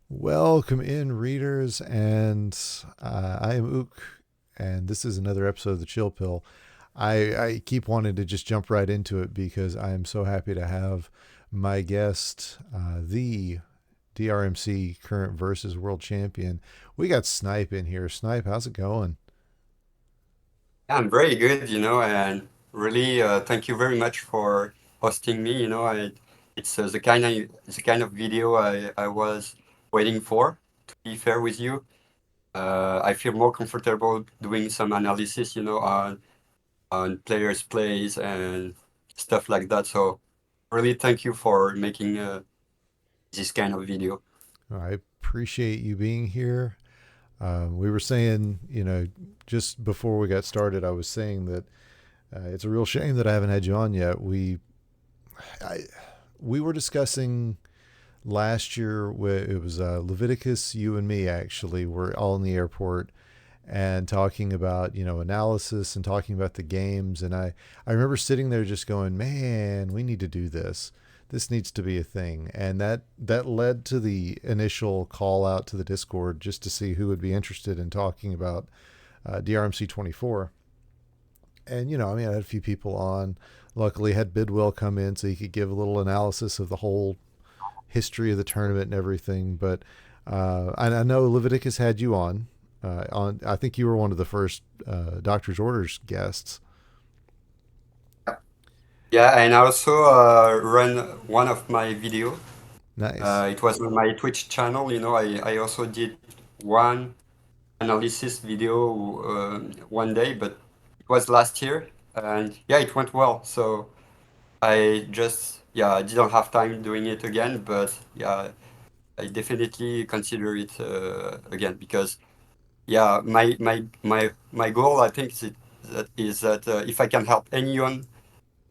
Welcome in, readers, and I am Ook, and this is another episode of the Chill Pill. I keep wanting to just jump right into it because I am so happy to have my guest, the DRMC current versus world champion. We got Snipe in here. Snipe, how's it going? Yeah, I'm very good, and really thank you very much for hosting me. It's the kind of video I was waiting for. To be fair with you, I feel more comfortable doing some analysis, on players' plays and stuff like that. So really thank you for making this kind of video. I appreciate you being here. We were saying, just before we got started, I was saying that it's a real shame that I haven't had you on yet. I, we were discussing last year. It was Leviticus. You and me actually were all in the airport and talking about analysis and talking about the games. And I remember sitting there just going, man, we need to do this. This needs to be a thing. And that led to the initial call out to the Discord just to see who would be interested in talking about DRMC 24. And I mean, I had a few people on. Luckily, had Bidwell come in so he could give a little analysis of the whole history of the tournament and everything. But I know Leviticus had you on. I think you were one of the first Doctor's Orders guests. Yeah, and I also run one of my video. Nice. It was on my Twitch channel. I also did one analysis video one day, but it was last year, and yeah, it went well. So I didn't have time doing it again, but yeah, I definitely consider it again because yeah, my goal I think is that if I can help anyone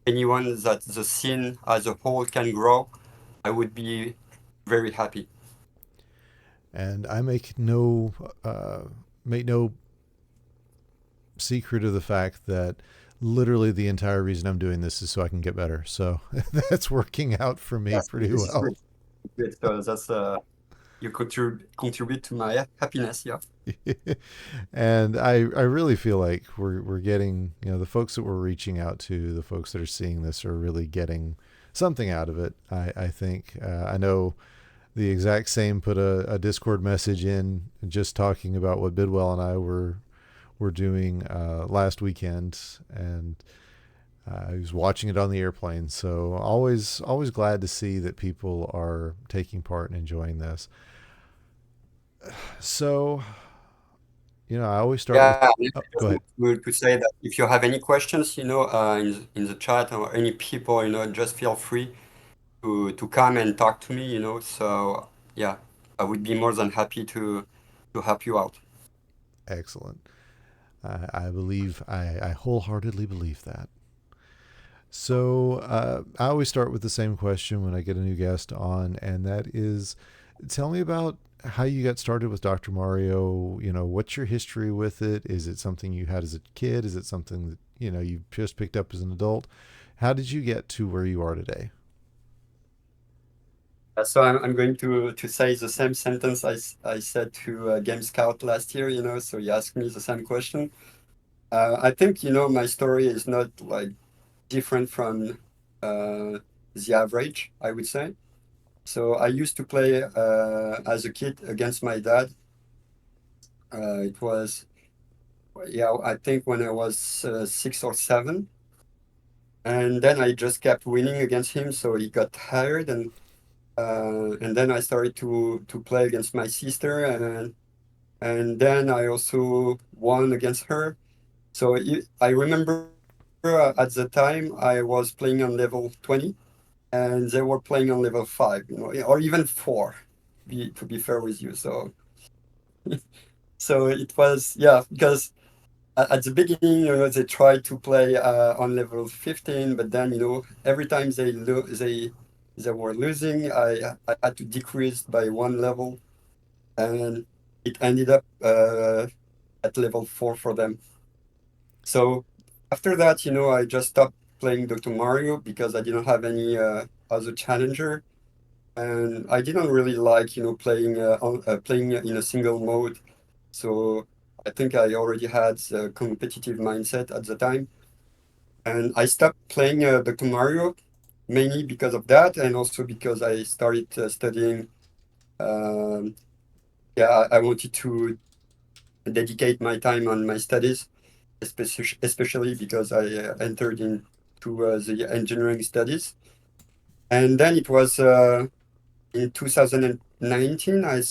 that the scene as a whole can grow, I would be very happy. And I uh, make no secret of the fact that literally the entire reason I'm doing this is so I can get better. So that's working out for me Yes, pretty this is well. good. Good. So that's you contribute to my happiness. Yeah. And I really feel like we're getting, the folks that we're reaching out to, the folks that are seeing this are really getting something out of it. I think I know the exact same put a Discord message in just talking about what Bidwell and I were doing last weekend, and I was watching it on the airplane. So always glad to see that people are taking part and enjoying this. So I always start with. Yeah, I Oh, just go ahead. want to say that if you have any questions, in the chat or any people, just feel free to come and talk to me, So yeah, I would be more than happy to help you out. Excellent. I believe I wholeheartedly believe that. So I always start with the same question when I get a new guest on, and that is, tell me about how you got started with Dr. Mario. What's your history with it? Is it something you had as a kid? Is it something that you just picked up as an adult? How did you get to where you are today? So I'm going to say the same sentence I said to Game Scout last year, So he asked me the same question. I think, my story is not like different from the average, I would say. So I used to play as a kid against my dad. It was, yeah, I think when I was 6 or 7. And then I just kept winning against him. So he got tired. And then I started to play against my sister. And then I also won against her. So I remember at the time I was playing on level 20 and they were playing on level 5, or even 4, to be fair with you. So it was, yeah, because at the beginning, they tried to play on level 15, but then, every time they were losing, I had to decrease by 1 level, and it ended up at level 4 for them. So after that, I just stopped playing Dr. Mario because I didn't have any other challenger. and I didn't really like, playing in a single mode. So I think I already had the competitive mindset at the time, and I stopped playing Dr. Mario mainly because of that, and also because I started studying. Um, I wanted to dedicate my time on my studies, especially because I entered into the engineering studies. And then it was in 2019, I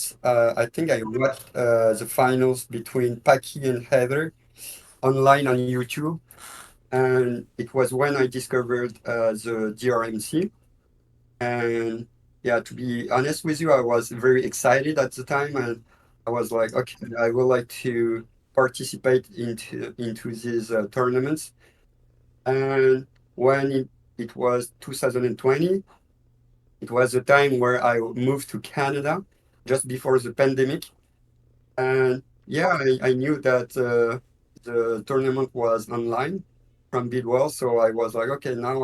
think I watched the finals between Paki and Heather online on YouTube. And it was when I discovered the DRMC. And yeah, to be honest with you, I was very excited at the time. And I was like, okay, I would like to participate into these tournaments. And when it was 2020, it was a time where I moved to Canada just before the pandemic. And yeah, I knew that the tournament was online from Bidwell. So I was like, okay, now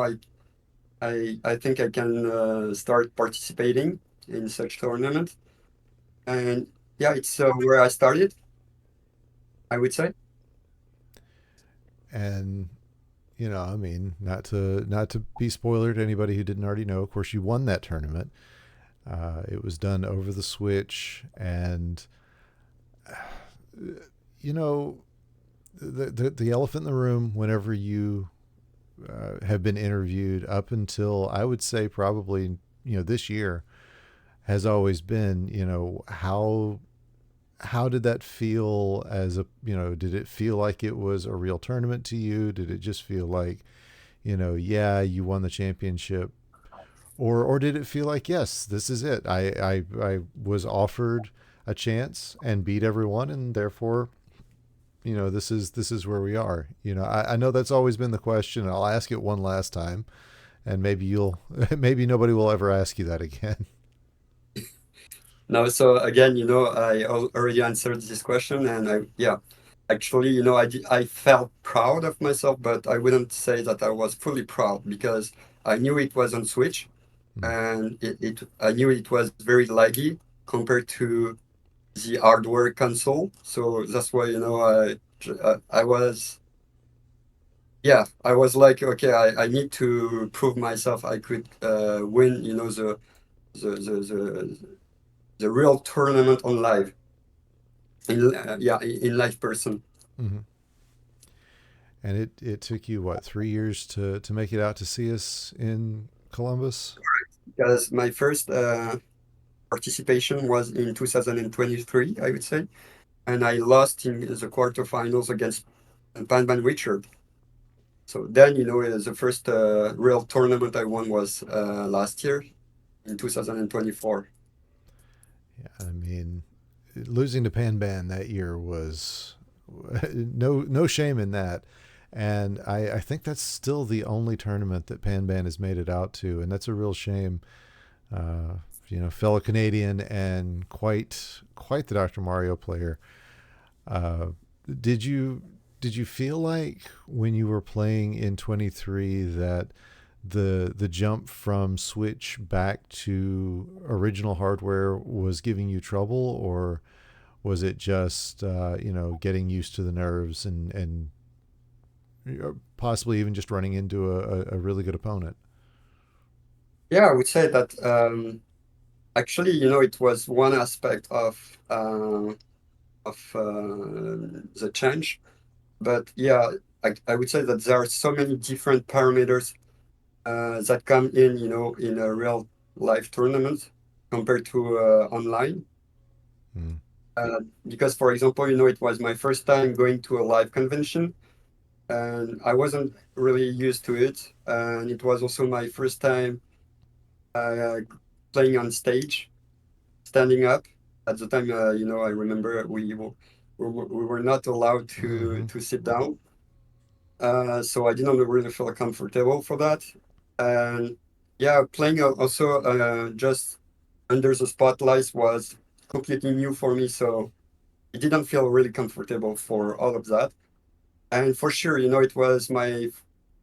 I think I can start participating in such tournament. And yeah, it's where I started, I would say. And I mean, not to be spoiler to anybody who didn't already know. Of course, you won that tournament. It was done over the Switch, and you know, the elephant in the room. Whenever you have been interviewed, up until I would say probably this year, has always been how did that feel as a did it feel like it was a real tournament to you? Did it just feel like yeah, you won the championship, or did it feel like yes, this is it? I was offered a chance and beat everyone, and therefore this is where we are. I know that's always been the question. I'll ask it one last time, and maybe you'll maybe nobody will ever ask you that again. Now, so again, I already answered this question, and yeah, actually, I felt proud of myself, but I wouldn't say that I was fully proud because I knew it was on Switch, Mm. and I knew it was very laggy compared to the hardware console. So that's why, I was, yeah, I was like, okay, I need to prove myself. I could win, the, the, the, the real tournament on live, in live person. Hmm. And it took you what, 3 years to make it out to see us in Columbus? Because my first participation was in 2023, I would say, and I lost in the quarterfinals against Pan Richard. So then, the first real tournament I won was last year in 2024. Yeah, I mean, losing to Panban that year was no shame in that. And I think that's still the only tournament that Panban has made it out to, and that's a real shame. Uh, fellow Canadian and quite the Dr. Mario player. Uh, did you did you feel like when you were playing in 23 that the jump from Switch back to original hardware was giving you trouble, or was it just getting used to the nerves and possibly even just running into a really good opponent? Yeah, I would say that actually, it was one aspect of the change. But yeah, I would say that there are so many different parameters that come in, in a real life tournament compared to online. Mm. Because, for example, it was my first time going to a live convention, and I wasn't really used to it. And it was also my first time uh, playing on stage, standing up. At the time, I remember we were not allowed to Hmm. to sit down. So I didn't really feel comfortable for that. And yeah, playing also just under the spotlights was completely new for me. So it didn't feel really comfortable for all of that. And for sure, it was my,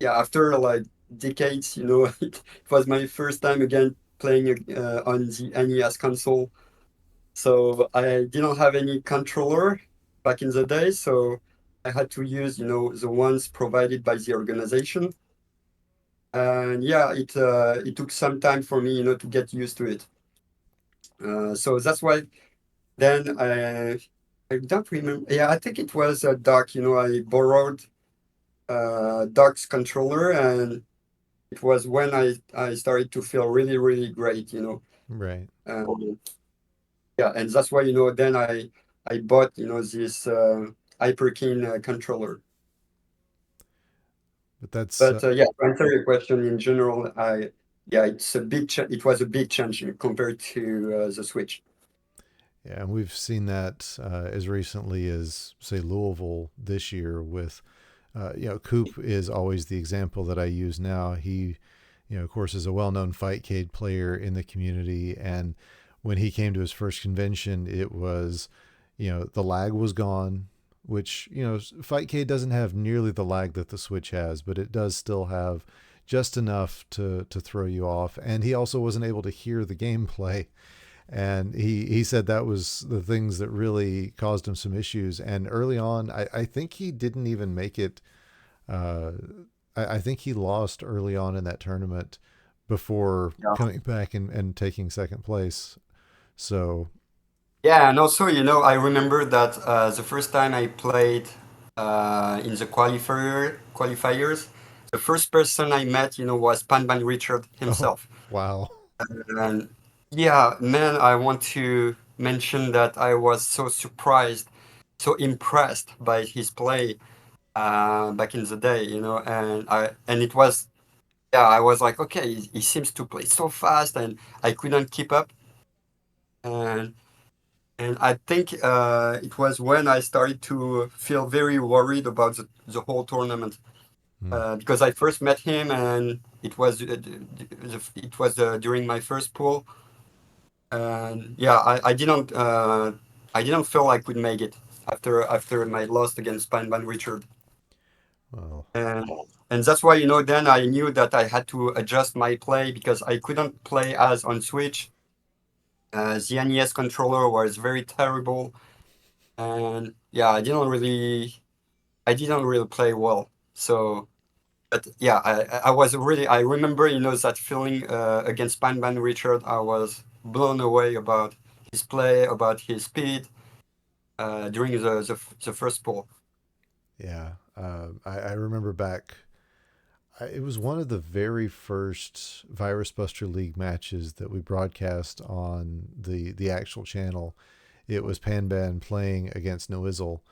yeah, after like decades, it was my first time again playing on the NES console. So I didn't have any controller back in the day, so I had to use, the ones provided by the organization. And yeah, it took some time for me, to get used to it. So that's why then I don't remember. Yeah, I think it was a Doc. I borrowed Doc's controller, and it was when I started to feel really really great. Right. Um, yeah, and that's why then I bought this Hyperkin controller. But that's But yeah, to answer your question in general, yeah, it was a big change compared to the Switch. yeah, and we've seen that as recently as say Louisville this year with Coop is always the example that I use now. He, of course, is a well-known Fightcade player in the community, and when he came to his first convention, it was, the lag was gone, which Fightcade doesn't have nearly the lag that the Switch has, but it does still have just enough to throw you off. And he also wasn't able to hear the gameplay, and he said that was the things that really caused him some issues. And early on, I think he didn't even make it. uh, I think he lost early on in that tournament before coming back and taking second place. So, Yeah, and also, I remember that the first time I played in the qualifiers, the first person I met, was Panban Richard oh, himself. wow. And yeah, man, I want to mention that I was so surprised, so impressed by his play back in the day, and it was, yeah, I was like, okay, he seems to play so fast, and I couldn't keep up. And I think it was when I started to feel very worried about the whole tournament Hmm. because I first met him, and it was during my first pool, and yeah, I didn't feel I could make it after my loss against Pan Richard, Well, and that's why then I knew that I had to adjust my play because I couldn't play as on Switch. The NES controller was very terrible, and yeah, I didn't really play well. So, but yeah, I was really, I remember, that feeling against Pan Richard. I was blown away about his play, about his speed during the first pull. yeah. I remember back. It was one of the very first Virus Buster League matches that we broadcast on the actual channel. It was Panban playing against Noizzle.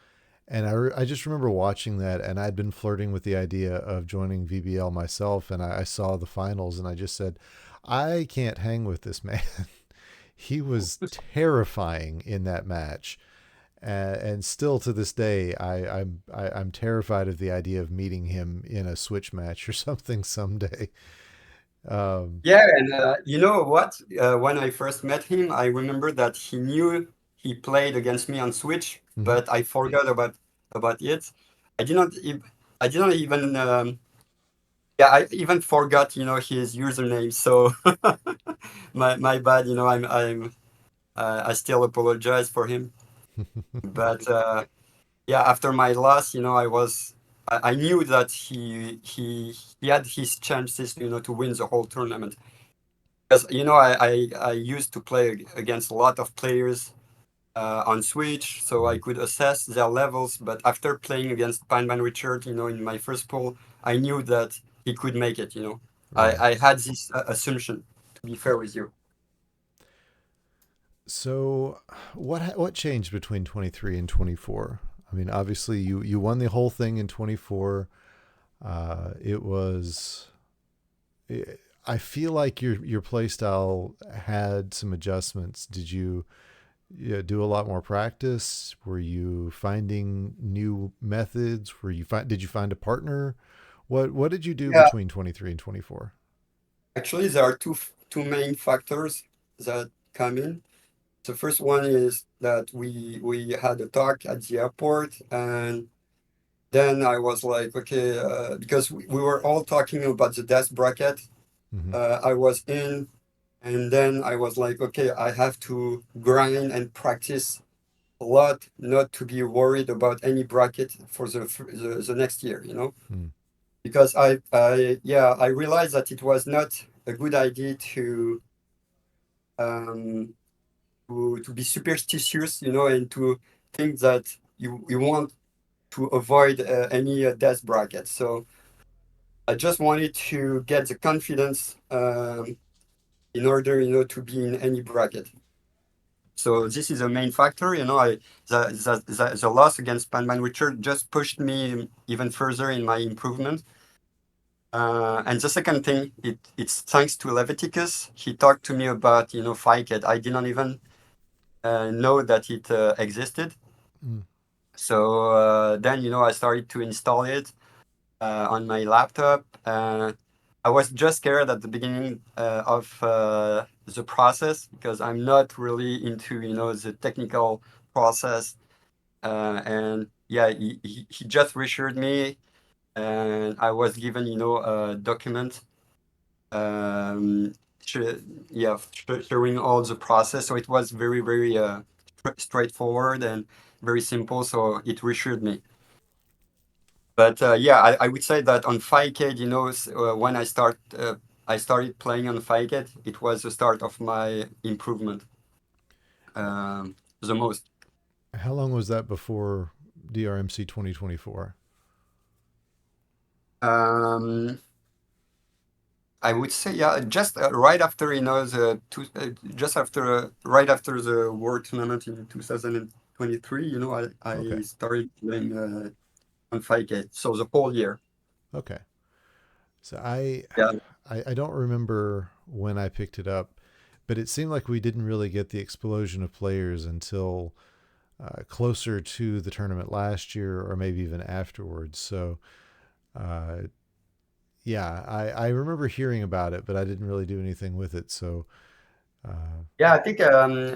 And I just remember watching that, and I'd been flirting with the idea of joining VBL myself. And I saw the finals, and I just said, I can't hang with this man. He was terrifying in that match. And still to this day, I'm terrified of the idea of meeting him in a Switch match or something someday. Um, Yeah, and you know what? When I first met him, I remember that he knew he played against me on Switch, mhm. but I forgot about it. I didn't. I didn't even. Yeah, I even forgot, his username. So my bad. I still apologize for him. But yeah, after my loss, I knew that he had his chances, to win the whole tournament. Because I used to play against a lot of players on Switch, so I could assess their levels. But after playing against Panman Richard, in my first poll, I knew that he could make it. Right. I had this assumption. To be fair with you, So, what changed between 23 and 24? I mean, obviously you won the whole thing in 24. It was. I feel like your play style had some adjustments. Did you, do a lot more practice? Were you finding new methods? Did you find a partner? What did you do yeah. between 23 and 24? Actually, there are two main factors that come in. The first one is that we had a talk at the airport, and then I was like, okay, because we were all talking about the death bracket. Hmm. I was in, And then I was like, okay, I have to grind and practice a lot, not to be worried about any bracket for the next year, you know, Hmm. because yeah, I realized that it was not a good idea um, to be superstitious, you know, and to think that you want to avoid any death bracket. So I just wanted to get the confidence in order, you know, to be in any bracket. So this is a main factor, you know. The loss against Panman Richard just pushed me even further in my improvement. And the second thing, it's thanks to Leviticus. He talked to me about, you know, FiCat. I didn't even know that it existed. Hmm. So then, you know, I started to install it on my laptop. I was just scared at the beginning of the process because I'm not really into, you know, the technical process. And yeah, he just reassured me, and I was given, you know, a document, um, sh- yeah, showing all the process. So it was very, very straightforward and very simple. So it reassured me. But yeah, I would say that on 5K, you know, when I started playing on 5K, it was the start of my improvement the most. How long was that before DRMC 2024? Um, I would say, yeah, just right after, you know, just after, right after the World Tournament in 2023, you know, Okay. I started playing on 5K. So the whole year. Okay. So Yeah. I don't remember when I picked it up, but it seemed like we didn't really get the explosion of players until closer to the tournament last year, or maybe even afterwards. So uh, yeah, I remember hearing about it, but I didn't really do anything with it. So Yeah, I think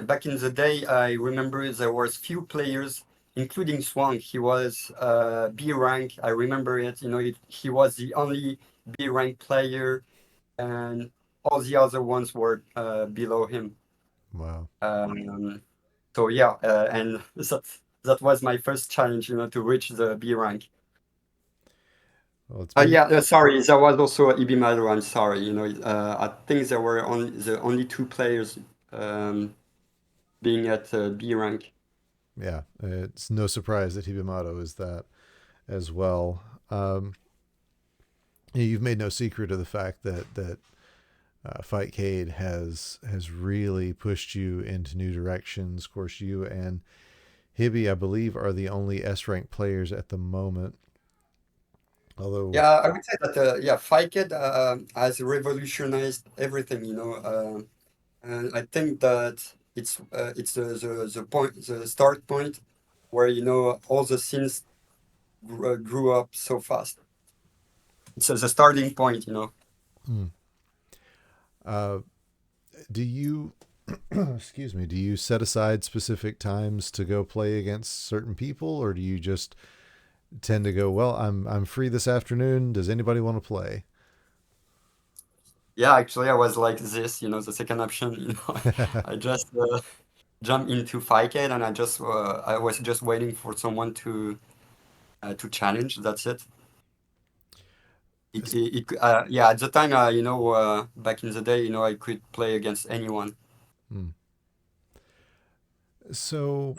back in the day, I remember there was few players, including Swank. He was B rank. I remember it. You know, he was the only B rank player, and all the other ones were below him. wow. Um, so yeah, and that was my first challenge, you know, to reach the B rank. Well, it's been Yeah, sorry, there was also Ibimaru. I'm sorry, you know, I think there were only the only two players being at B rank. yeah. It's no surprise that Hibimato is that as well. Um, you've made no secret of the fact that Fightcade has really pushed you into new directions. Of course, you and Hibby, I believe, are the only S rank players at the moment. Although, Yeah, I would say that yeah, FiCad has revolutionized everything, you know, and I think that it's the point, the start point where you know all the scenes grew up so fast. It's the starting point, you know. hmm, uh, do you, excuse me, do you set aside specific times to go play against certain people, or do you just tend to go, well, I'm free this afternoon. Does anybody want to play? Yeah, actually, I was like this, you know, the second option, you know, I just jumped into FiCad and I was just waiting for someone to challenge. That's it. Yeah, at the time, you know, back in the day, you know, I could play against anyone. Hmm. So,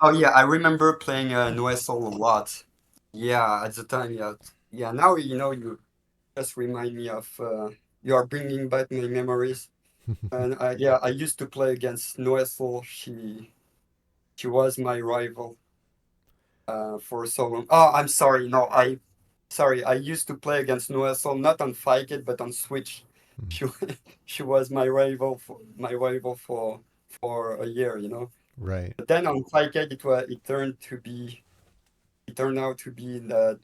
Oh yeah, I remember playing Noesol a lot. Yeah, at the time, yeah, yeah. Now you know, you just remind me of. You are bringing back my memories. And yeah, I used to play against Noesol. She was my rival for so long. Oh, I'm sorry. No, sorry. I used to play against Noesol not on Fight but on Switch. She she was my rival for a year. You know. right. But then on Flycade, it turned out to be that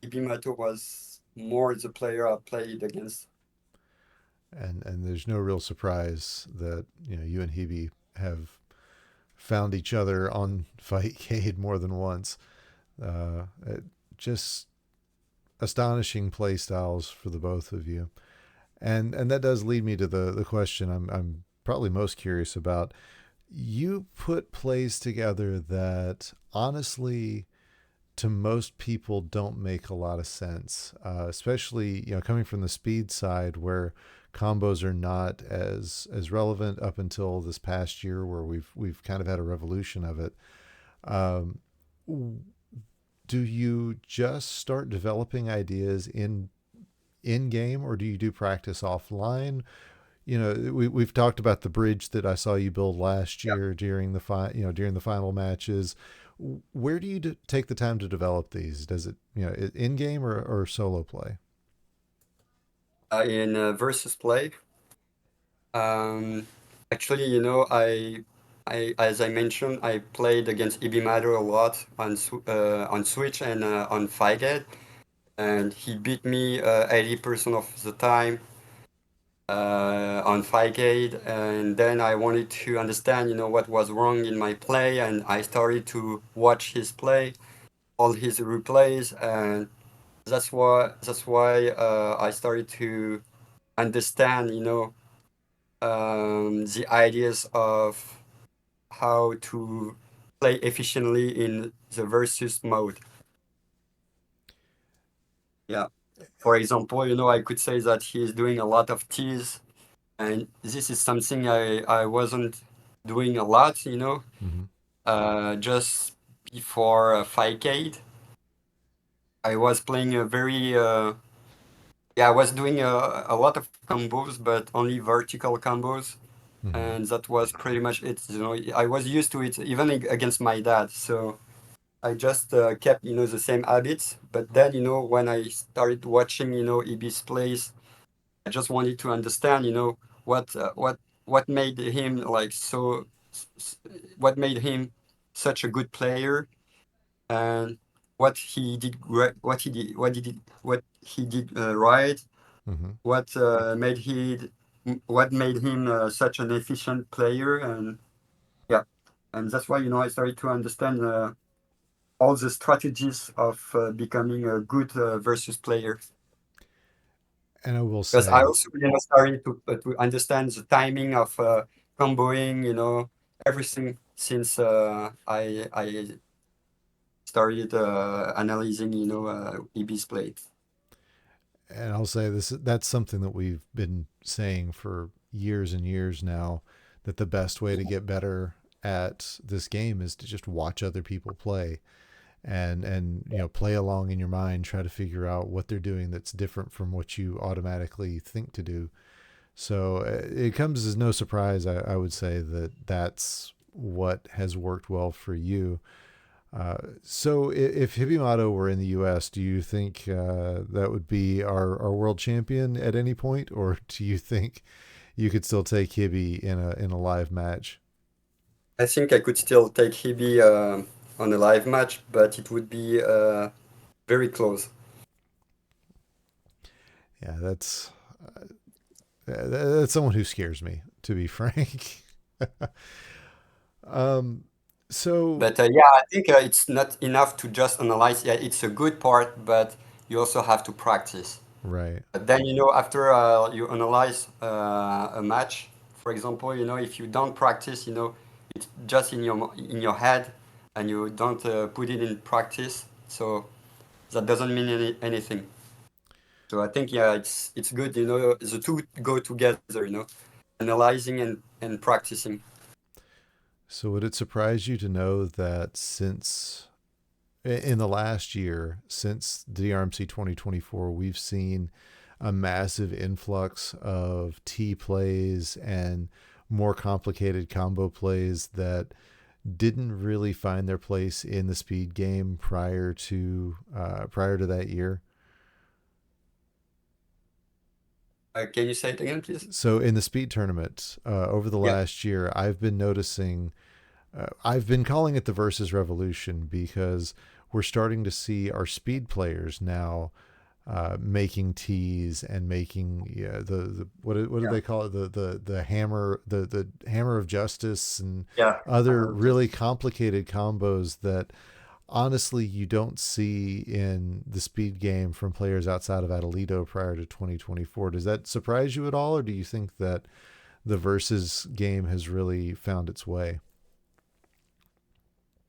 Ibimato was more the player I played against. And there's no real surprise that you and Hebe have found each other on Fightcade more than once. Just astonishing play styles for the both of you. And that does lead me to the question I'm probably most curious about. You put plays together that honestly to most people don't make a lot of sense, especially coming from the speed side where combos are not as relevant up until this past year where we've kind of had a revolution of it. Um, do you just start developing ideas in game, or do you do practice offline? We've talked about the bridge that I saw you build last year during during the final matches. Where do you take the time to develop these? Does it in game or solo play? In versus play. Um, Actually, you know, as I mentioned, I played against Ibimatter a lot on Switch and on Figate, and he beat me 80% of the time on Figate. And then I wanted to understand, you know, what was wrong in my play, and I started to watch his play, all his replays, and that's why I started to understand, you know, the ideas of how to play efficiently in the versus mode. Yeah. For example, you know, I could say that he's doing a lot of teas, and this is something I wasn't doing a lot, you know, Mm-hmm. just before 5K. I was playing a very, yeah, I was doing a lot of combos, but only vertical combos. Mm-hmm. And that was pretty much it. You know, I was used to it even against my dad. So I just kept, you know, the same habits. But then, you know, when I started watching, you know, EB's plays, I just wanted to understand, you know, what made him like what made him such a good player, and what he did, what he did right, Mm-hmm. what made him such an efficient player, and yeah, and that's why, you know, I started to understand all the strategies of becoming a good versus player. And I will Because I say, also, you know, started to understand the timing of comboing, you know, everything since I started analyzing, you know, EB's play. and I'll say this, that's something that we've been saying for years and years now, that the best way to get better at this game is to just watch other people play and play along in your mind, try to figure out what they're doing that's different from what you automatically think to do. So it comes as no surprise, I would say, that that's what has worked well for you. So if Hibimato were in the U.S., do you think that would be our world champion at any point, or do you think you could still take Hibi in a live match? I think I could still take Hebe on a live match, but it would be very close. Yeah, that's someone who scares me, to be frank. um, so But yeah, I think it's not enough to just analyze. Yeah, it's a good part, but you also have to practice. right. But then, you know, after you analyze a match, for example, you know, if you don't practice, you know, it's just in your head, and you don't put it in practice. So that doesn't mean anything. So I think, yeah, it's good. You know, the two go together. You know, analyzing and practicing. So would it surprise you to know that since in the last year, since the RMC 2024, we've seen a massive influx of T plays and more complicated combo plays that didn't really find their place in the speed game prior to that year. Can you say it again, please? So in the speed tournament over the Yeah. last year, I've been noticing. I've been calling it the versus revolution because we're starting to see our speed players now making teas and making the what do Yeah. they call it, the hammer, the hammer of justice and Yeah. other I'm just really complicated combos that honestly you don't see in the speed game from players outside of Adelito prior to 2024. Does that surprise you at all, or do you think that the versus game has really found its way?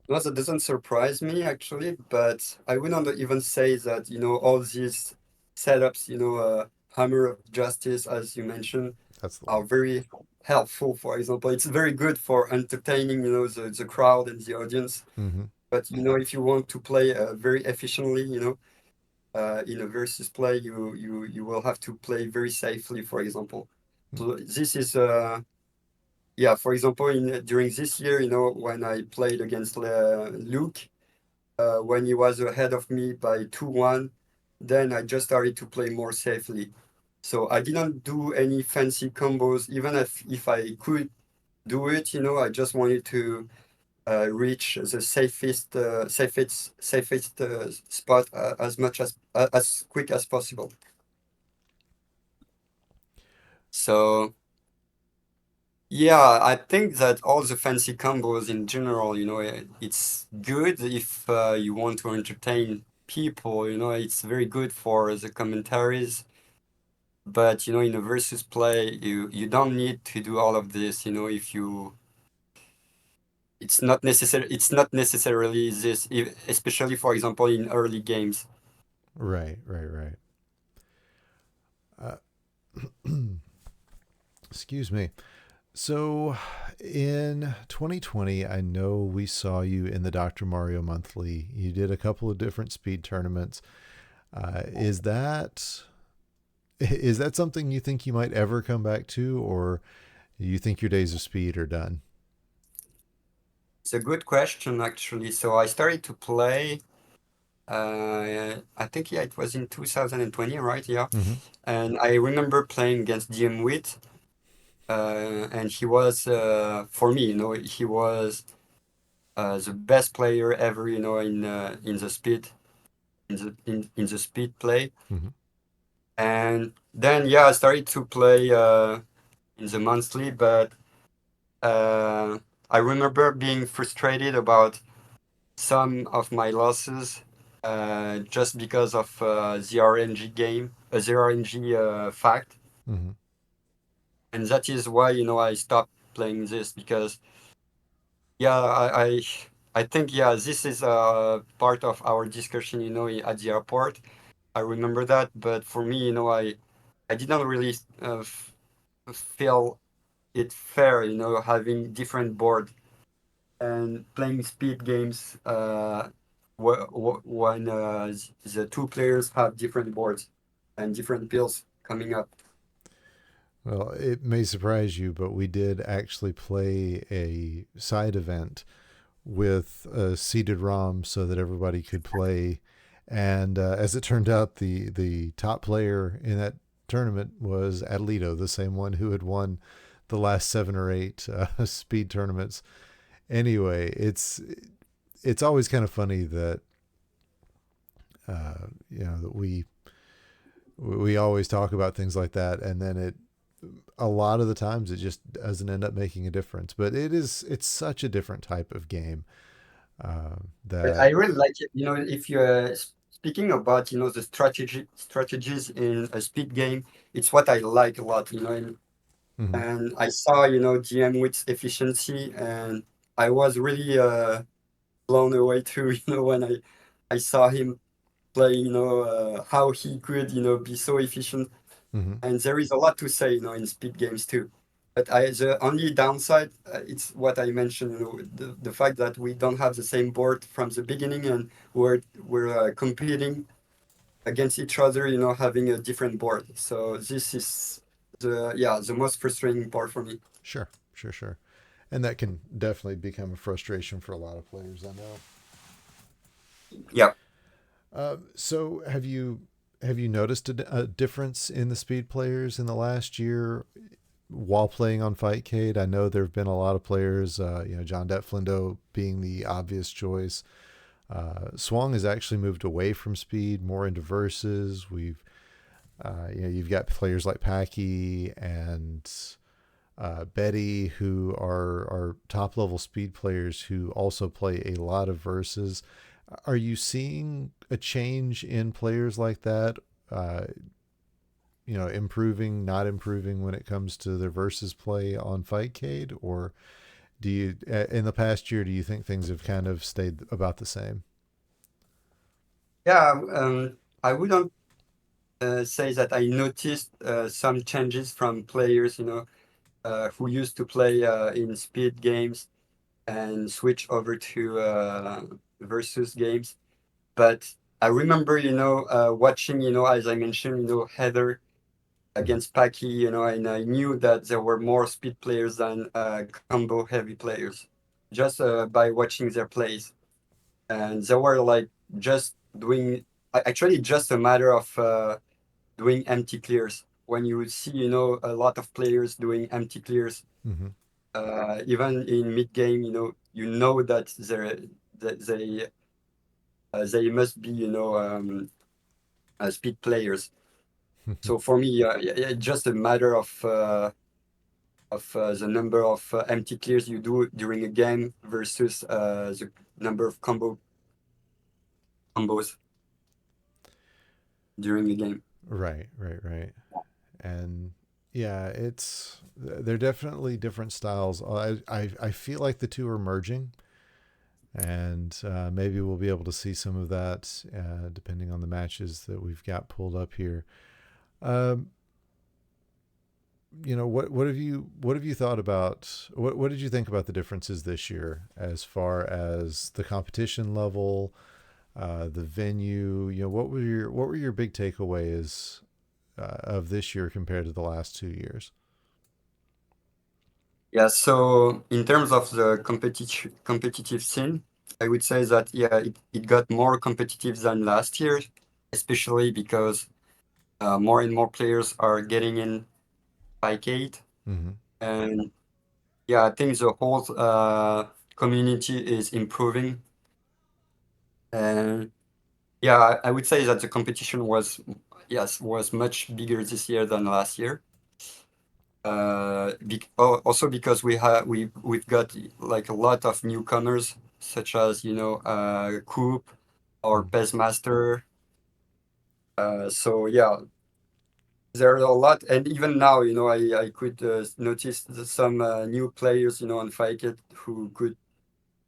No, that doesn't surprise me actually, but I wouldn't even say that, all these setups, Hammer of Justice, as you mentioned, That's the are one. very helpful. For example, it's very good for entertaining, the crowd and the audience. Mm-hmm. But, if you want to play very efficiently, in a versus play, you will have to play very safely, for example. So this is yeah, for example, in during this year, when I played against Luke, when he was ahead of me by 2-1, then I just started to play more safely. So I didn't do any fancy combos, even if I could do it, I just wanted to reach the safest spot as much as quick as possible. So yeah, I think that all the fancy combos in general, it's good if you want to entertain people, it's very good for the commentaries. But, in a versus play, you don't need to do all of this, if you it's not necessarily this, especially for example in early games. Right, right, right. Uh, excuse me. So, in 2020, I know we saw you in the Dr. Mario Monthly. You did a couple of different speed tournaments. Is that something you think you might ever come back to, or do you think your days of speed are done? It's a good question actually. So I started to play I think yeah it was in 2020, right? Yeah. Mm-hmm. And I remember playing against DM Wit, and he was for me, he was the best player ever, in the speed in the speed play. Mm-hmm. And then yeah, I started to play in the monthly, but uh, I remember being frustrated about some of my losses just because of the RNG game, the RNG fact, Mm-hmm. and that is why I stopped playing this because yeah, I think yeah this is part of our discussion, at the airport. I remember that, but for me, I didn't really feel it fair, having different board and playing speed games when the two players have different boards and different builds coming up. Well, it may surprise you, but we did actually play a side event with a seeded ROM so that everybody could play. And as it turned out, the top player in that tournament was Adelito, the same one who had won the last 7 or 8 speed tournaments. Anyway, it's always kind of funny that that we always talk about things like that, and then it a lot of the times it just doesn't end up making a difference. But it's such a different type of game I that. really like it. If you're speaking about, the strategies in a speed game, it's what I like a lot, Mhm. and I saw, GM with efficiency, and I was really blown away too, when I saw him play, how he could, be so efficient. Mhm. And there is a lot to say, in speed games too. But the only downside, it's what I mentioned, the fact that we don't have the same board from the beginning, and we're competing against each other, having a different board. So this is the most frustrating part for me. Sure, sure, sure. And that can definitely become a frustration for a lot of players, I know. Yeah. So have you noticed a difference in the speed players in the last year while playing on Fightcade? I know there have been a lot of players, John Detflindo being the obvious choice. Swang has actually moved away from speed, more into verses. You've got players like Packy and Betty, who are top level speed players who also play a lot of verses. Are you seeing a change in players like that? Uh, improving, not improving when it comes to their versus play on Fightcade, or do you, in the past year, do you think things have kind of stayed about the same? Yeah, I wouldn't say that I noticed some changes from players, who used to play in speed games and switch over to versus games. But I remember, watching, as I mentioned, Heather Mm-hmm. against Paki, and I knew that there were more speed players than combo heavy players just by watching their plays. And they were like just doing, actually, just a matter of doing empty clears. When you see, a lot of players doing empty clears, Mm-hmm. even in mid game, that they must be, speed players. So for me, it's just a matter of the number of empty clears you do during a game versus the number of combos during a game. Right, right, right. And yeah, they're definitely different styles. I feel like the two are merging, and maybe we'll be able to see some of that depending on the matches that we've got pulled up here. Um, what have you thought about what did you think about the differences this year as far as the competition level, the venue? What were your big takeaways of this year compared to the last 2 years? Yeah, so in terms of the competitive scene, I would say that yeah, it got more competitive than last year, especially because more and more players are getting in Picade. Mm-hmm. And yeah, I think the whole community is improving. And yeah, I would say that the competition was much bigger this year than last year. Also because we've got like a lot of newcomers, such as Coop or Pezmaster. So yeah, there are a lot, and even now, I could notice some new players, on Fightget who could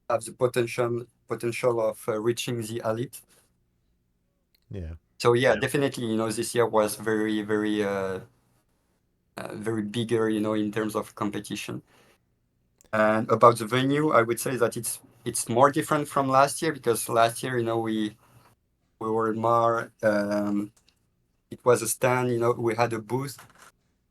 have the potential of reaching the elite. Yeah. So yeah, definitely, this year was very, very, very bigger, in terms of competition. And about the venue, I would say that it's more different from last year because last year, we were more. It was a stand, we had a booth,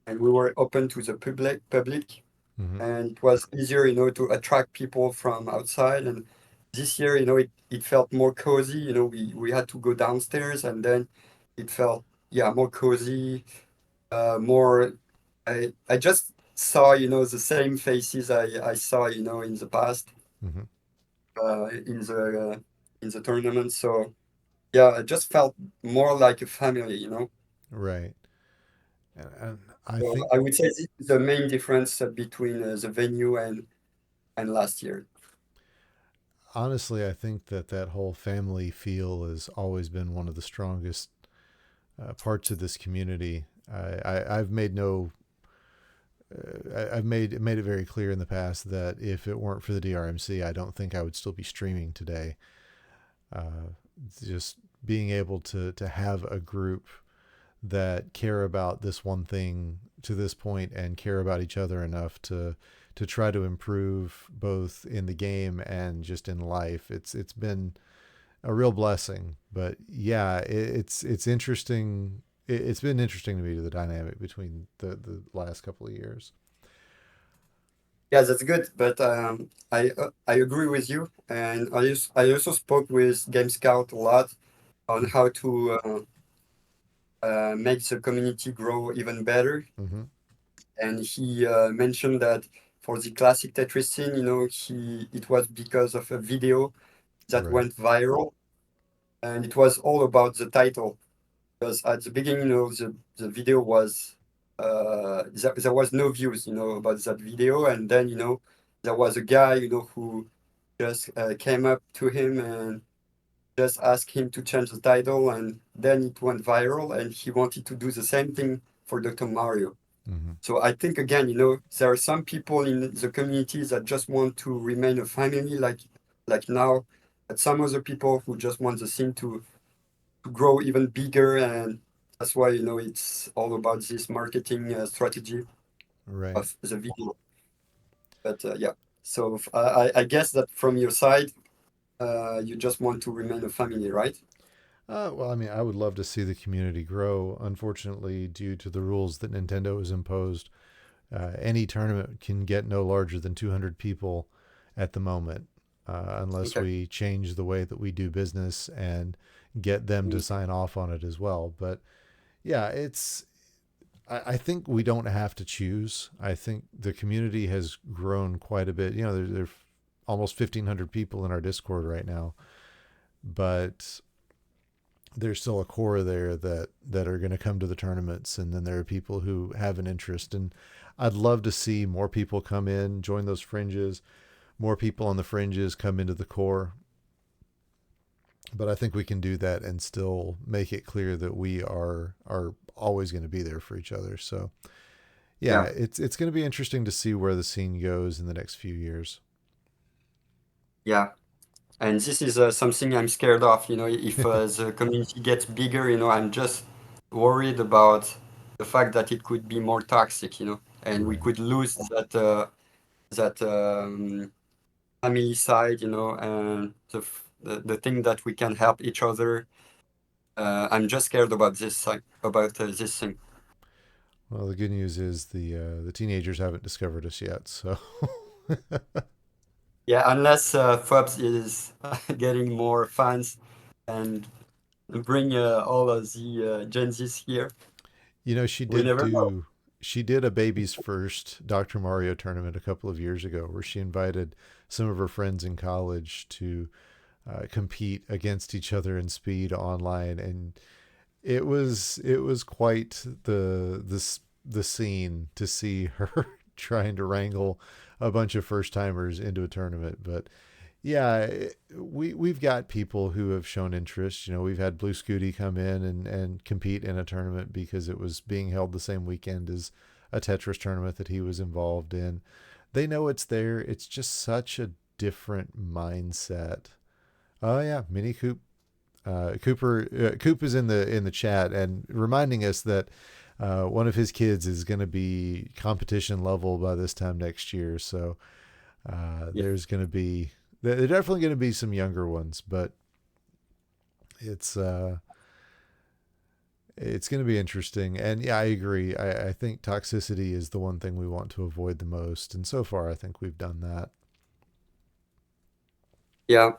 and we were open to the public, Mm-hmm. and it was easier, to attract people from outside. And this year, it felt more cozy. We had to go downstairs, and then it felt, yeah, more cozy, more. I just saw, the same faces I saw, in the past, Mm-hmm. in the tournament. So yeah, it just felt more like a family, Right. And I So think I would say this is the main difference between the venue and last year. honestly, I think that whole family feel has always been one of the strongest parts of this community. I've made no I've made it very clear in the past that if it weren't for the DRMC, I don't think I would still be streaming today. Just being able to have a group that care about this one thing to this point and care about each other enough to try to improve both in the game and just in life. It's been a real blessing. But yeah, it's interesting. It's been interesting to me, the dynamic between the last couple of years. Yeah, that's good. But I agree with you, and I also spoke with Game Scout a lot on how to make the community grow even better. Mm-hmm. And he mentioned that for the classic Tetris scene, it was because of a video that Right. went viral, and it was all about the title. Because at the beginning, the video was there was no views, about that video, and then there was a guy, who just came up to him just asked him to change the title, and then it went viral, and he wanted to do the same thing for Dr. Mario. Hmm. So I think again, there are some people in the community that just want to remain a family, like now, but some other people who just want the scene to grow even bigger, and that's why it's all about this marketing strategy Right. of the video. But yeah, so I guess that from your side, you just want to remain a family, right? Well, I mean, I would love to see the community grow. Unfortunately, due to the rules that Nintendo has imposed, any tournament can get no larger than 200 people at the moment, unless Okay. we change the way that we do business and get them to Mm. sign off on it as well. But yeah, I think we don't have to choose. I think the community has grown quite a bit. There's almost 1,500 people in our Discord right now, but there's still a core there that are going to come to the tournaments, and then there are people who have an interest. And I'd love to see more people come in, join those fringes, more people on the fringes come into the core. But I think we can do that and still make it clear that we are always going to be there for each other. So yeah, Yeah. it's going to be interesting to see where the scene goes in the next few years. Yeah. And this is something I'm scared of. If the community gets bigger, I'm just worried about the fact that it could be more toxic, and we Right. could lose that family side, and the thing that we can help each other. I'm just scared about this thing. Well, the good news is the teenagers haven't discovered us yet. So Yeah, unless Fubs is getting more fans and bring all of the Gen Zs here, She we did never know. do she did a baby's first Dr. Mario tournament a couple of years ago where she invited some of her friends in college to compete against each other in speed online, and it was quite the scene to see her trying to wrangle a bunch of first timers into a tournament. But yeah, we've got people who have shown interest. We've had Blue Scooty come in and compete in a tournament because it was being held the same weekend as a Tetris tournament that he was involved in. They know it's there. It's just such a different mindset. Oh yeah, Mini Coop. Coop is in the chat and reminding us that one of his kids is going to be competition level by this time next year. So Yeah, there's going to be there are definitely going to be some younger ones, but it's uh, it's going to be interesting. And yeah, I agree. I think toxicity is the one thing we want to avoid the most, and so far I think we've done that. yeah.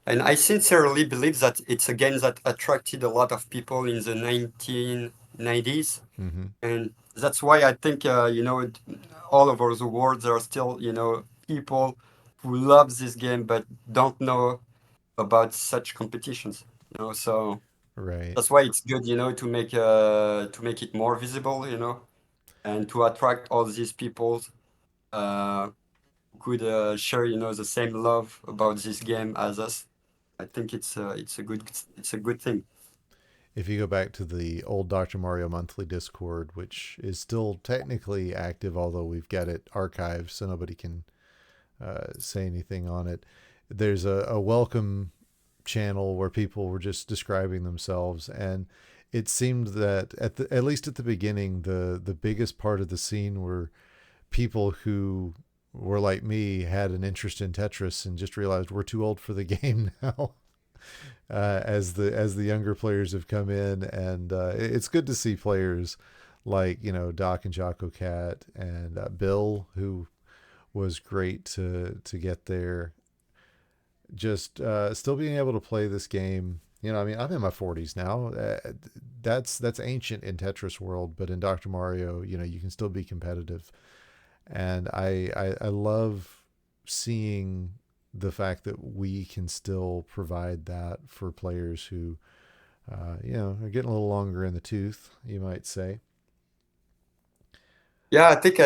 And I sincerely believe that it's a game that attracted a lot of people in the 1990s. Mm-hmm. And that's why I think, all over the world, there are still, people who love this game but don't know about such competitions. So Right. that's why it's good, to make it more visible, and to attract all these people uh, who could share, the same love about this game as us. I think it's a good thing. If you go back to the old Dr. Mario monthly Discord, which is still technically active, although we've got it archived so nobody can say anything on it, there's a welcome channel where people were just describing themselves, and it seemed that at least at the beginning, the biggest part of the scene were people who were like me, had an interest in Tetris and just realized we're too old for the game now. As the younger players have come in, and it's good to see players like Doc and Jocko Cat and Bill, who was great to get there. Just still being able to play this game. I mean, I'm in my 40s now. That's ancient in Tetris world, but in Dr. Mario, you can still be competitive, and I love seeing the fact that we can still provide that for players who are getting a little longer in the tooth, you might say. Yeah, I think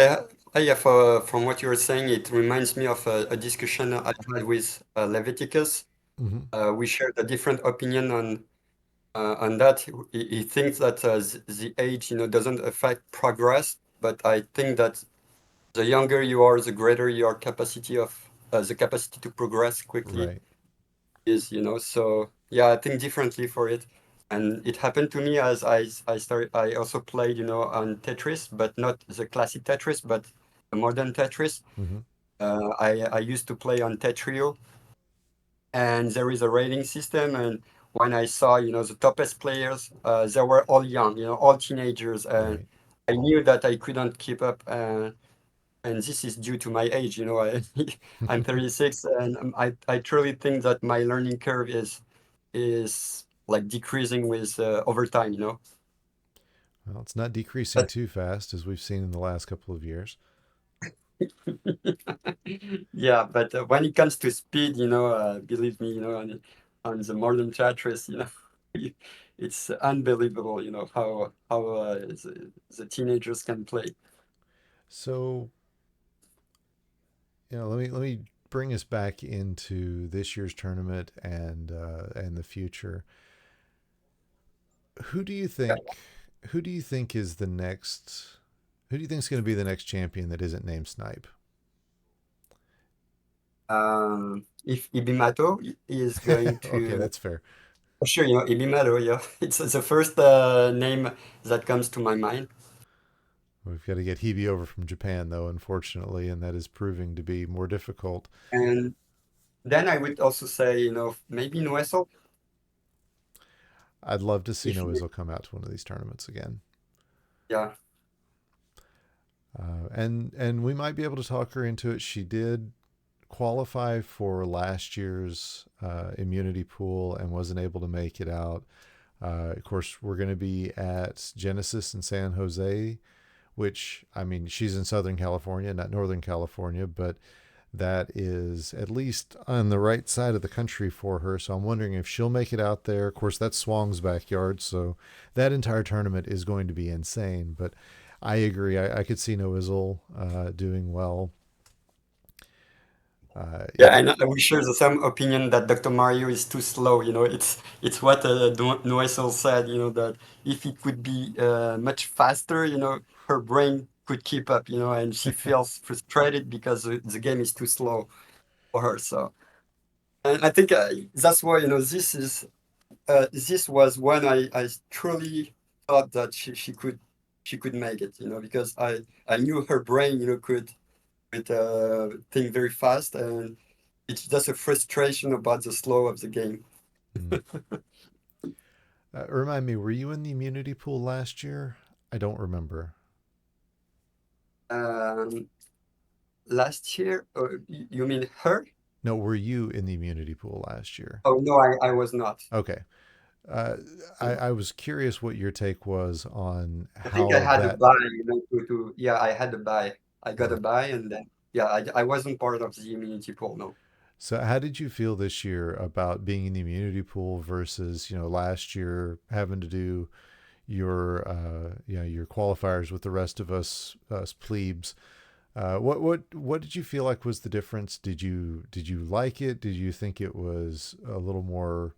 from what you were saying, it reminds me of a discussion I had with Leviticus. Hmm. We shared a different opinion on that. He thinks that the age, doesn't affect progress, but I think that the younger you are, the greater your capacity of the capacity to progress quickly Right. is, So yeah, I think differently for it. And it happened to me as I started. I also played, on Tetris, but not the classic Tetris, but the modern Tetris. Hmm. I used to play on Tetrio, and there is a rating system. And when I saw, the toppest players, they were all young, all teenagers, and Right. I knew that I couldn't keep up. And this is due to my age. I'm 36, and I truly think that my learning curve is like decreasing with over time. Well, it's not decreasing But too fast as we've seen in the last couple of years. yeah, but when it comes to speed, believe me, on the modern Tetris, it's unbelievable, how the teenagers can play. So, let me bring us back into this year's tournament and the future. Who do you Yeah. think who do you think is the next who do you think is going to be the next champion that isn't named Snipe? If Ibimato is going Okay, to, that's fair. for sure, Ibimato, yeah, it's the first name that comes to my mind. We've got to get Hebe over from Japan, though, unfortunately, and that is proving to be more difficult. And then I would also say, maybe Nueso, I'd love to see if, Noizzo come out to one of these tournaments again. yeah, And we might be able to talk her into it. She did qualify for last year's immunity pool and wasn't able to make it out. Of course, we're going to be at Genesis in San Jose, which, I mean, she's in Southern California, not Northern California, but that is at least on the right side of the country for her. So I'm wondering if she'll make it out there. Of course, that's Swang's backyard, so that entire tournament is going to be insane. But I agree. I could see Noizle doing well. yeah, If and we share the same opinion that Dr. Mario is too slow. It's what Noesel said. That if it could be much faster, her brain could keep up. And she feels frustrated because the game is too slow for her. So, and I think that's why this was when I truly thought that she could make it. Because I knew her brain, could think very fast, and it's just a frustration about the slow of the game. mm. Remind me, were you in the immunity pool last year? I don't remember. Um, Last year, you mean her? No, were you in the immunity pool last year? Oh no, I was not. Okay. Uh, I was curious what your take was on I think I how had a that. buy, yeah, I had a buy. I got a Right. buy, and then yeah, I wasn't part of the immunity pool. No. So, how did you feel this year about being in the immunity pool versus, last year having to do your qualifiers with the rest of us plebes? What did you feel like was the difference? Did you like it? Did you think it was a little more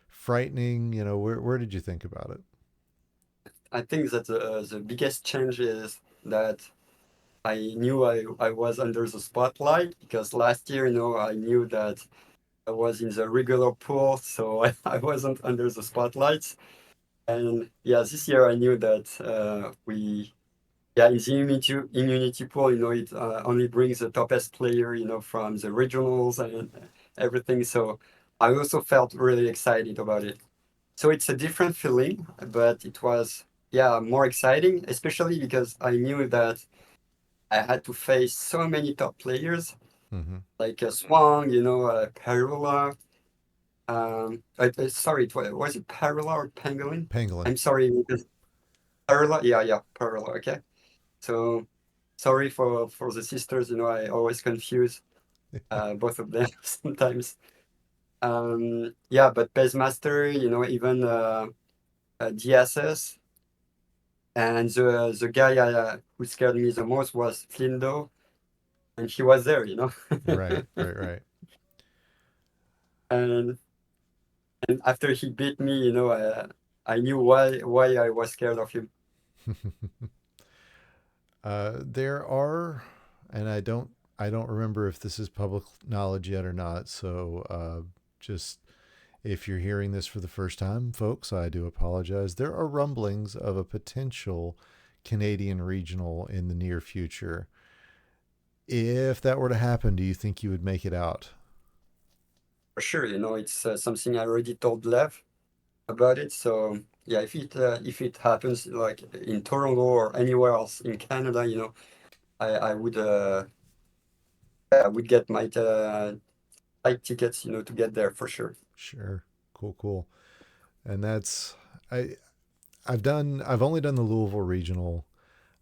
frightening? Where did you think about it? I think that the biggest change is that I knew I was under the spotlight because last year, I knew that I was in the regular pool, so I wasn't under the spotlights. And yeah, this year I knew that in the immunity pool, it only brings the toppest player, from the regionals and everything. So I also felt really excited about it. So it's a different feeling, but it was, yeah, more exciting, especially because I knew that I had to face so many top players Mm-hmm. like Swang, Perula. Sorry, was it Perula or Pangolin? Pangolin. I'm sorry, because Perula, yeah, Perula. Okay, so sorry for the sisters. I always confuse both of them sometimes. Yeah, but Pezmaster, even DSS, and the guy who scared me the most was Flindo, and he was there. Right, right, right. and and after he beat me, I knew why I was scared of him. There are, and I don't remember if this is public knowledge yet or not. So just if you're hearing this for the first time, folks, I do apologize. There are rumblings of a potential Canadian regional in the near future. If that were to happen, do you think you would make it out? For sure, it's something I already told Lev about it. So yeah, if it happens like in Toronto or anywhere else in Canada, I would get my flight tickets, to get there for sure. Sure. Cool, cool. And that's I I've only done the Louisville regional.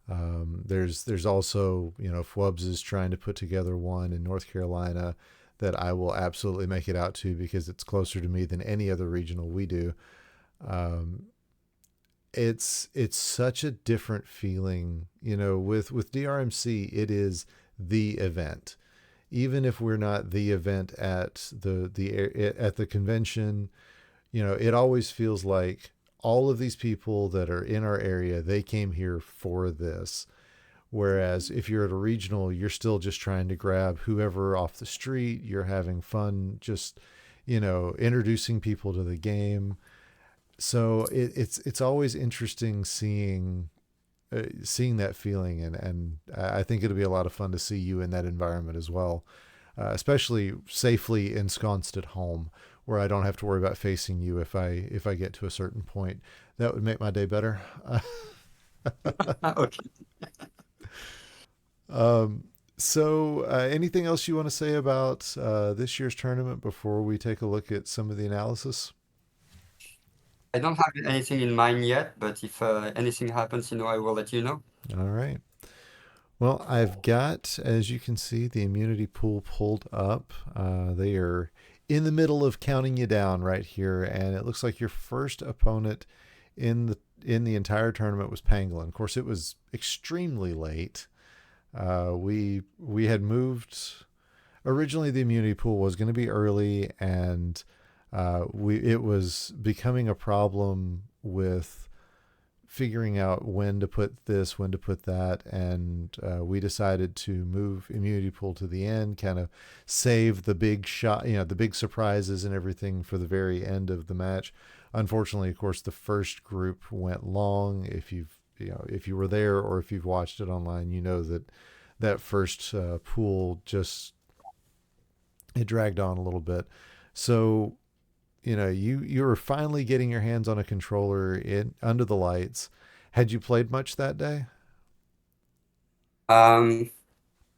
There's also, you know, Fwubs is trying to put together one in North Carolina that I will absolutely make it out to because it's closer to me than any other regional we do. Um, it's such a different feeling, you know, with DRMC. It is the event, even if we're not the event at the convention. You know, it always feels like all of these people that are in our area, they came here for this. Whereas if you're at a regional, you're still just trying to grab whoever off the street. You're having fun, just, you know, introducing people to the game. So it's always interesting seeing that feeling, and I think it'll be a lot of fun to see you in that environment as well, especially safely ensconced at home, where I don't have to worry about facing you if I get to a certain point. That would make my day better. Okay. Um, so, anything else you want to say about this year's tournament before we take a look at some of the analysis? I don't have anything in mind yet, but if anything happens, I will let you know. All right. Well, I've got, as you can see, the immunity pool pulled up. They are in the middle of counting you down right here, and it looks like your first opponent in the entire tournament was Pangolin. Of course, it was extremely late. We had moved originally. The immunity pool was going to be early, and we it was becoming a problem with figuring out when to put this, when to put that, and we decided to move immunity pool to the end, kind of save the big shot, you know, the big surprises and everything for the very end of the match. Unfortunately, of course, the first group went long. If you were there or if you've watched it online, you know that that first pool just it dragged on a little bit. So you know you were finally getting your hands on a controller in under the lights. Had you played much that day? Um,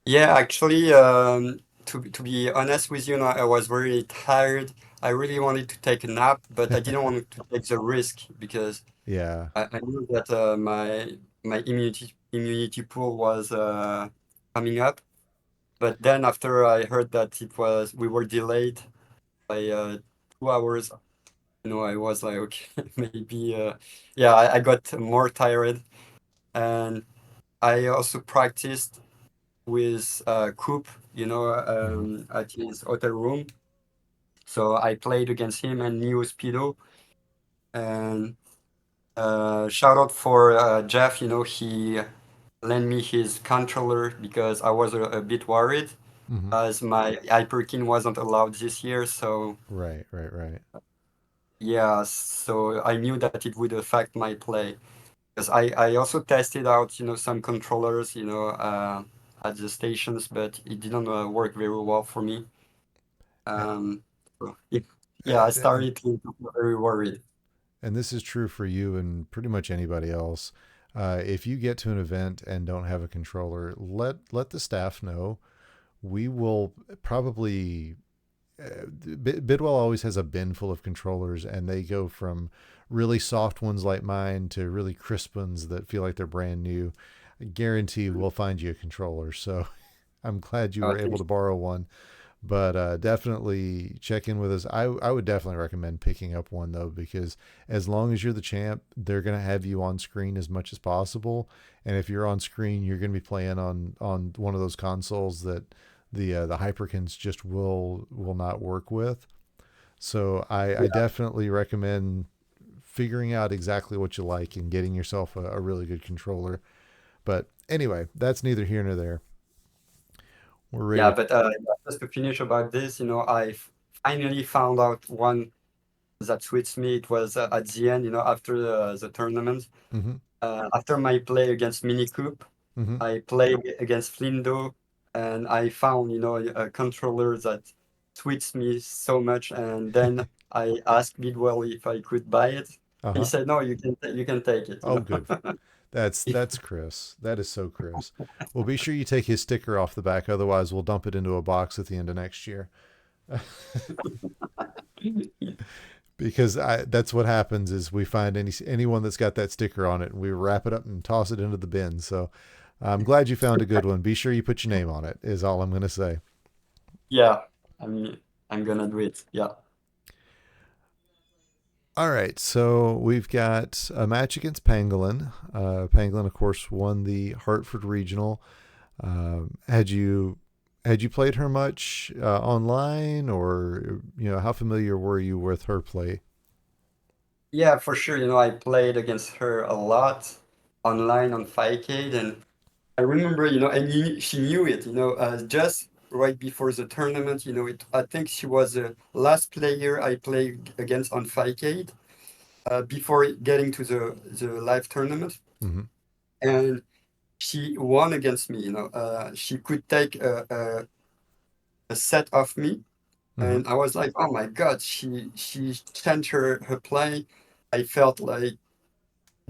yeah, actually, to be honest with you, I was really tired. I really wanted to take a nap, but I didn't want to take the risk because Yeah. I knew that my immunity pool was coming up. But then after I heard that we were delayed by 2 hours, I was like, okay, maybe, yeah, I got more tired. And I also practiced with Coop, Hmm. at his hotel room. So I played against him and Neo Speedo. And shout out for Jeff, he lent me his controller because I was a bit worried Hmm. as my Hyperkin wasn't allowed this year. So Right, right, right. yeah, so I knew that it would affect my play. Because I also tested out, some controllers, at the stations, but it didn't work very well for me. A- So, yeah, I and started to be very worried. and this is true for you and pretty much anybody else. If you get to an event and don't have a controller, let the staff know. We will probably Bidwell always has a bin full of controllers, and they go from really soft ones like mine to really crisp ones that feel like they're brand new. I guarantee we'll find you a controller. So I'm glad you were able Thanks. to borrow one. But definitely check in with us. I would definitely recommend picking up one though, because as long as you're the champ, they're gonna have you on screen as much as possible. And if you're on screen, you're gonna be playing on one of those consoles that the Hyperkins just will not work with. So I Yeah, definitely recommend figuring out exactly what you like and getting yourself a really good controller. But anyway, that's neither here nor there. We're ready yeah, to. but just to finish about this, finally found out one that suits me. It was at the end, after the tournament. Mm-hmm, After my play against Minicoup, mm-hmm. I played against Flindo, and I found, a controller that suits me so much. And then I asked Bidwell if I could buy it. He Uh-huh. said, "No, you can take it." Oh, good. That's Chris. That is so Chris. Well, be sure you take his sticker off the back, otherwise we'll dump it into a box at the end of next year. Because that's what happens is we find anyone that's got that sticker on it and we wrap it up and toss it into the bin. So I'm glad you found a good one. Be sure you put your name on it. Is all I'm going to say. Yeah, I'm gonna do it. Yeah. All right, so we've got a match against Pangolin. Pangolin, of course, won the Hartford Regional. Had you played her much online, or how familiar were you with her play? Yeah, for sure. I played against her a lot online on 5K, and I remember, and she knew it, just right before the tournament, I think she was the last player I played against on 5K before getting to the live tournament. Mm-hmm. And she won against me, she could take a set off me. Mm-hmm. And I was like, oh my God, she changed her play. I felt like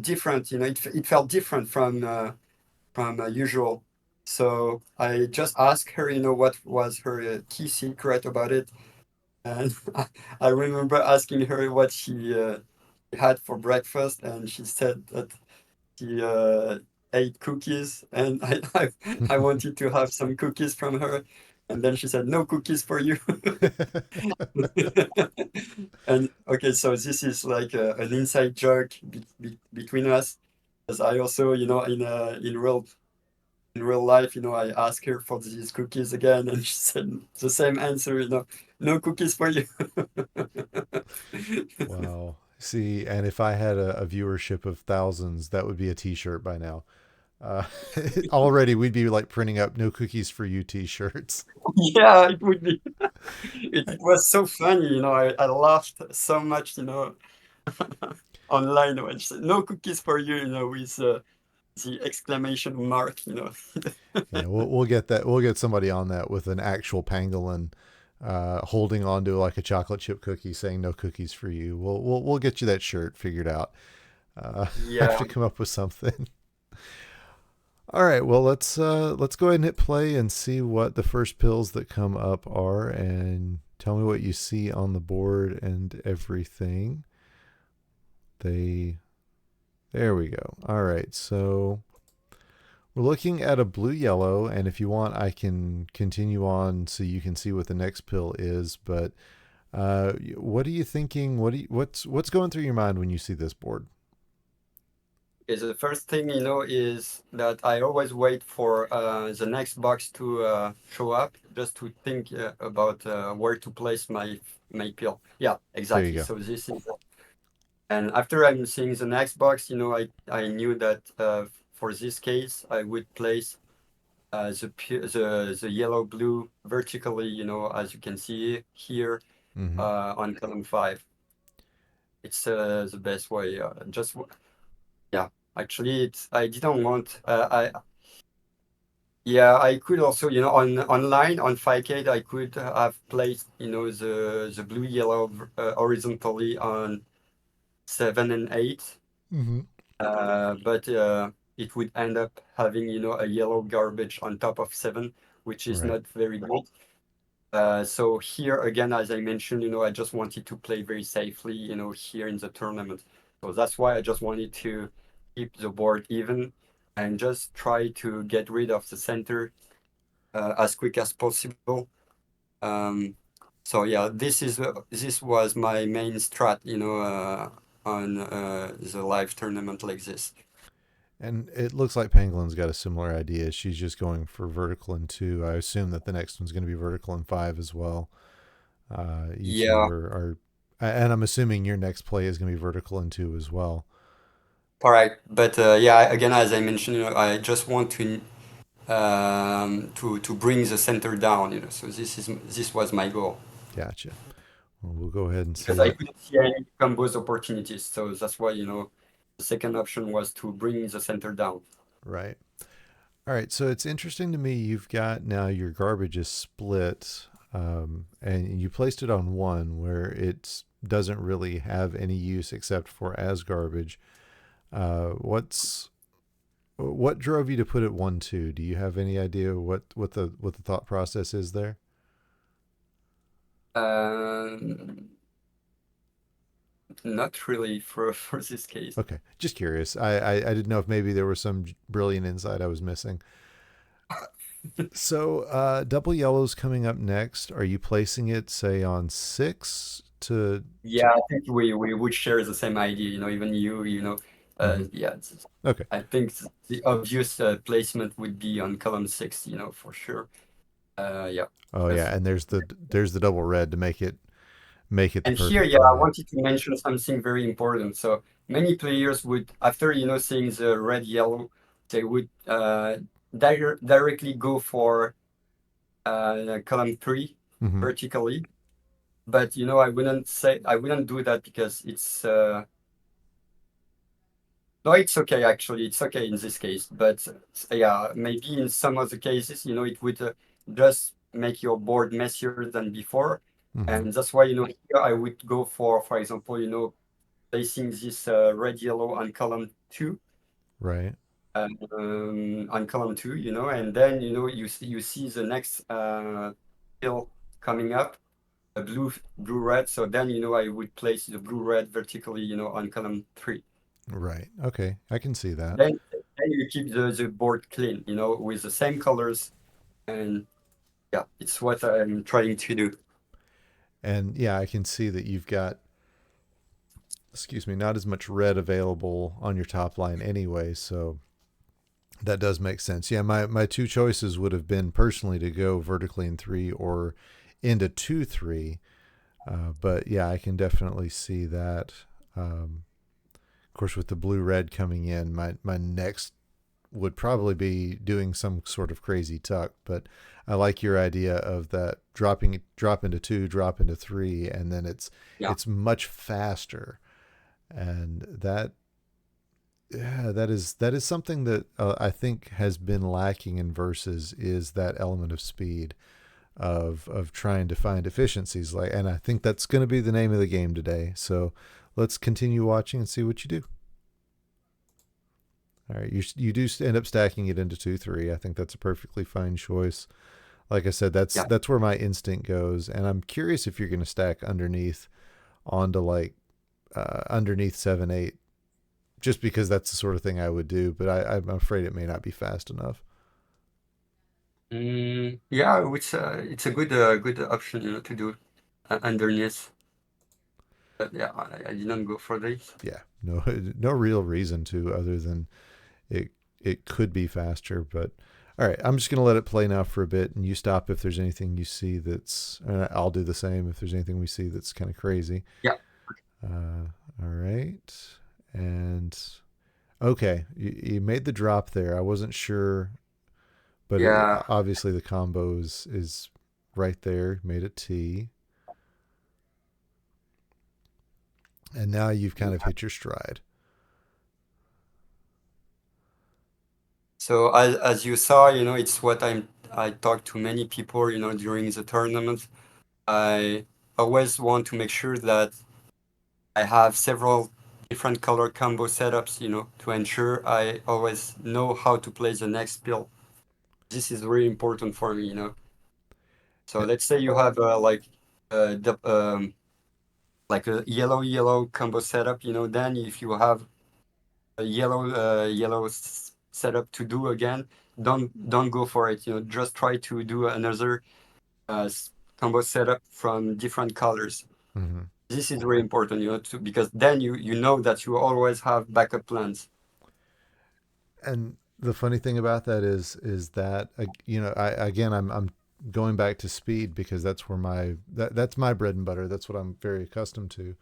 different, it felt different from usual. So I just asked her, what was her key secret about it. And I remember asking her what she had for breakfast, and she said that she ate cookies, and I wanted to have some cookies from her. And then she said, no cookies for you. And okay, so this is like an inside joke between us, as I also, in real life, I asked her for these cookies again, and she said the same answer, no cookies for you. Wow. See, and if I had a viewership of thousands, that would be a T-shirt by now. Uh, already, we'd be like printing up "No cookies for you" T-shirts. Yeah, it would be. It was so funny, I laughed so much, online when she said, no cookies for you, with the exclamation mark, Yeah, we'll get that. We'll get somebody on that with an actual pangolin holding on to like a chocolate chip cookie, saying "No cookies for you." We'll get you that shirt figured out. Have Yeah. to come up with something. All right. Well, let's go ahead and hit play and see what the first pills that come up are, and tell me what you see on the board and everything. They There we go. All right. So we're looking at a blue yellow, and if you want, I can continue on so you can see what the next pill is. But what are you thinking? What's going through your mind when you see this board? Okay, the first thing is that I always wait for the next box to show up, just to think about where to place my pill. Yeah, There you exactly. go. So this is, and after I'm seeing the next box, I knew that for this case I would place the yellow blue vertically, as you can see here Mm-hmm. on column 5. It's the best way. Yeah, actually, I didn't want. Yeah, I could also, on online on 5K, I could have placed, the blue yellow horizontally on 7 and 8, Mm-hmm. but it would end up having, a yellow garbage on top of 7, which is Right. not very good. So here again, as I mentioned, I just wanted to play very safely, here in the tournament. So that's why I just wanted to keep the board even and just try to get rid of the center as quick as possible. Um, so yeah, this was my main strat, on the live tournament like this. And it looks like Pangolin's got a similar idea. She's just going for vertical in 2. I assume that the next one's going to be vertical in 5 as well. You two Yeah, are And I'm assuming your next play is going to be vertical in two as well. Correct. But yeah, again, as I mentioned, I just want to bring the center down, So this was my goal Gotcha. Well, we'll go ahead and see because I that. couldn't see any combos opportunities. So that's why, the second option was to bring the center down. Right. All right. So it's interesting to me. You've got now your garbage is split, and you placed it on one where it doesn't really have any use except for as garbage. What's what drove you to put it 1-2? Do you have any idea what the thought process is there? Um, Not really for for this case. Okay, just curious. I didn't know if maybe there was some brilliant insight I was missing. So double yellow's coming up next. Are you placing it say on six to Yeah, I think we would share the same idea, even Mhm. yeah, Okay. I think the obvious placement would be on column six, for sure. Yeah, Oh yeah, that's and there's the double red to make it the and here, perfect yeah, I play. wanted to mention something very important. So many players would, after seeing the red yellow, they would directly go for column three Hmm. vertically. But I wouldn't do that because it's no, it's okay actually. It's okay in this case, but yeah, maybe in some other cases, it would just make your board messier than before, Hmm. and that's why here I would go for example, placing this red yellow on column two, Right. and then you see the next hill coming up, a blue red. So then I would place the blue red vertically, on column three. Right. Okay. I can see that. Then you keep the board clean, with the same colors. And yeah, it's what I'm trying to do. And yeah, I can see that you've got, excuse me, not as much red available on your top line anyway, so that does make sense. Yeah, my two choices would have been personally to go vertically in three or into 2-3. But yeah, I can definitely see that. Of course, with the blue red coming in, my next would probably be doing some sort of crazy tuck. But I like your idea of that drop into two, drop into three, and then it's Yeah. it's much faster, and that yeah, that is something that I think has been lacking in verses is that element of speed of trying to find efficiencies like, and I think that's going to be the name of the game today. So let's continue watching and see what you do. All right, you do end up stacking it into 2-3. I think that's a perfectly fine choice. Like I said, that's Yeah. that's where my instinct goes, and I'm curious if you're going to stack underneath onto like underneath 7-8, just because that's the sort of thing I would do. But I'm afraid it may not be fast enough. Yeah, it's a good option, to do underneath. But yeah, I didn't go for this. Yeah, no no real reason to other than it it could be faster. But all right, I'm just going to let it play now for a bit, and you stop if there's anything you see that's. I'll do the same if there's anything we see that's kind of crazy. Yeah. All right, and okay, you made the drop there. I wasn't sure, but Yeah. obviously the combos is right there. Made a T, and now you've kind of Yeah. hit your stride. So as you saw, it's what I talked to many people, during the tournament. I always want to make sure that I have several different color combo setups, to ensure I always know how to play the next build. This is very important for me, So Eh, let's say you have like a yellow combo setup, then if you have a yellow setup to do again, don't go for it. Just try to do another combo setup from different colors. mhm. This is very important, because then you know that you always have backup plans. And the funny thing about that is that I again I'm going back to speed because that's where that's my bread and butter. That's what I'm very accustomed to.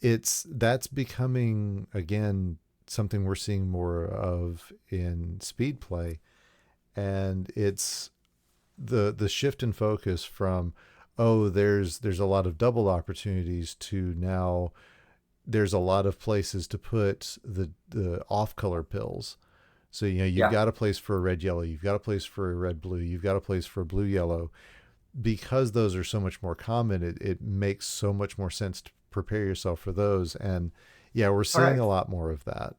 That's becoming again something we're seeing more of in speed play, and it's the shift in focus from, oh, there's a lot of double opportunities, to now there's a lot of places to put the off color pills. So you've Yeah, got a place for a red yellow, you've got a place for a red blue, you've got a place for a blue yellow. Because those are so much more common, it makes so much more sense to prepare yourself for those. And yeah, we're seeing a correct. lot more of that.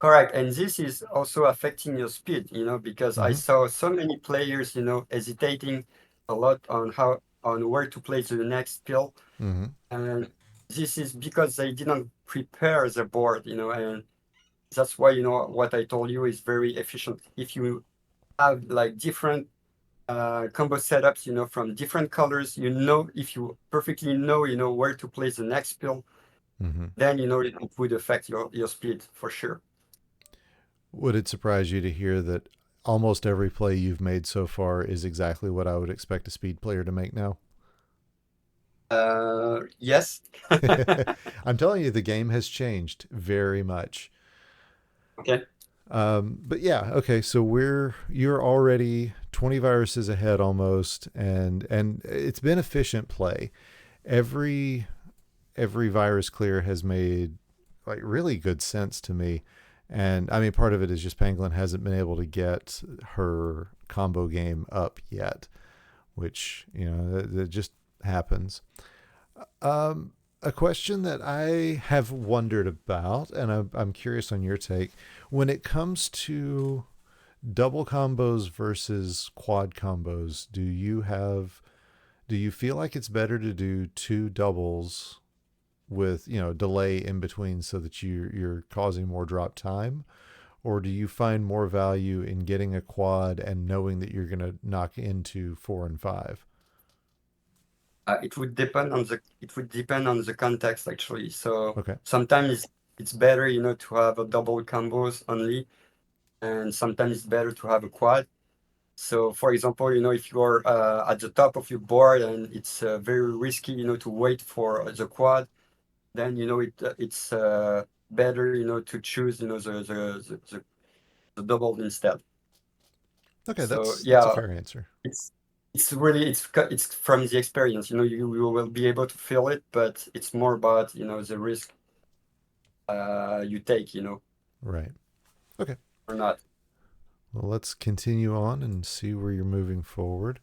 Correct. And this is also affecting your speed, because I Mm-hmm. saw so many players, hesitating a lot on where to place the next pill. Mm-hmm. And this is because they didn't prepare the board, and that's why, what I told you is very efficient. If you have like different combo setups, from different colors, if you perfectly know, where to place the next pill, Mm-hmm. then, it would affect your speed for sure. Would it surprise you to hear that almost every play you've made so far is exactly what I would expect a speed player to make now? Yes. I'm telling you, the game has changed very much. Okay. But yeah, okay. So you're already 20 viruses ahead almost, and it's been efficient play. Every every virus clear has made like really good sense to me. And I mean, part of it is just Pangolin hasn't been able to get her combo game up yet, which that just happens. A question that I have wondered about, and I'm curious on your take, when it comes to double combos versus quad combos, do you feel like it's better to do two doubles with delay in between so that you're causing more drop time, or do you find more value in getting a quad and knowing that you're going to knock into 4 and 5? It would depend on the context actually. So Okay. sometimes it's better, to have a double combos only, and sometimes it's better to have a quad. So for example, if you're at the top of your board and it's very risky, to wait for the quad, then it's better, to choose, the double instead. Okay, So that's a yeah, fair answer. it's it's from the experience. You will be able to feel it, but it's more about the risk you take, Right. Okay. or not. Well, let's continue on and see where you're moving forward.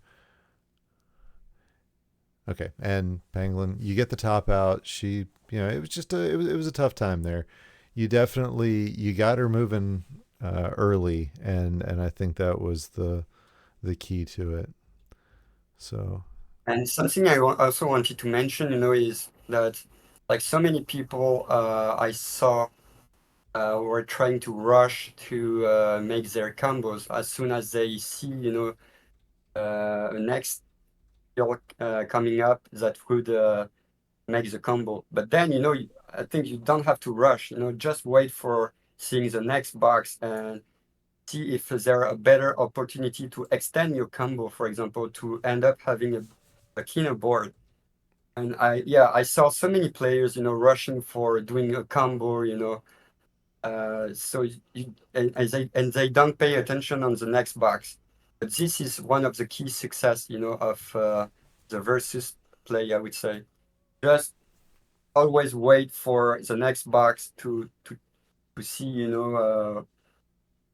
Okay, and Pangolin, you get the top out. She, it was just it was a tough time there. You got her moving early, and I think that was the key to it. So, And something also wanted to mention, is that like so many people I saw were trying to rush to make their combos as soon as they see, a next skill coming up that would make the combo. But then, I think you don't have to rush, just wait for seeing the next box and see if there are a better opportunity to extend your combo, for example, to end up having a cleaner board. And I saw so many players, rushing for doing a combo, so and they don't pay attention on the next box. But this is one of the key success, of the versus play, I would say. Just always wait for the next box to see,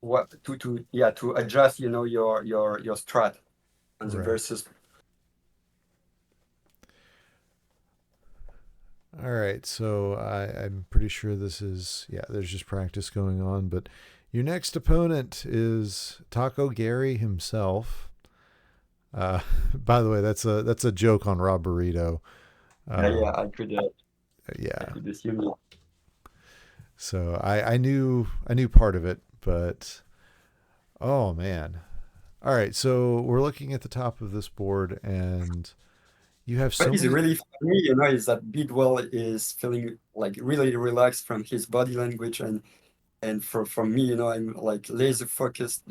what to adjust, your strat on the right. versus. All right. So I'm pretty sure this is, yeah, there's just practice going on. But your next opponent is Taco Gary himself. By the way, that's a joke on Rob Burrito. Yeah, Um, I yeah. could assume it. So I knew part of it, but oh man. All right, so we're looking at the top of this board, and you have What so is many. really funny, is that Bidwell is feeling like really relaxed from his body language, and And for me, I'm like laser focused,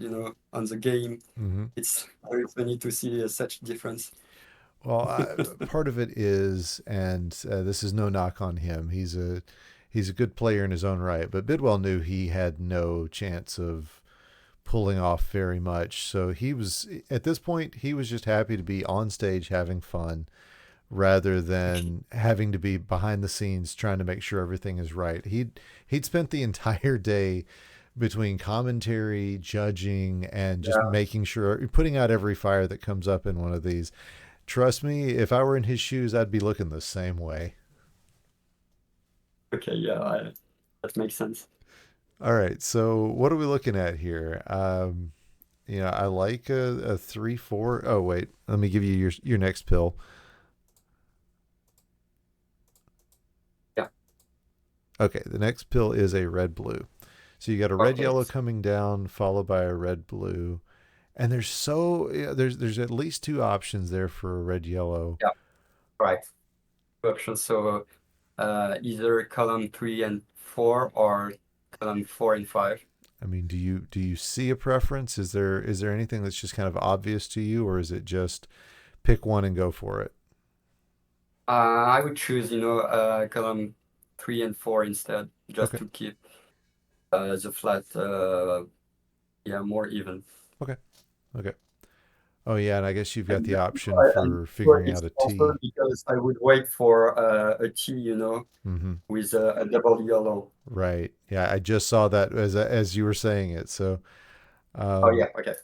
on the game. Hmm. It's very funny to see such difference. Well, part of it is, and this is no knock on him. He's a good player in his own right, but Bidwell knew he had no chance of pulling off very much. So he was at this point he was just happy to be on stage having fun rather than having to be behind the scenes trying to make sure everything is right. He'd spent the entire day between commentary, judging, and just Yeah. making sure putting out every fire that comes up in one of these. Trust me, if I were in his shoes, I'd be looking the same way. Okay. Yeah. That makes sense. All right, so what are we looking at here? I like a 3-4. Oh wait, let me give you your next pill. Yeah. Okay, the next pill is a red blue. So you got a red Okay. yellow coming down, followed by a red blue, and there's at least two options there for a red yellow. Yeah. Right. Options. So either column 3 and 4 or column 4 and 5. I mean, do you see a preference? Is there anything that's just kind of obvious to you, or is it just pick one and go for it? I would choose, column 3 and 4 instead, just Okay, to keep the flat, yeah, more even. okay, okay. Oh yeah, and I guess you've got And the option for figuring it's out a also T. because I would wait for a T, Mm-hmm. with a double yellow. Right. Yeah, I just saw that as you were saying it. So, Oh yeah, um, okay.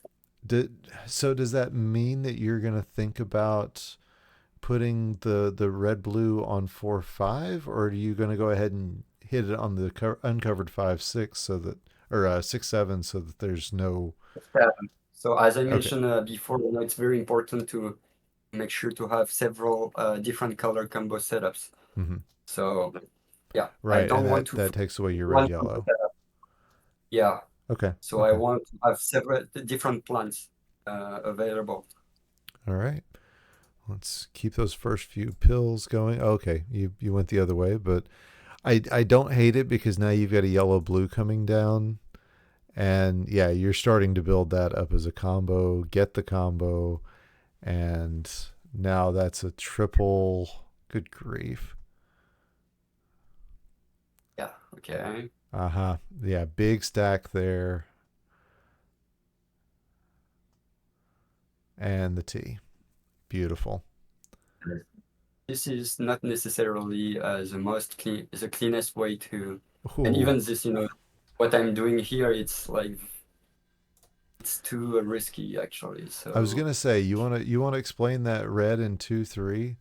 does that mean that you're gonna think about putting the red blue on 4-5, or are you gonna go ahead and hit it on the uncovered 5-6 so that or 6-7 so that there's no So as I okay. mentioned before, it's very important to make sure to have several different color combo setups. Hmm. So yeah, I Right, and don't want that to that takes away your red one combo yellow. setup. Yeah, Okay. so I Okay. want to have several different plans available. All right. Let's keep those first few pills going. Okay, you went the other way, but I don't hate it because now you've got a yellow blue coming down, and yeah, you're starting to build that up as a combo. Get the combo, and now that's a triple. Good grief. Yeah, okay. Uh huh. Yeah, big stack there, and the T. Beautiful. This is not necessarily the cleanest way to, and Ooh. even this, what I'm doing here, it's like it's too risky actually. I was So gonna say you wanna explain that red in 2-3.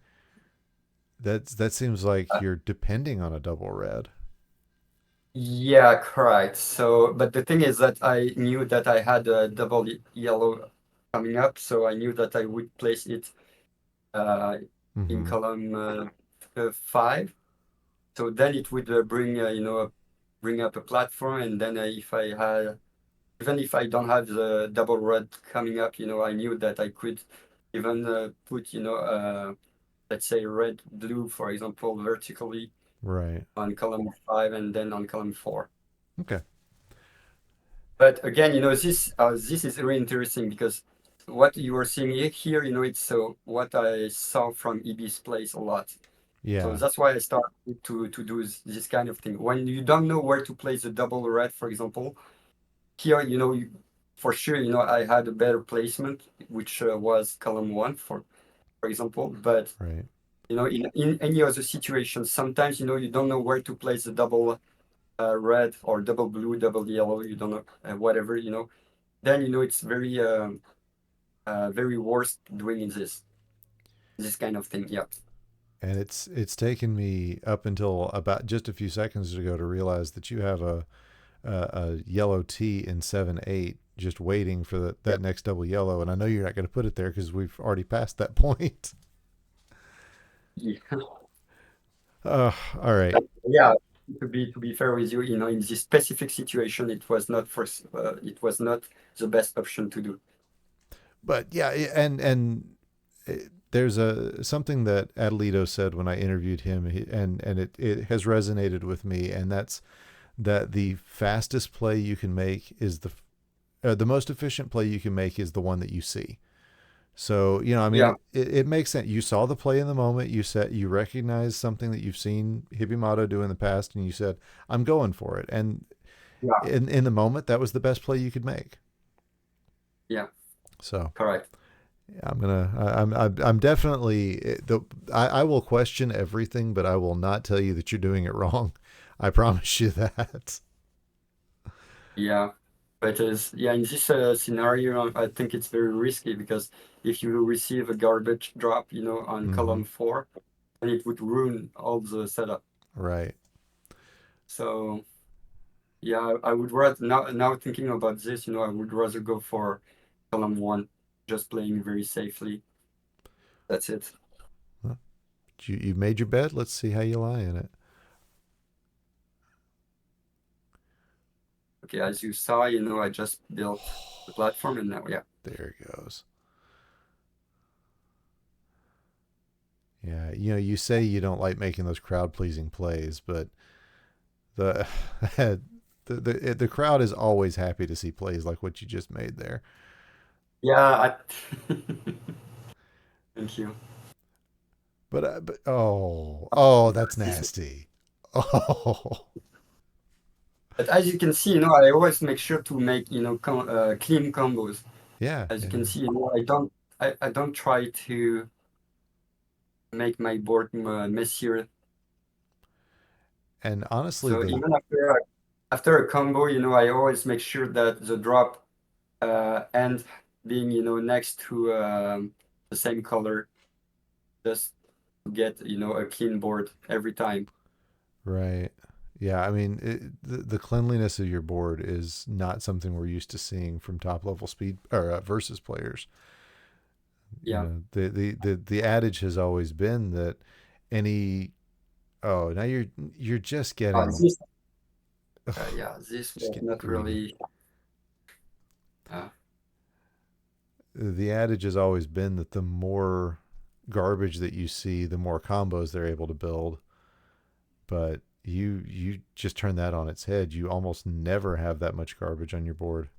That seems like uh, you're depending on a double red. yeah, correct. So, but the thing is that I knew that I had a double yellow coming up, so I knew that I would place it uh, in Mm-hmm. column 5. So then it would bring up a platform, and then if I had even if I don't have the double red coming up, I knew that I could even put, let's say red blue, for example, vertically Right. on column 5 and then on column 4. Okay. But again, this is really interesting because what you are seeing here, it's what I saw from EB's plays a lot. So Yeah. that's why I started to do this kind of thing. When you don't know where to place the double red, for example, here, for sure, I had a better placement, which was column 1, for example. But Right. in any other situation, sometimes you don't know where to place the double red or double blue, double yellow. You don't know whatever. Then it's very worst doing this kind of thing. Yeah. And it's taken me up until about just a few seconds ago to realize that you have a yellow T in 7-8 just waiting for Yeah. that next double yellow, and I know you're not going to put it there because we've already passed that point. Yeah. All right. Yeah. To be fair with you, in this specific situation, it was not the best option to do. But yeah, and there's a something that Adelito said when I interviewed him, and it has resonated with me, and that the fastest play you can make is the most efficient play you can make is the one that you see. So, I mean, Yeah, it makes sense. You saw the play in the moment. You recognize something that you've seen Hibimato do in the past, and you said, "I'm going for it." And yeah, in the moment, that was the best play you could make. yeah, So correct. I'm definitely I will question everything, but I will not tell you that you're doing it wrong. I promise you that. Yeah, but yeah, in this scenario, I think it's very risky because if you receive a garbage drop, on Mm-hmm. column four, then it would ruin all the setup. Right. So yeah, I would rather now thinking about this, I would rather go for column one, just playing very safely. That's it. Well, you made your bed. Let's see how you lie in it. Okay, as you saw, I just built the platform and now, yeah. There it goes. Yeah, you say you don't like making those crowd pleasing plays, but the the crowd is always happy to see plays like what you just made there. Yeah, thank you. But oh, that's nasty. Oh, But as you can see, I always make sure to make, clean combos. yeah, As you yeah. can see, I don't try to make my board messier. And honestly, So even after a combo, I always make sure that the drop end being, next to the same color, just to get, a clean board every time. right, yeah. I mean, the cleanliness of your board is not something we're used to seeing from top level speed or versus players. Yeah. The adage has always been that any oh now you're just getting This, ugh, yeah, this just was getting not greedy. really. Uh, The adage has always been that the more garbage that you see, the more combos they're able to build. But you just turn that on its head. You almost never have that much garbage on your board.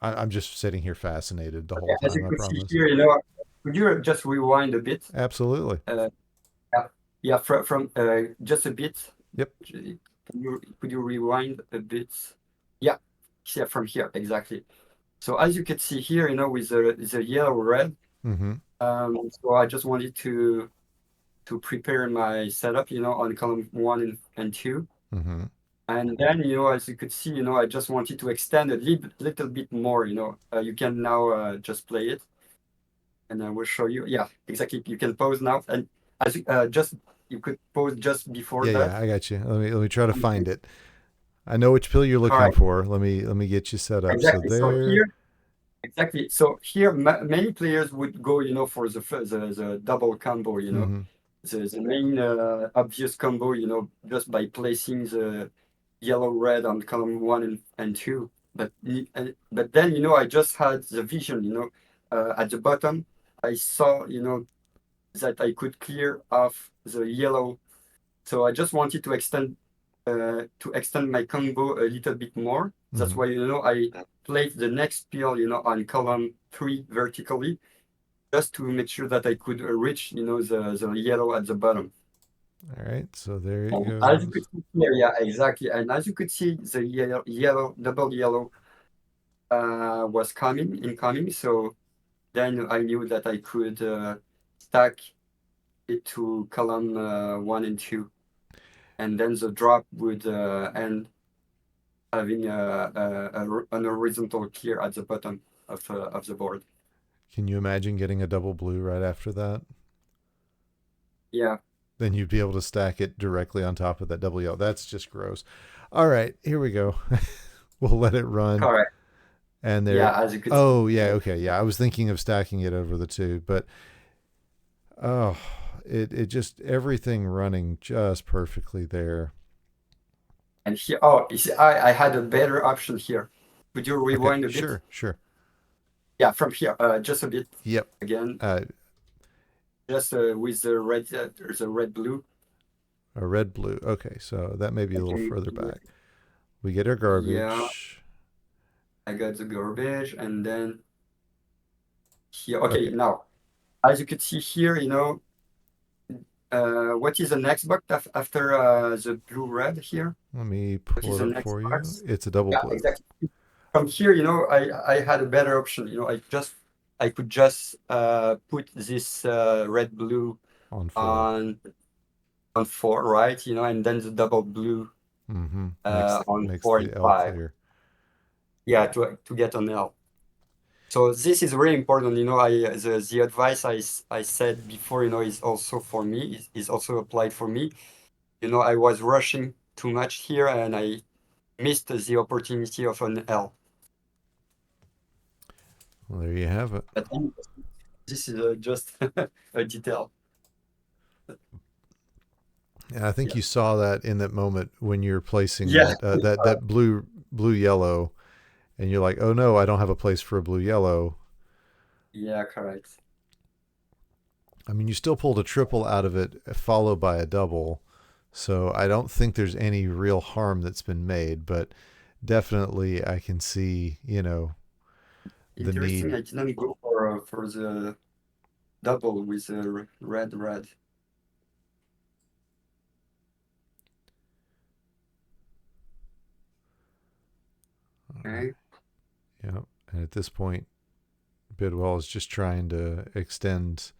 I'm just sitting here fascinated the okay, whole as you time. I could see promise. here, could you just rewind a bit? Absolutely. Uh, yeah, yeah, from just a bit. Yep. Could you rewind a bit? Yeah, yeah, from here exactly. So as you can see here, with the yellow red. Mm-hmm. So I just wanted to prepare my setup, on column one and two. Mm-hmm. And then, as you could see, I just wanted to extend a little bit more, you can now just play it and I will show you. Yeah, exactly. You can pause now. And as you could pause just before Yeah, that. yeah. I got you. Let me try to find it. I know which pill you're All looking right, for. Let me get you set up. So exactly. So there. here, exactly. So here, many players would go, for the double combo, Mm-hmm. the main obvious combo, just by placing the yellow red on column one and two. But then, I just had the vision, at the bottom. I saw, that I could clear off the yellow. So I just wanted to extend my combo a little bit more. That's Mm-hmm. why, I placed the next pill, on column three vertically, just to make sure that I could reach, the yellow at the bottom. All right. So there it And as you goes. could see here, yeah, exactly. And as you could see, the double yellow was incoming. So then I knew that I could stack it to column one and two, and then the drop would end having an horizontal clear at the bottom of the board. Can you imagine getting a double blue right after that? Yeah, Then you'd be able to stack it directly on top of that double yellow. That's just gross. All right, here we go. We'll let it run. correct. And there. Yeah, as you could see. Oh, yeah. Okay. Yeah. I was thinking of stacking it over the two, but oh, it just everything running just perfectly there. And here, oh, you see, I had a better option here. Would you Okay. rewind a bit? Sure. Sure. Yeah, from here, just a bit Yep. again. Uh, just with the red blue. A red blue. Okay, so that may be a little Okay, further back. We get our yeah, garbage. I got the garbage, and then here. Okay, Okay, now as you can see here, what is the next box after the blue red here? let me What pull is it the up next for you. box? It's a double Yeah, blue exactly. From here, I had a better option. I could just put this red blue on four. on four, right? And then the double blue Mm-hmm. Makes on makes four and the L five. clear. Yeah, to get an L. So this is really important. The advice I said before, is also for me, is also applied for me. I was rushing too much here and I missed the opportunity of an L. Well, there you have it. But anyway, this is just a detail. And I think Yeah. you saw that in that moment when you're placing Yeah. that blue yellow, and you're like, oh no, I don't have a place for a blue yellow. Yeah, correct. I mean, you still pulled a triple out of it, followed by a double. So I don't think there's any real harm that's been made, but definitely I can see, the Interesting. need. I didn't go for the double with the red red. All right. Okay. Yeah. And at this point, Bidwell is just trying to extend.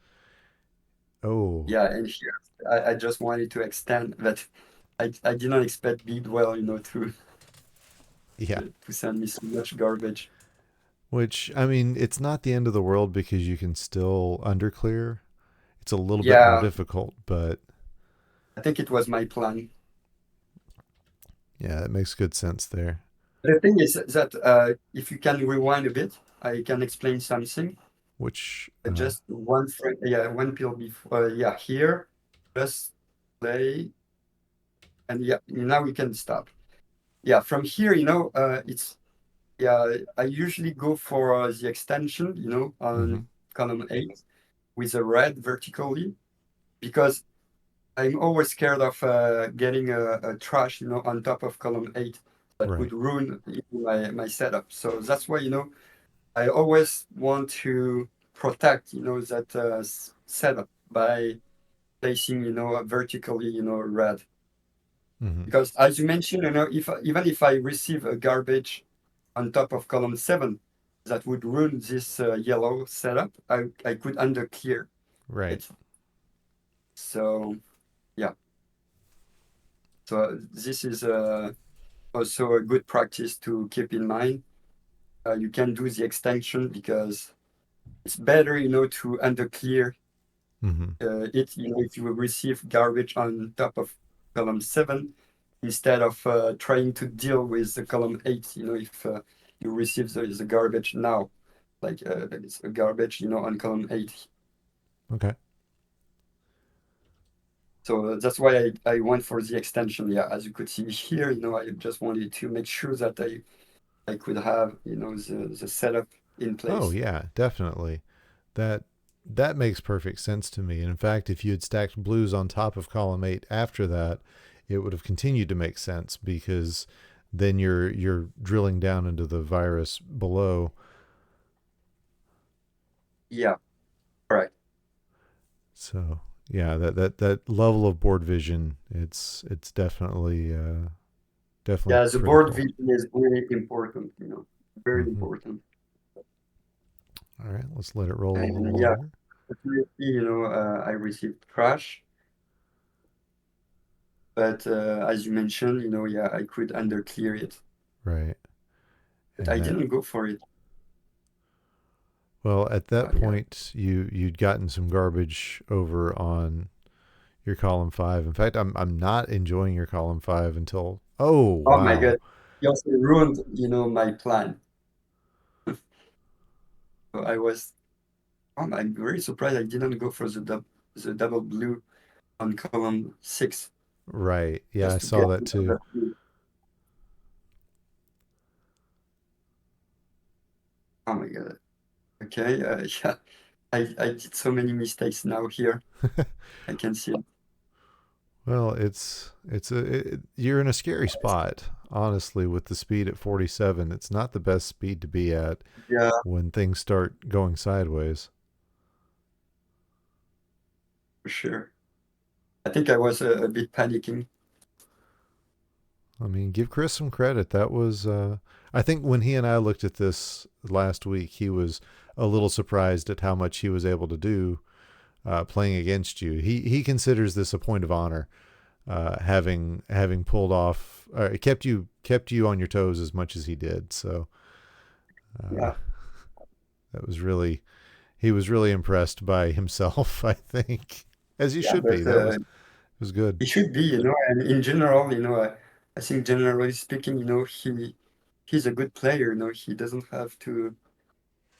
Oh, Yeah, and here I just wanted to extend, but I didn't expect Bidwell, yeah. to send me so much garbage. Which, I mean, it's not the end of the world because you can still underclear. It's a little bit more Yeah, difficult, but I think it was my plan. yeah, it makes good sense there. The thing is that if you can rewind a bit, I can explain something. Which, Just one frame, yeah, one pill before, yeah, here, just play, and yeah, now we can stop. Yeah, from here, yeah, I usually go for the extension, mm-hmm, on column 8 with a red vertically because I'm always scared of getting a trash, on top of column 8 that right. would ruin my setup. So that's why, I always want to protect, that setup by placing, vertically, red. Mm-hmm, Because as you mentioned, if even if I receive a garbage on top of column 7, that would ruin this yellow setup. I could underclear right. it. So yeah, so this is also a good practice to keep in mind. You can do the extension because it's better, to underclear Mm-hmm, it, if you receive garbage on top of column 7 instead of trying to deal with the column 8, if you receive the garbage now, like it's a garbage, on column 8. okay. So that's why I went for the extension. Yeah, as you could see here, I just wanted to make sure that I could have, the setup in Oh place. yeah, definitely. That that makes perfect sense to me. And in fact, if you had stacked blues on top of column 8 after that, it would have continued to make sense because then you're drilling down into the virus below. Yeah, correct. So yeah, that level of board vision, it's definitely Yeah, the board critical. vision is really important, very Mm-hmm. important. All right, let's let it roll a little And yeah, longer. definitely, I received trash, but as you mentioned, yeah, I could underclear it, Right. but I And didn't go for it. well, at that Yeah. point, you'd gotten some garbage over on your column 5. In fact, I'm not enjoying your column 5 until oh Oh my wow. God. You also ruined, my plan. So I'm very surprised I didn't go for the double blue on column 6 Right. Yeah, I just to saw get that too. that blue. Oh my God. Okay. Yeah. I did so many mistakes now here. I can see it. Well, you're in a scary spot, honestly, with the speed at 47. It's not the best speed to be at Yeah, when things start going sideways. for sure. I think I was a bit panicking. I mean, give Chris some credit. That was, I think when he and I looked at this last week, he was a little surprised at how much he was able to do playing against you. He considers this a point of honor, having pulled off, kept you on your toes as much as he did. So uh, Yeah, that was really he was really impressed by himself. I think, as he yeah, should be. but That was good. he should be, and in general, I think generally speaking, he's a good player, he doesn't have to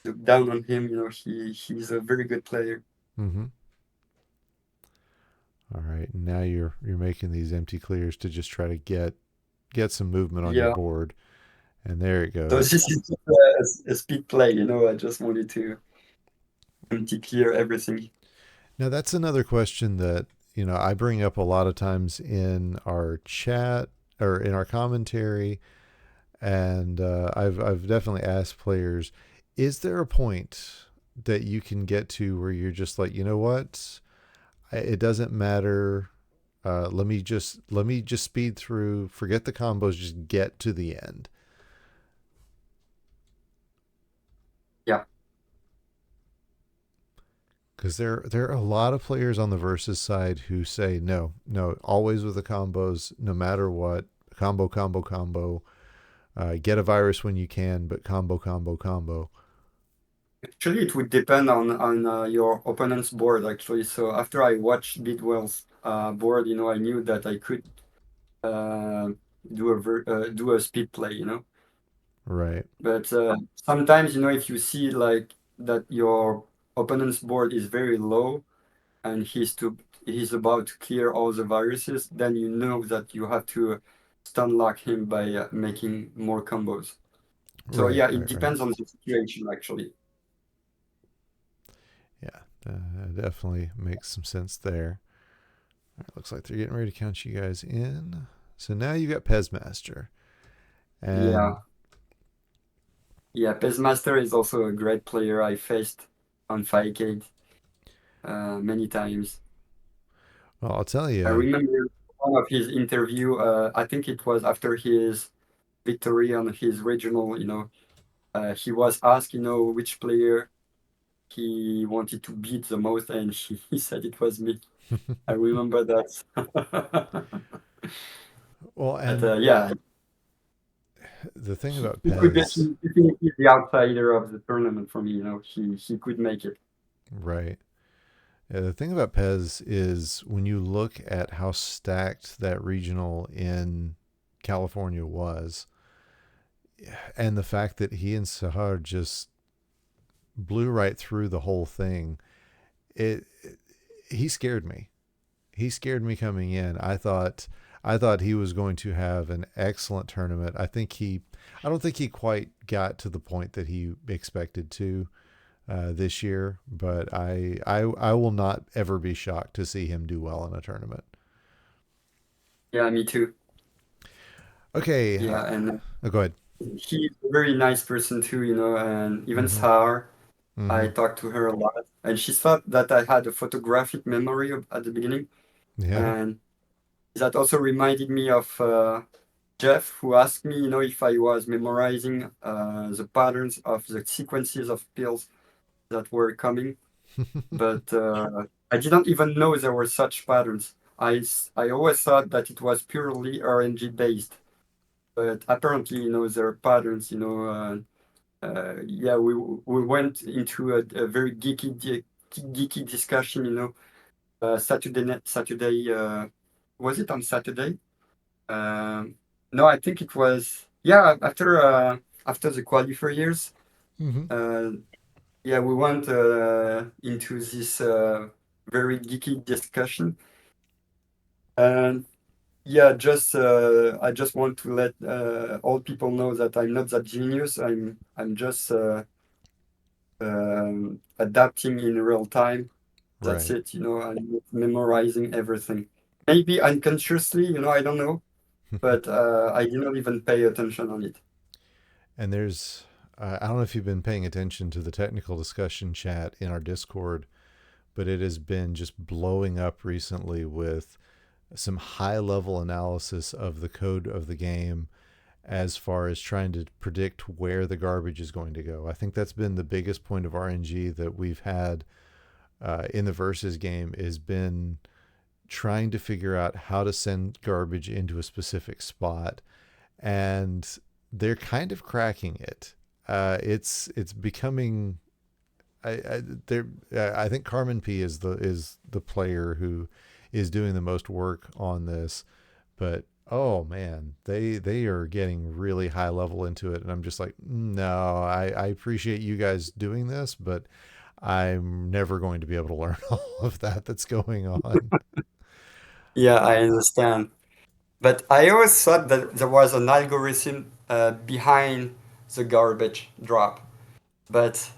look down on him, he's a very good player. Mm-hmm. All right, now you're making these empty clears to just try to get some movement on your Yeah. board, and there it So goes. this is just a speed play, I just wanted to empty clear everything. Now that's another question that I bring up a lot of times in our chat or in our commentary, and I've definitely asked players: is there a point that you can get to where you're just like, you know what, it doesn't matter. Let me just speed through, forget the combos, just get to the end. Yeah. Because there are a lot of players on the versus side who say no, no, always with the combos, no matter what, combo, combo, combo. Get a virus when you can, but combo, combo, combo. Actually, it would depend on your opponent's board, actually. So after I watched Bidwell's board, I knew that I could uh, do a speed play. Right, But sometimes, if you see like that your opponent's board is very low and he's about to clear all the viruses, then you know that you have to stun lock him by making more combos. So right, yeah, it right, right. depends on the situation, actually. Yeah, definitely makes some sense there. All right, looks like they're getting ready to count you guys in. So now you got Pezmaster, and Yeah. Yeah, Pezmaster is also a great player I faced on Firecade many times. well, I'll tell I you. remember one of his interview, I think it was after his victory on his regional, he was asked, which player he wanted to beat the most, and he said it was me. I remember that. Well, But and yeah, the thing he, about he could Pez, definitely be the outsider of the tournament for me, he could make it. right? Yeah, the thing about Pez is when you look at how stacked that regional in California was, and the fact that he and Sahar just blew right through the whole thing, it he scared me. He scared me coming in. I thought he was going to have an excellent tournament. I don't think he quite got to the point that he expected to this year, but I will not ever be shocked to see him do well in a tournament. Yeah, me too. Okay, Yeah, and go ahead. she's a very nice person too, and even Mm-hmm. Sahar, I Mm-hmm. talked to her a lot, and she thought that I had a photographic memory at the beginning, Yeah. and that also reminded me of Jeff, who asked me, if I was memorizing the patterns of the sequences of pills that were coming, but I didn't even know there were such patterns. I always thought that it was purely RNG based, but apparently, there are patterns, yeah, we went into a very geeky discussion. Saturday. Was it on Saturday? Um, no, I think it was. Yeah, after the qualifier years. Mm-hmm. Uh, yeah, we went into this very geeky discussion, and yeah, just I just want to let all people know that I'm not that genius. I'm just adapting in real time. That's Right. it, and memorizing everything. Maybe unconsciously, I don't know, but I did not even pay attention on it. And there's, I don't know if you've been paying attention to the technical discussion chat in our Discord, but it has been just blowing up recently with some high level analysis of the code of the game as far as trying to predict where the garbage is going to go. I think that's been the biggest point of RNG that we've had in the versus game is been trying to figure out how to send garbage into a specific spot, and they're kind of cracking it. It's becoming. I think Carmen P is the player who is doing the most work on this, but oh man, they are getting really high level into it, and I'm just like, no, I appreciate you guys doing this, but I'm never going to be able to learn all of that that's going on. Yeah, I understand. But I always thought that there was an algorithm behind the garbage drop. But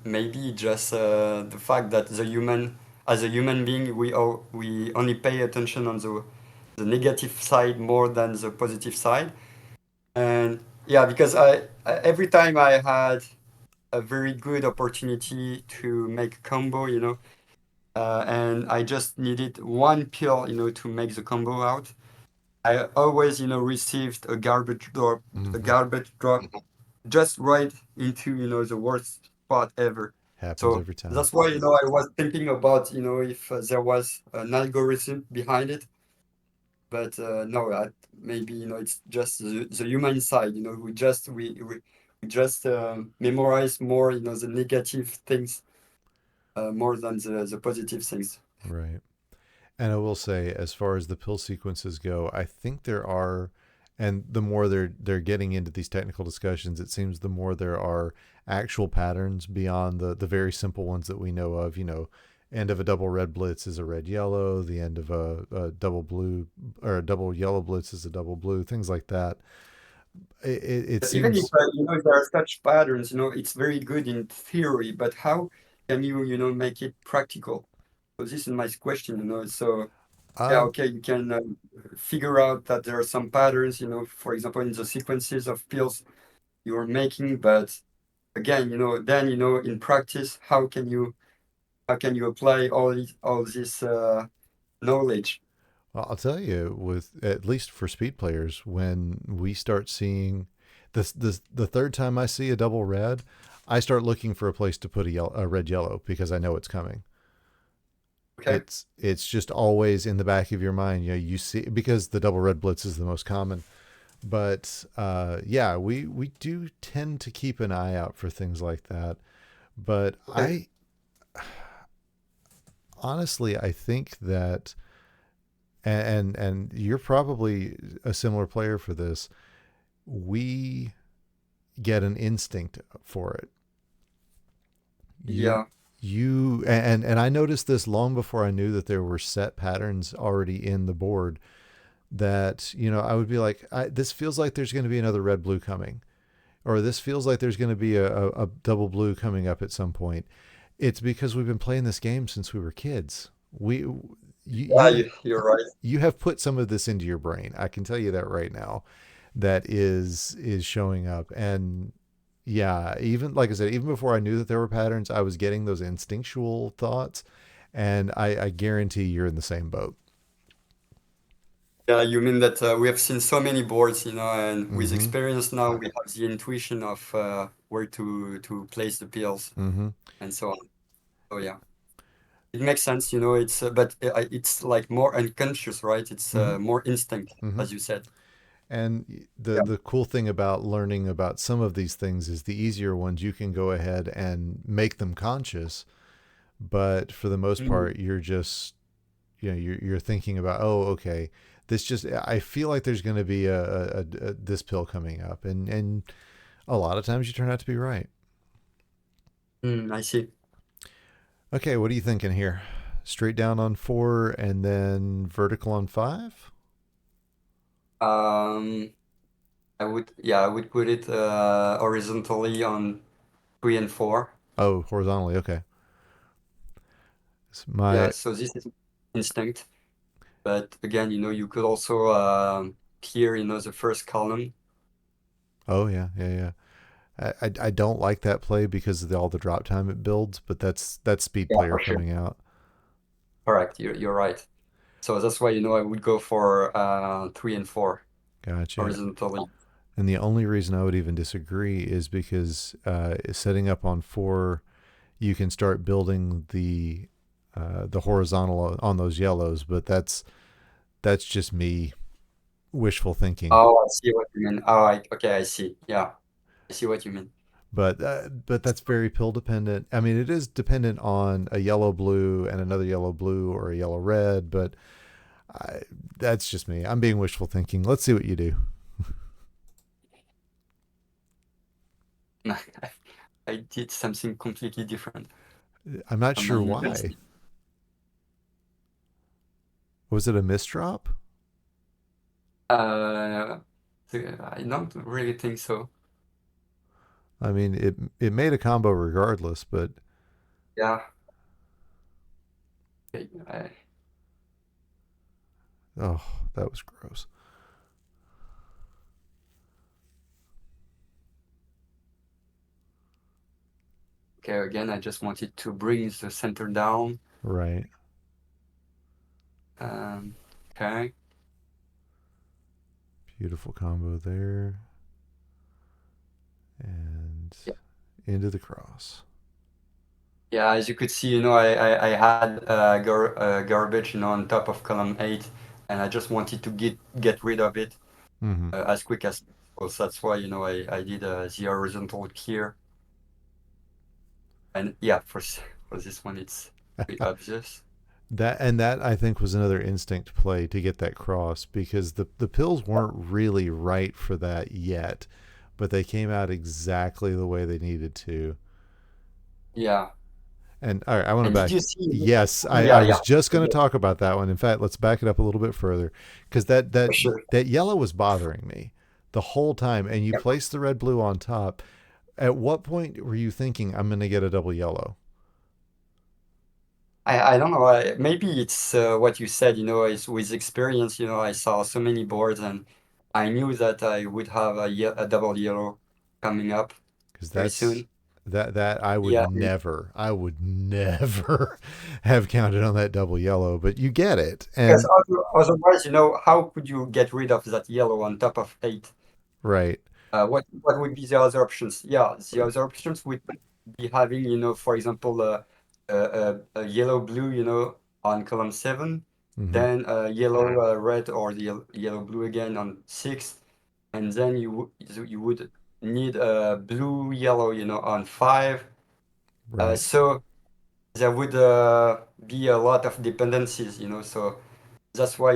maybe just the fact that as a human being, we only pay attention on the negative side more than the positive side. And yeah, because every time I had a very good opportunity to make a combo, and I just needed one pill, to make the combo out. I always, received a Mm-hmm. garbage drop just right into, the worst spot ever. Happens So every time. that's why, I was thinking about, if there was an algorithm behind it. But no, maybe, it's just the human side, we just memorize more, the negative things more than the positive things. Right. And I will say, as far as the pill sequences go, I think there are, and the more they're getting into these technical discussions, it seems the more there are actual patterns beyond the very simple ones that we know of. End of a double red blitz is a red yellow. The end of a double blue or a double yellow blitz is a double blue. Things like that. It But even if seems. there are such patterns, it's very good in theory, but how can you, make it practical? So this is my question, So yeah, Um, okay, you can figure out that there are some patterns, for example, in the sequences of pills you're making, but again, then in practice, how can you apply all this knowledge? Well, I'll tell you, with at least for speed players, when we start seeing this the third time I see a double red, I start looking for a place to put a red yellow because I know it's coming. Okay. It's just always in the back of your mind. You see because the double red blitz is the most common. But yeah, we do tend to keep an eye out for things like that. But Okay. I honestly I think that and you're probably a similar player for this. We get an instinct for it. You Yeah. and I noticed this long before I knew that there were set patterns already in the board. That I would be like, this feels like there's going to be another red blue coming, or this feels like there's going to be a double blue coming up at some point. It's because we've been playing this game since we were kids. Yeah, You you're right. you have put some of this into your brain. I can tell you that right now. That is showing up, and yeah, even like I said, even before I knew that there were patterns, I was getting those instinctual thoughts, and I guarantee you're in the same boat. Yeah, you mean that we have seen so many boards, and with Mm-hmm. experience now we have the intuition of where to place the pills Mm-hmm. and so on. So yeah, it makes sense, it's but it's like more unconscious, right? It's Mm-hmm. more instinct, Mm-hmm. as you said. And the Yeah. the cool thing about learning about some of these things is the easier ones you can go ahead and make them conscious, but for the most Mhm. part you're just you're thinking about, oh, okay, this just I feel like there's going to be a this pill coming up, and a lot of times you turn out to be right. I see. Okay, what are you thinking here? Straight down on 4 and then vertical on 5? Um, I would put it horizontally on 3 and 4. Oh, horizontally. Okay. Yeah, My so this is instinct. But again, you could also clear, the first column. oh yeah, yeah, yeah. I don't like that play because of all the drop time it builds, but that's speed Yeah, player for sure. coming out. Correct. You're right. So that's why, I would go for 3 and 4 Gotcha. horizontally. And the only reason I would even disagree is because setting up on four, you can start building the horizontal on those yellows, but that's just me wishful thinking. Oh, I see what you mean. Oh, okay, I see. Yeah, I see what you mean. But that's very pill dependent. I mean, it is dependent on a yellow blue and another yellow blue or a yellow red, but I, that's just me. I'm being wishful thinking. Let's see what you do. I did something completely different. I'm not I'm sure an why. Was it a misdrop? Uh, I don't really think so. I mean, it made a combo regardless, but Yeah. Okay, oh, that was gross. okay, again, I just wanted to bring the center down. Right. Um, okay. Beautiful combo there. And Yeah. into the cross. Yeah, as you could see, I had garbage, on top of column 8, and I just wanted to get rid of it Mm-hmm. as quick as possible. So that's why, I did the horizontal clear. And yeah, for this one, it's pretty obvious. That I think was another instinct play to get that cross because the pills weren't really right for that yet, but they came out exactly the way they needed to. Yeah. And all right, I want to And did back. you see? Yes, I Yeah, was yeah, just going to okay, talk about that one. In fact, let's back it up a little bit further because for sure. that yellow was bothering me the whole time, and you Yeah. placed the red blue on top. At what point were you thinking I'm going to get a double yellow? I don't know. Maybe it's what you said, is with experience, I saw so many boards and I knew that I would have a double yellow coming up Because very that's soon. that Yeah, I would never have counted on that double yellow, but you get it, because and otherwise, how could you get rid of that yellow on top of 8? right. What would be the other options? Yeah, the other options would be having, for example, a yellow blue, on column 7, Hmm. then yellow red or the yellow blue again on 6, and then you would need a blue yellow, on 5. Right. So there would be a lot of dependencies, so that's why,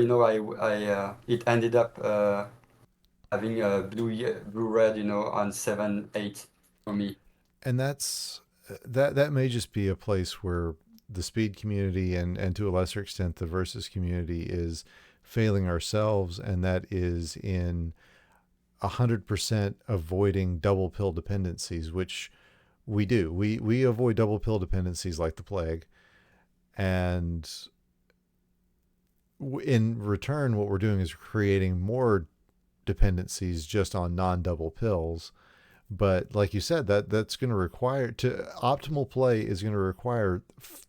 it ended up having a blue red, on 7 8 for me. And that may just be a place where the speed community and to a lesser extent the versus community is failing ourselves, and that is in 100% avoiding double pill dependencies, which we do. We avoid double pill dependencies like the plague, and in return, what we're doing is creating more dependencies just on non-double pills. But like you said, that's going to require to optimal play is going to require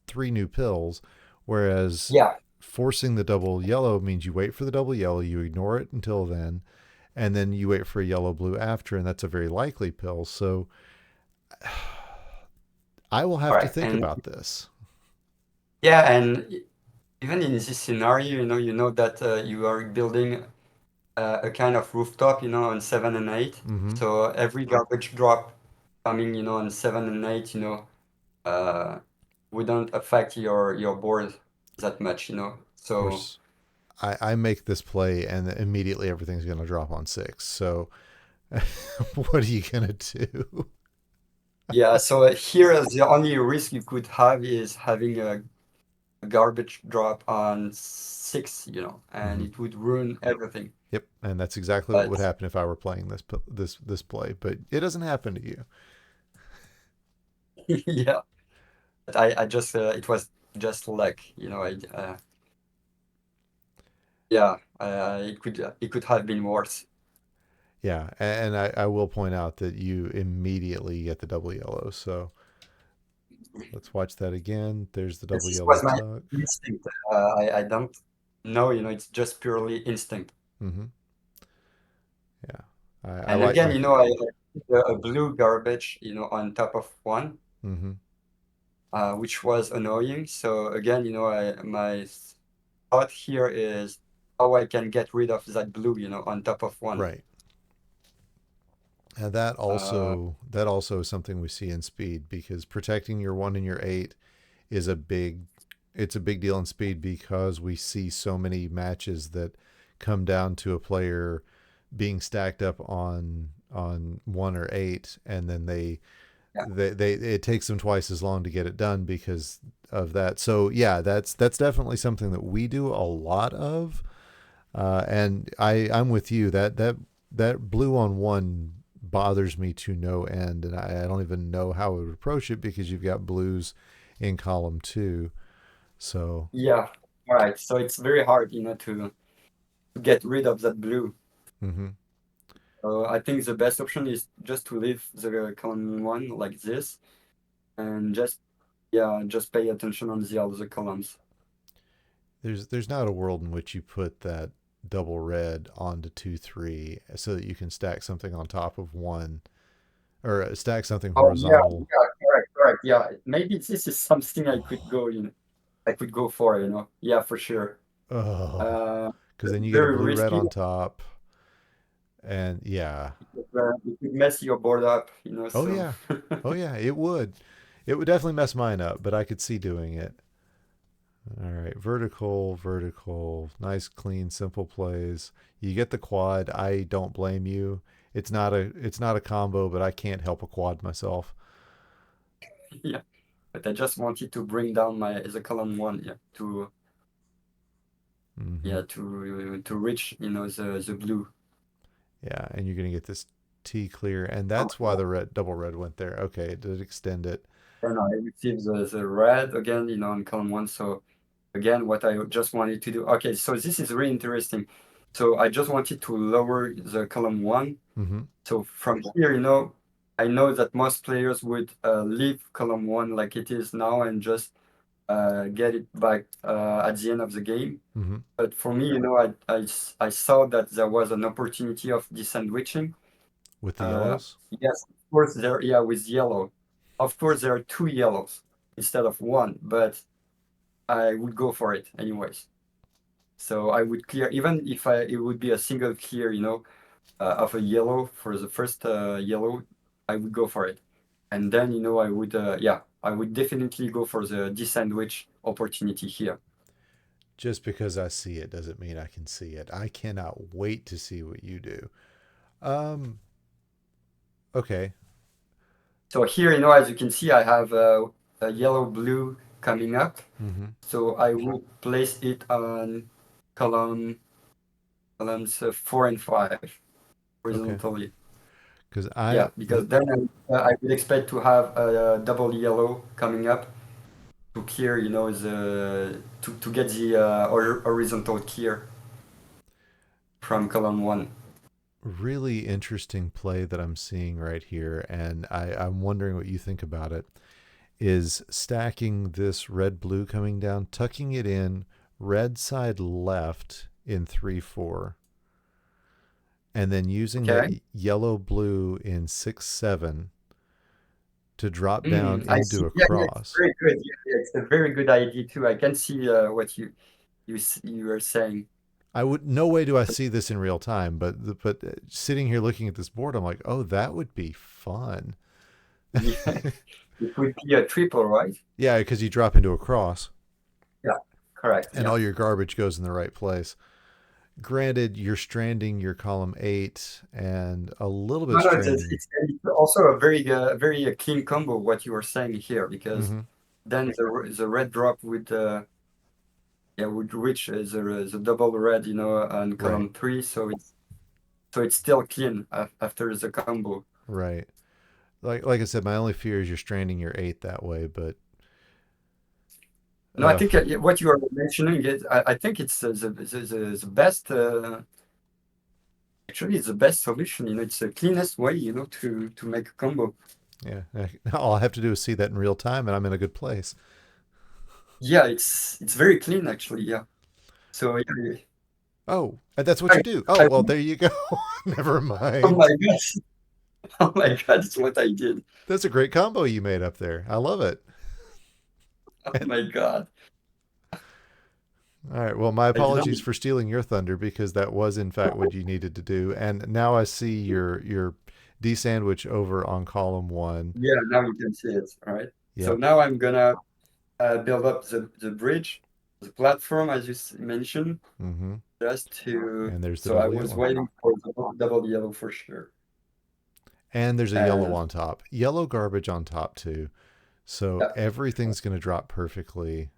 three new pills, whereas Yeah, forcing the double yellow means you wait for the double yellow, you ignore it until then, and then you wait for a yellow blue after, and that's a very likely pill. So I will all have to right. think And about this. yeah, and even in this scenario, you know that you are building a kind of rooftop, on 7 and 8. Mm-hmm. Of So every garbage drop coming, on 7 and 8, uh, wouldn't affect your board that much, So course, I make this play, and immediately everything's going to drop on six. So what are you going to do? yeah, so here the only risk you could have is having a garbage drop on 6, and Mm-hmm. it would ruin everything. Yep, and that's exactly what But would happen if I were playing this play. But it doesn't happen to you. Yeah, but I just it was just luck, you know. Yeah, it could have been worse. Yeah, and I will point out that you immediately get the double yellow. So let's watch that again. There's the double This yellow was my tuck. instinct. I don't know, you know, it's just purely instinct. Hmm. Yeah, I And like again, my. you know, I put a blue garbage, you know, on top of one, Hmm. which was annoying. So again, you know, my thought here is how I can get rid of that blue, you know, on top of one. Right. And that Uh, also is something we see in speed because protecting your one and your eight is a big it's a big deal in speed because we see so many matches that come down to a player being stacked up on one or eight, and then yeah, they it takes them twice as long to get it done because of that. So yeah, that's definitely something that we do a lot of. And I'm with you. That blue on one bothers me to no end, and I don't even know how I would approach it because you've got blues in column two. So, yeah, right. So it's very hard, you know, to get rid of that blue. mm-hmm. I think the best option is just to leave the column one like this and just, yeah, just pay attention on the other columns. There's not a world in which you put that double red onto 2 3 so that you can stack something on top of one or stack something Oh yeah, horizontal. yeah, correct, correct. Yeah, maybe this is something I could go, you know, I could go for, you know. Yeah, for sure. Oh, Uh, because then you get a Very blue red risky. on top, and yeah. It could mess your board up, you know. Oh So yeah, oh yeah. It would definitely mess mine up, but I could see doing it. All right, vertical, vertical, nice, clean, simple plays. You get the quad. I don't blame you. It's not a combo, but I can't help a quad myself. yeah, but I just wanted to bring down my the column one, yeah, to Hmm. yeah to reach, you know, the blue. Yeah, and you're gonna get this T clear, and Oh, that's why the red double red went there. Okay, it did extend it. and I received the red again, you know, on column one. So again, what I just wanted to do. Okay, so this is really interesting. So I just wanted to lower the column one. Mm-hmm. So from here, you know, I know that most players would leave column one like it is now and just get it back at the end of the game. Mm-hmm. But for me, you know, I saw that there was an opportunity of desandwiching. With the Uh, yellows. yes, of course, there, yeah, with yellow. Of course, there are two yellows instead of one, but I would go for it anyways. So I would clear, even if it would be a single clear, you know, of a yellow for the first yellow, I would go for it. And then, you know, yeah, I would definitely go for the desandwich opportunity here. Just because I see it doesn't mean I can see it. I cannot wait to see what you do. Um. Okay. So here, you know, as you can see, I have a yellow blue coming up. Mm-hmm. So I will place it on column columns 4 and 5 Okay. horizontally. Because Yeah, because then I would expect to have a double yellow coming up to clear, you know, to get the horizontal clear from column one. really interesting play that I'm seeing right here, and I'm wondering what you think about it, is stacking this red blue coming down, tucking it in red side left in 3 4, and then using that Okay. yellow blue in 6 7 to drop down I into see. a Yeah, yeah, it's cross. very good. Yeah, yeah, it's a very good idea too. I can see what you are saying. I would no way do I see this in real time, but sitting here looking at this board, I'm like, oh, that would be fun. Yeah, it would be a triple, right? Yeah, because you drop into a cross Yeah, correct. and Yeah. all your garbage goes in the right place. Granted, you're stranding your column eight and a little bit No, no, stranding. it's also a very clean combo what you were saying here because Mm-hmm. then the red drop would yeah would reach the double red, you know, on Right, column three, so it's still clean after the combo. right. like I said, my only fear is you're stranding your eight that way. But No, I uh, think what you are mentioning is, I think it's the best. Actually, it's the best solution. It's the cleanest way, to make a combo. yeah, all I have to do is see that in real time, and I'm in a good place. Yeah, it's very clean actually. Yeah. So yeah, Oh, and that's what I, you do. Oh, I, well, there you go. Never oh my mind. gosh, oh my God, it's what I did. That's a great combo you made up there. I love it. Oh my God, All right. Well, my I didn't. apologies for stealing your thunder because that was in fact what you needed to do. And now I see your D sandwich over on column one. Yeah, now you can see it. All right. So Yep. now I'm gonna build up the bridge, the platform, as you mentioned, Mm-hmm. just to. And there's the So I double was yellow. waiting for the double yellow for sure. And there's a yellow And on top. Yellow garbage on top too. So yeah, everything's gonna drop perfectly.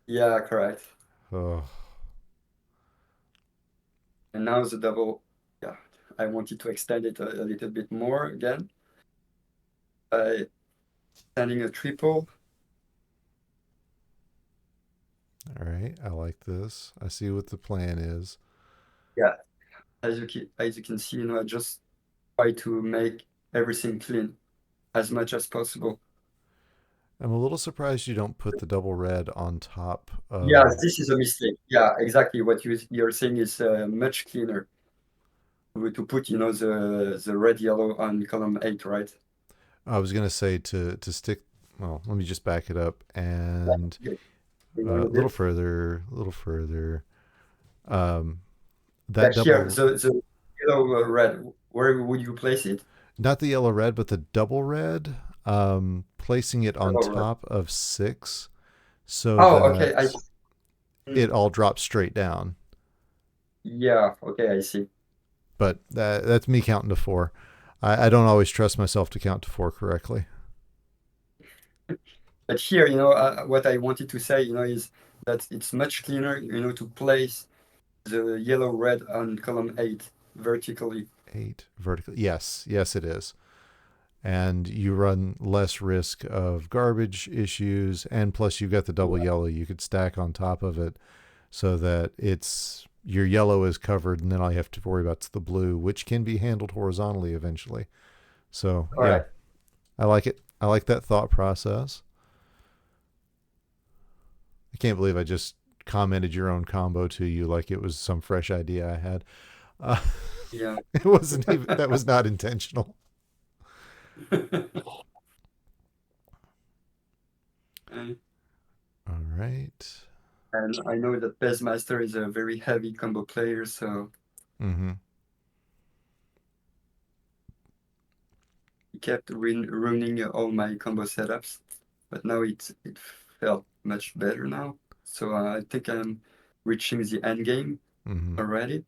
yeah, correct. Oh, And now the double. Yeah, I wanted to extend it a little bit more again by adding a triple. all right. I like this. I see what the plan is. Yeah, as you can see, I just try to make everything clean as much as possible. I'm a little surprised you don't put the double red on top Yeah, of. this is a mistake. Yeah, exactly. What you're saying is much cleaner to put, the red yellow on column 8, right? I was gonna say to stick. Well, let me just back it up and Yeah. a little Bit. further, a little further. Um, Yeah, that here double, the yellow red. Where would you place it? not the yellow red, but the double red. Placing it on Yellow red. top of six so Oh, okay. that Hmm, it all drops straight down. yeah, okay, I see. But that's me counting to four. I don't always trust myself to count to four correctly. But here, what I wanted to say, is that it's much cleaner, to place the yellow red on column 8 vertically. Eight vertical. Yes, yes, it is. And you run less risk of garbage issues. And plus, you've got the double yellow you could stack on top of it so that it's your yellow is covered, and then all you have to worry about is the blue, which can be handled horizontally eventually. So, All yeah, right. I like it. I like that thought process. I can't believe I just commented your own combo to you like it was some fresh idea I had. Uh, Yeah. it wasn't even, that was not intentional. And All right. and I know that Master is a very heavy combo player, so Mm-hmm. he kept ruining all my combo setups. But now it felt much better now. So I think I'm reaching the end game Mm-hmm. already.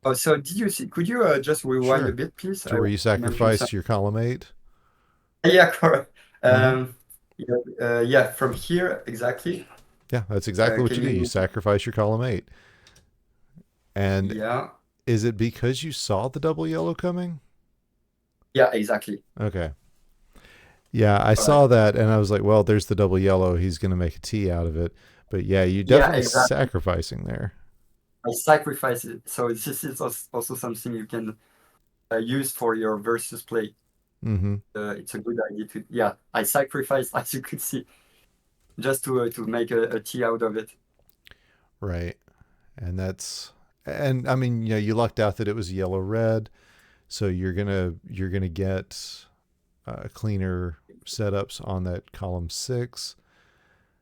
Oh, so did you see? Could you just rewind a Sure. bit, please? To I where you mentioned sacrificed something. your column eight. Yeah, correct. Mm-hmm. Yeah, yeah, from here exactly. Yeah, that's exactly what Can you do. You you? sacrifice your column eight. And Yeah, is it because you saw the double yellow coming? yeah, exactly. Okay. Yeah, I All right. saw that and I was like, well, there's the double yellow. He's going to make a T out of it. But yeah, you Yeah, definitely exactly. sacrificing there. I sacrifice it. So this is also something you can use for your versus play. Mm-hmm. It's a good idea to. Yeah, I sacrifice, as you could see, just to make a tea out of it. Right. And and I mean, you lucked out that it was yellow red. So you're gonna get cleaner setups on that column six.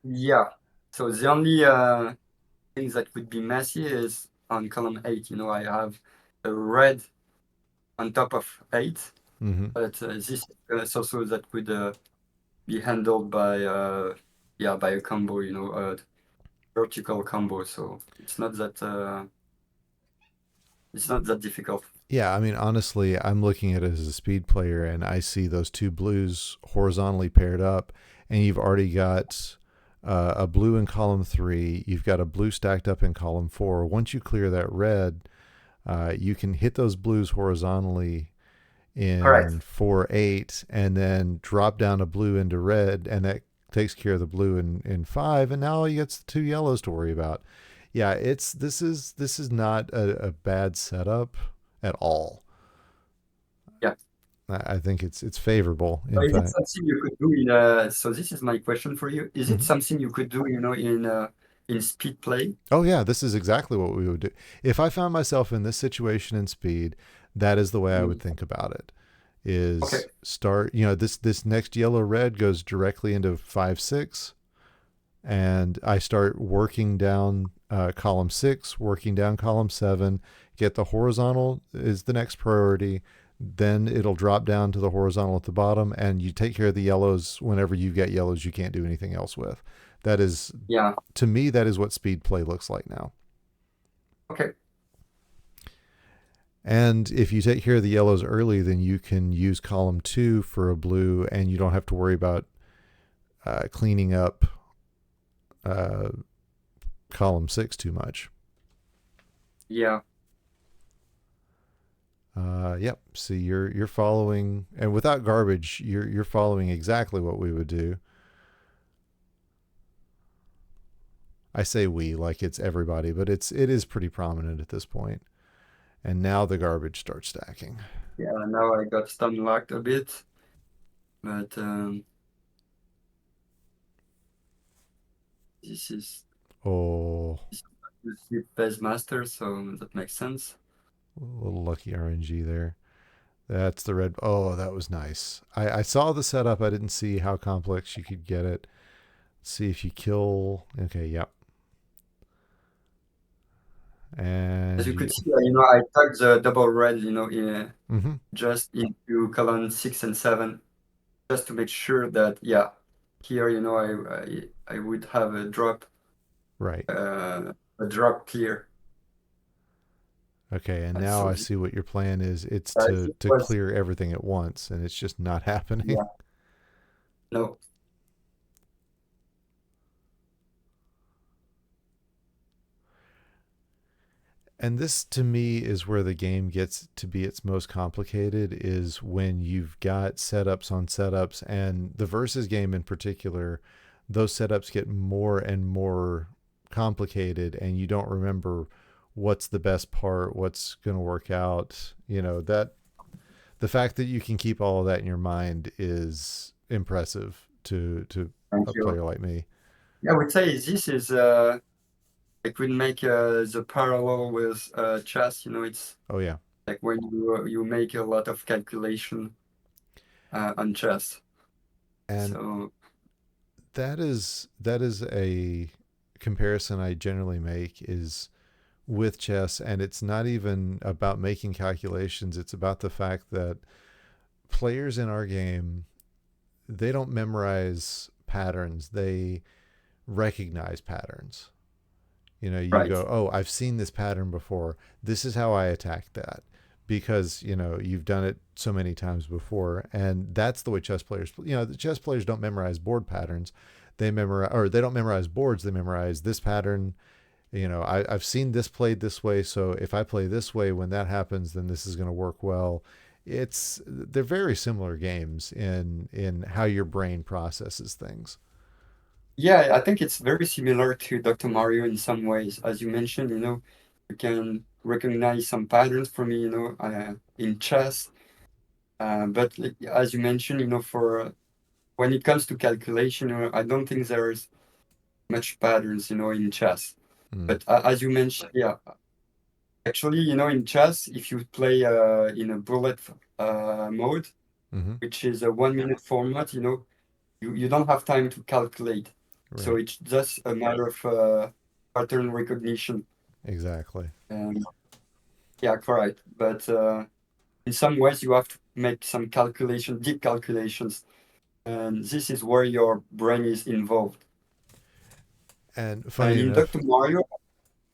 Yeah. So the only things that would be messy is on column 8. I have a red on top of 8, Mm-hmm. but this is also that could be handled by yeah, by a combo, vertical combo. So it's not that difficult. Yeah, I mean, honestly, I'm looking at it as a speed player, and I see those two blues horizontally paired up, and you've already got a blue in column three. You've got a blue stacked up in column four. Once you clear that red, you can hit those blues horizontally in Correct. 4-8, and then drop down a blue into red, and that takes care of the blue in 5, and now all you got's the 2 yellows to worry about. Yeah, it's this is not a bad setup at all. Yeah. I think it's favorable, So in is it fact. something you could do in so this is my question for you. Is it Mhm. something you could do, in speed play? Oh yeah, this is exactly what we would do. If I found myself in this situation in speed, that is the way I would Mm. think about it. Okay. Is start, this next yellow red goes directly into 5-6, and I start working down column 6, working down column 7, get the horizontal is the next priority. Then it'll drop down to the horizontal at the bottom, and you take care of the yellows whenever you get yellows you can't do anything else with. That is, Yeah. to me, that is what speed play looks like now. Okay. And if you take care of the yellows early, then you can use column 2 for a blue, and you don't have to worry about cleaning up uh, column 6 too much. Yeah. Yep. See, you're following, and without garbage, you're following exactly what we would do. I say we like it's everybody, but it is pretty prominent at this point. And now the garbage starts stacking. Yeah. Now I got stun locked a bit, but this is Oh, this is the best master, so that makes sense. a little lucky RNG there. That's the red. Oh, that was nice. I saw the setup. I didn't see how complex you could get it. Let's see if you kill. Okay, yep. As And you could you. see, I tucked the double red, Mm-hmm. just into column 6 and 7, just to make sure that, yeah, here, I would have Right. a drop clear. Okay, and now So I see what your plan is. It's to it to was, clear everything at once, and it's just not happening. yeah, no, And this to me is where the game gets to be its most complicated, is when you've got setups on setups, and the versus game in particular, those setups get more and more complicated, and you don't remember what's the best part, what's going to work out. That the fact that you can keep all of that in your mind is impressive to thank a you. player like me. Yeah, I would say this is, I could make the parallel with chess. It's Oh yeah. like when you make a lot of calculation on chess. And So, that is a comparison I generally make, is with chess, and it's not even about making calculations. It's about the fact that players in our game, they don't memorize patterns, they recognize patterns. You right. go, oh, I've seen this pattern before, this is how I attack that, because you've done it so many times before. And that's the way chess players, the chess players don't memorize board patterns. They don't memorize boards, they memorize this pattern. I've seen this played this way, so if I play this way, when that happens, then this is going to work well. They're very similar games in how your brain processes things. Yeah, I think it's very similar to Dr. Mario in some ways. As you mentioned, you can recognize some patterns for me, in chess. But like, as you mentioned, for when it comes to calculation, I don't think there's much patterns, in chess. Mm. But as you mentioned, yeah, actually, in chess, if you play in a bullet mode, Mm-hmm. which is a 1 minute format, you don't have time to calculate. So Right. it's just a matter of pattern recognition. Exactly. And yeah, correct. But in some ways, you have to make some deep calculations. And this is where your brain is involved. And funny And enough,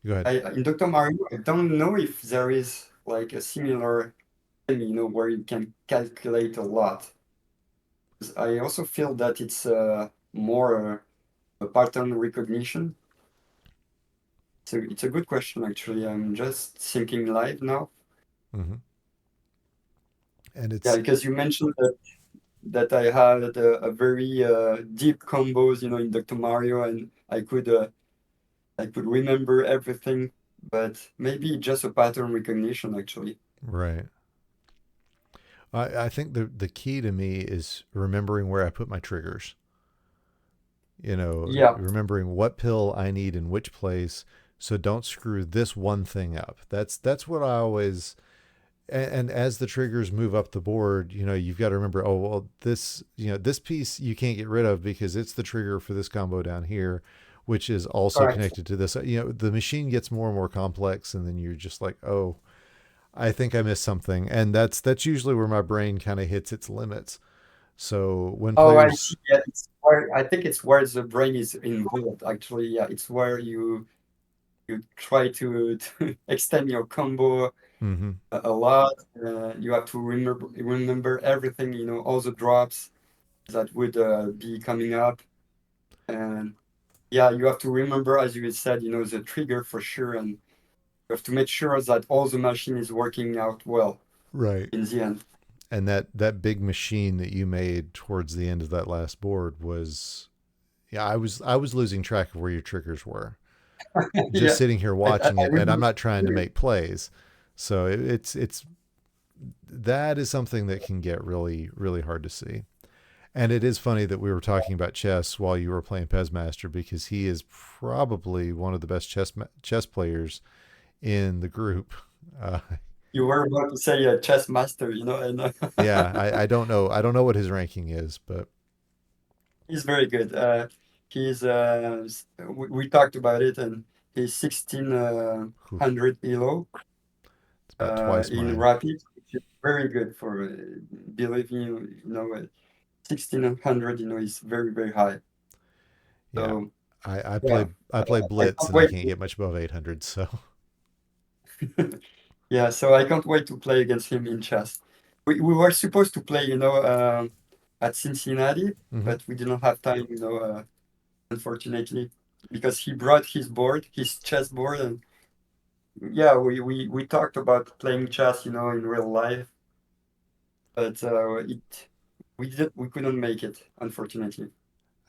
go ahead. In Dr. Mario, I don't know if there is like a similar thing, where you can calculate a lot. 'Cause I also feel that it's more a pattern recognition. So it's a good question, actually. I'm just thinking live now. Mm-hmm. And Yeah, it's because you mentioned that I had a very deep combos, in Dr. Mario, and I could remember everything, but maybe just a pattern recognition actually. right. I think the key to me is remembering where I put my triggers. Yeah, Remembering what pill I need in which place, so don't screw this one thing up. That's what I always. And as the triggers move up the board, you've got to remember. Oh well, this piece you can't get rid of because it's the trigger for this combo down here, which is also correct. connected to this. The machine gets more and more complex, and then you're just like, oh, I think I missed something, and that's usually where my brain kind of hits its limits. So when Oh, I see. players, Yeah, I think it's where the brain is involved actually. Yeah, it's where you try to extend your combo mm-hmm, a lot. You have to remember everything, all the drops that would be coming up. And yeah, you have to remember, as you said, the trigger for sure. And you have to make sure that all the machine is working out well right, in the end. and that big machine that you made towards the end of that last board was, yeah, I was losing track of where your triggers were, just Yeah, sitting here watching I it, and I'm remember. not trying to make plays. So it's that is something that can get really really hard to see. And it is funny that we were talking about chess while you were playing Pezmaster, because he is probably one of the best chess players in the group. Uh, You were about to say a chess master, and yeah, I don't know what his ranking is, but he's very good. We talked about it, and he's 1600 elo it's about twice in mine. rapid, which is very good for believe me, 1600, is very, very high. Yeah, So I yeah, play I play I Blitz can't and I wait. can't get much above 800. So Yeah, so I can't wait to play against him in chess. We were supposed to play, at Cincinnati, hmm but we didn't have time, unfortunately, because he brought his chess board, and yeah, we talked about playing chess, in real life, but we couldn't make it, unfortunately.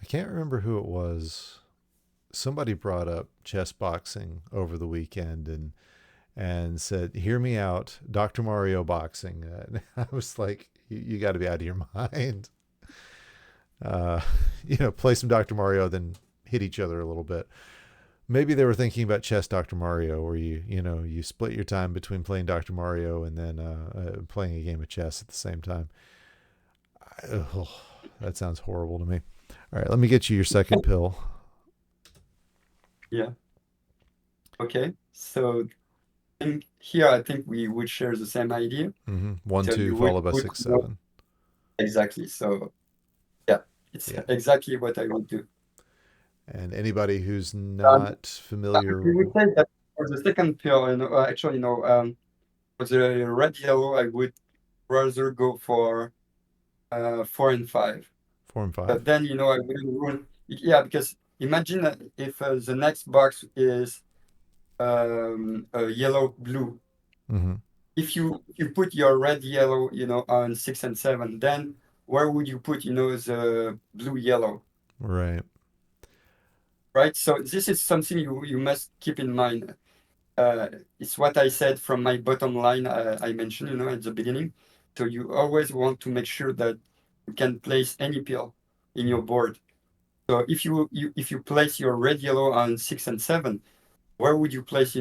I can't remember who it was. Somebody brought up chess boxing over the weekend and said, "Hear me out, Dr. Mario boxing." And I was like, "You got to be out of your mind." Uh, play some Dr. Mario, then hit each other a little bit. Maybe they were thinking about chess Dr. Mario, where you split your time between playing Dr. Mario and then playing a game of chess at the same time. Oh, that sounds horrible to me. All right, let me get you your second pill. Yeah. Okay. So here I think we would share the same idea. One, So two, you would followed by put 6, 7. exactly. So yeah, it's Yeah. exactly what I would do. And anybody who's Um, not familiar, we would say that for the second pill, actually, for the red yellow, I would rather go for 4 and 5. 4 and 5. But then, I wouldn't rule. Yeah, because imagine that if the next box is a yellow blue. Mm-hmm. If you put your red yellow, on 6 and 7, then where would you put, the blue yellow, Right. right? So this is something you must keep in mind. Uh, it's what I said from my bottom line. I mentioned, at the beginning. So you always want to make sure that you can place any pill in your board. So if you place your red yellow on 6 and 7, where would you place,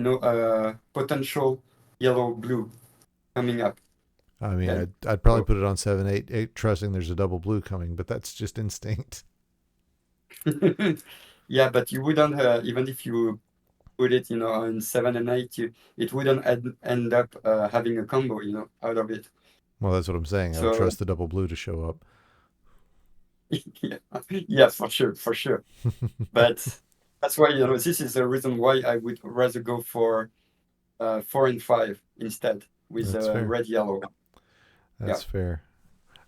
potential yellow blue coming up? I mean, Okay. I'd probably So put it on 7, 8, 8, trusting there's a double blue coming, but that's just instinct. yeah, but you wouldn't, even if you put it, on 7 and 8, it wouldn't end up having a combo, out of it. Well, that's what I'm saying. I would So trust the double blue to show up. yeah, yeah, for sure, for sure. But that's why, this is the reason why I would rather go for 4 and 5 instead with That's fair. red yellow. Yeah, That's fair.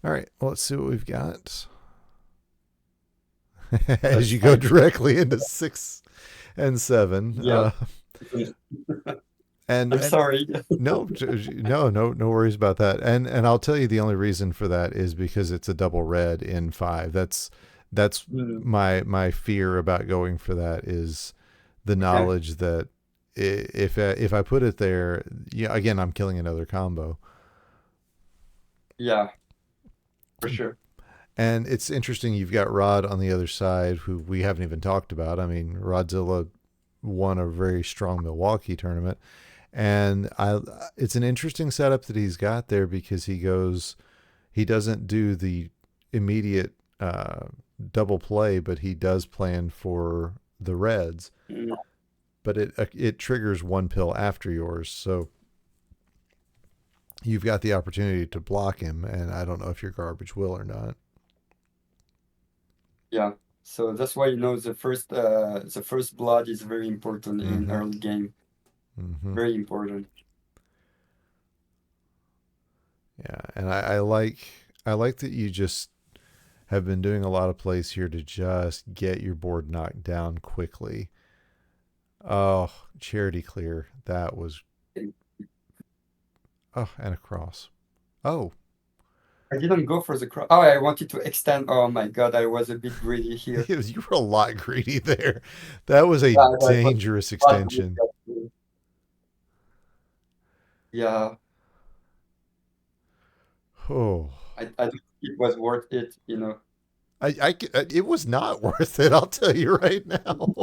All right. Well, let's see what we've got. As that's you go fine. directly into 6 and 7. Yeah. I'm And sorry. no, no worries about that. And I'll tell you the only reason for that is because it's a double red in 5. That's Mm, my fear about going for that is the okay. knowledge that if I put it there, yeah, again I'm killing another combo. Yeah, for sure. And it's interesting you've got Rod on the other side who we haven't even talked about. I mean, Rodzilla won a very strong Milwaukee tournament. And I it's an interesting setup that he's got there because he doesn't do the immediate double play, but he does plan for the reds. Mm, But it triggers one pill after yours, so you've got the opportunity to block him. And I don't know if your garbage will or not. yeah. So that's why, the first blood is very important in Mm-hmm. early game. Mm-hmm. Very important. Yeah, and I like that you just have been doing a lot of plays here to just get your board knocked down quickly. Oh, charity clear. That was oh, and a cross. Oh, I didn't go for the cross. Oh, I wanted to extend. Oh my God, I was a bit greedy here. you were a lot greedy there. That was a Yeah, that was dangerous was good, extension. that good. Yeah, Oh, I don't think it was worth it. it was not worth it. I'll tell you right now.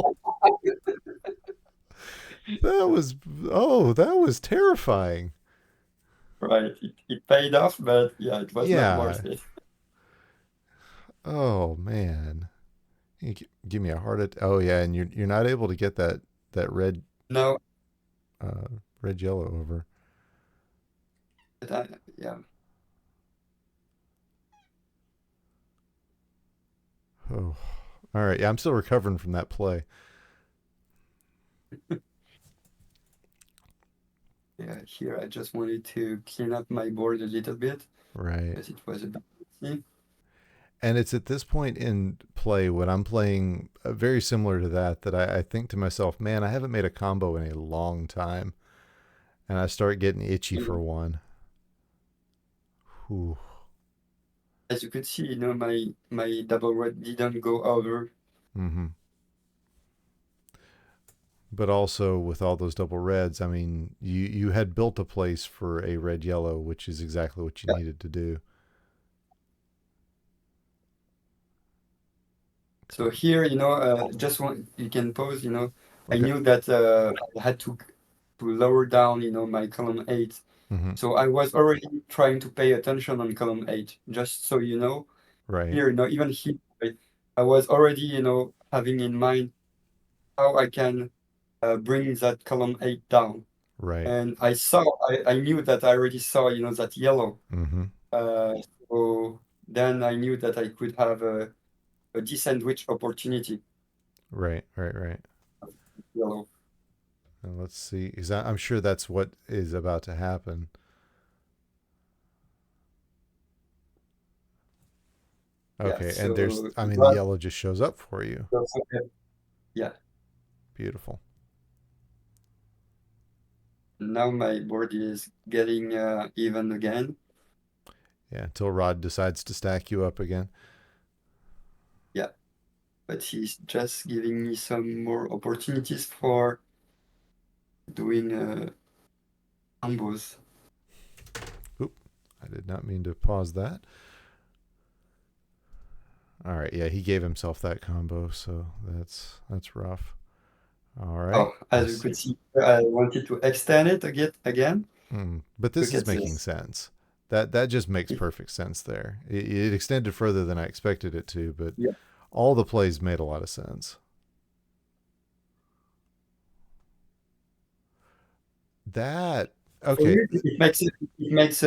That was that was terrifying. Right. It paid off, but yeah, it was not Yeah. worth it. Oh man. Give me a heart attack. Oh yeah, and you're not able to get that No, uh, red yellow over. but yeah. Oh, all right. Yeah, I'm still recovering from that play. Yeah, here I just wanted to clean up my board a little bit Right. because it was a bit messy. And it's at this point in play when I'm playing very similar to that I think to myself, man, I haven't made a combo in a long time, and I start getting itchy for Mm. one. Whew. As you could see, my double red didn't go over. Mm-hmm. But also with all those double reds, I mean, you had built a place for a red yellow, which is exactly what you Yeah. needed to do. So here, just one you can pause. I Okay. knew that I had to lower down, my column 8. Mm-hmm. So I was already trying to pay attention on column 8, just so you know. Right. Here, even here, I was already, having in mind how I can bring that column 8 down. Right. And I knew that I already saw, that yellow. Mm-hmm. Uh, so then I knew that I could have a de-sandwich opportunity. Right. Right. Right. Yellow. And let's see. I'm sure that's what is about to happen. Yeah. Okay. And there's, So I mean, the yellow just shows up for you. yeah. Beautiful. Now my board is getting even again. Yeah. Until Rod decides to stack you up again. Yeah. But he's just giving me some more opportunities for doing combos. Oop. I did not mean to pause that. All right. Yeah. He gave himself that combo. So that's rough. All right. Oh, as you Let's, could see, I wanted to extend it again. but this Look is at making this. sense. That just makes It, perfect sense there. It extended further than I expected it to, but yeah. all the plays made a lot of sense. That For okay. me, it makes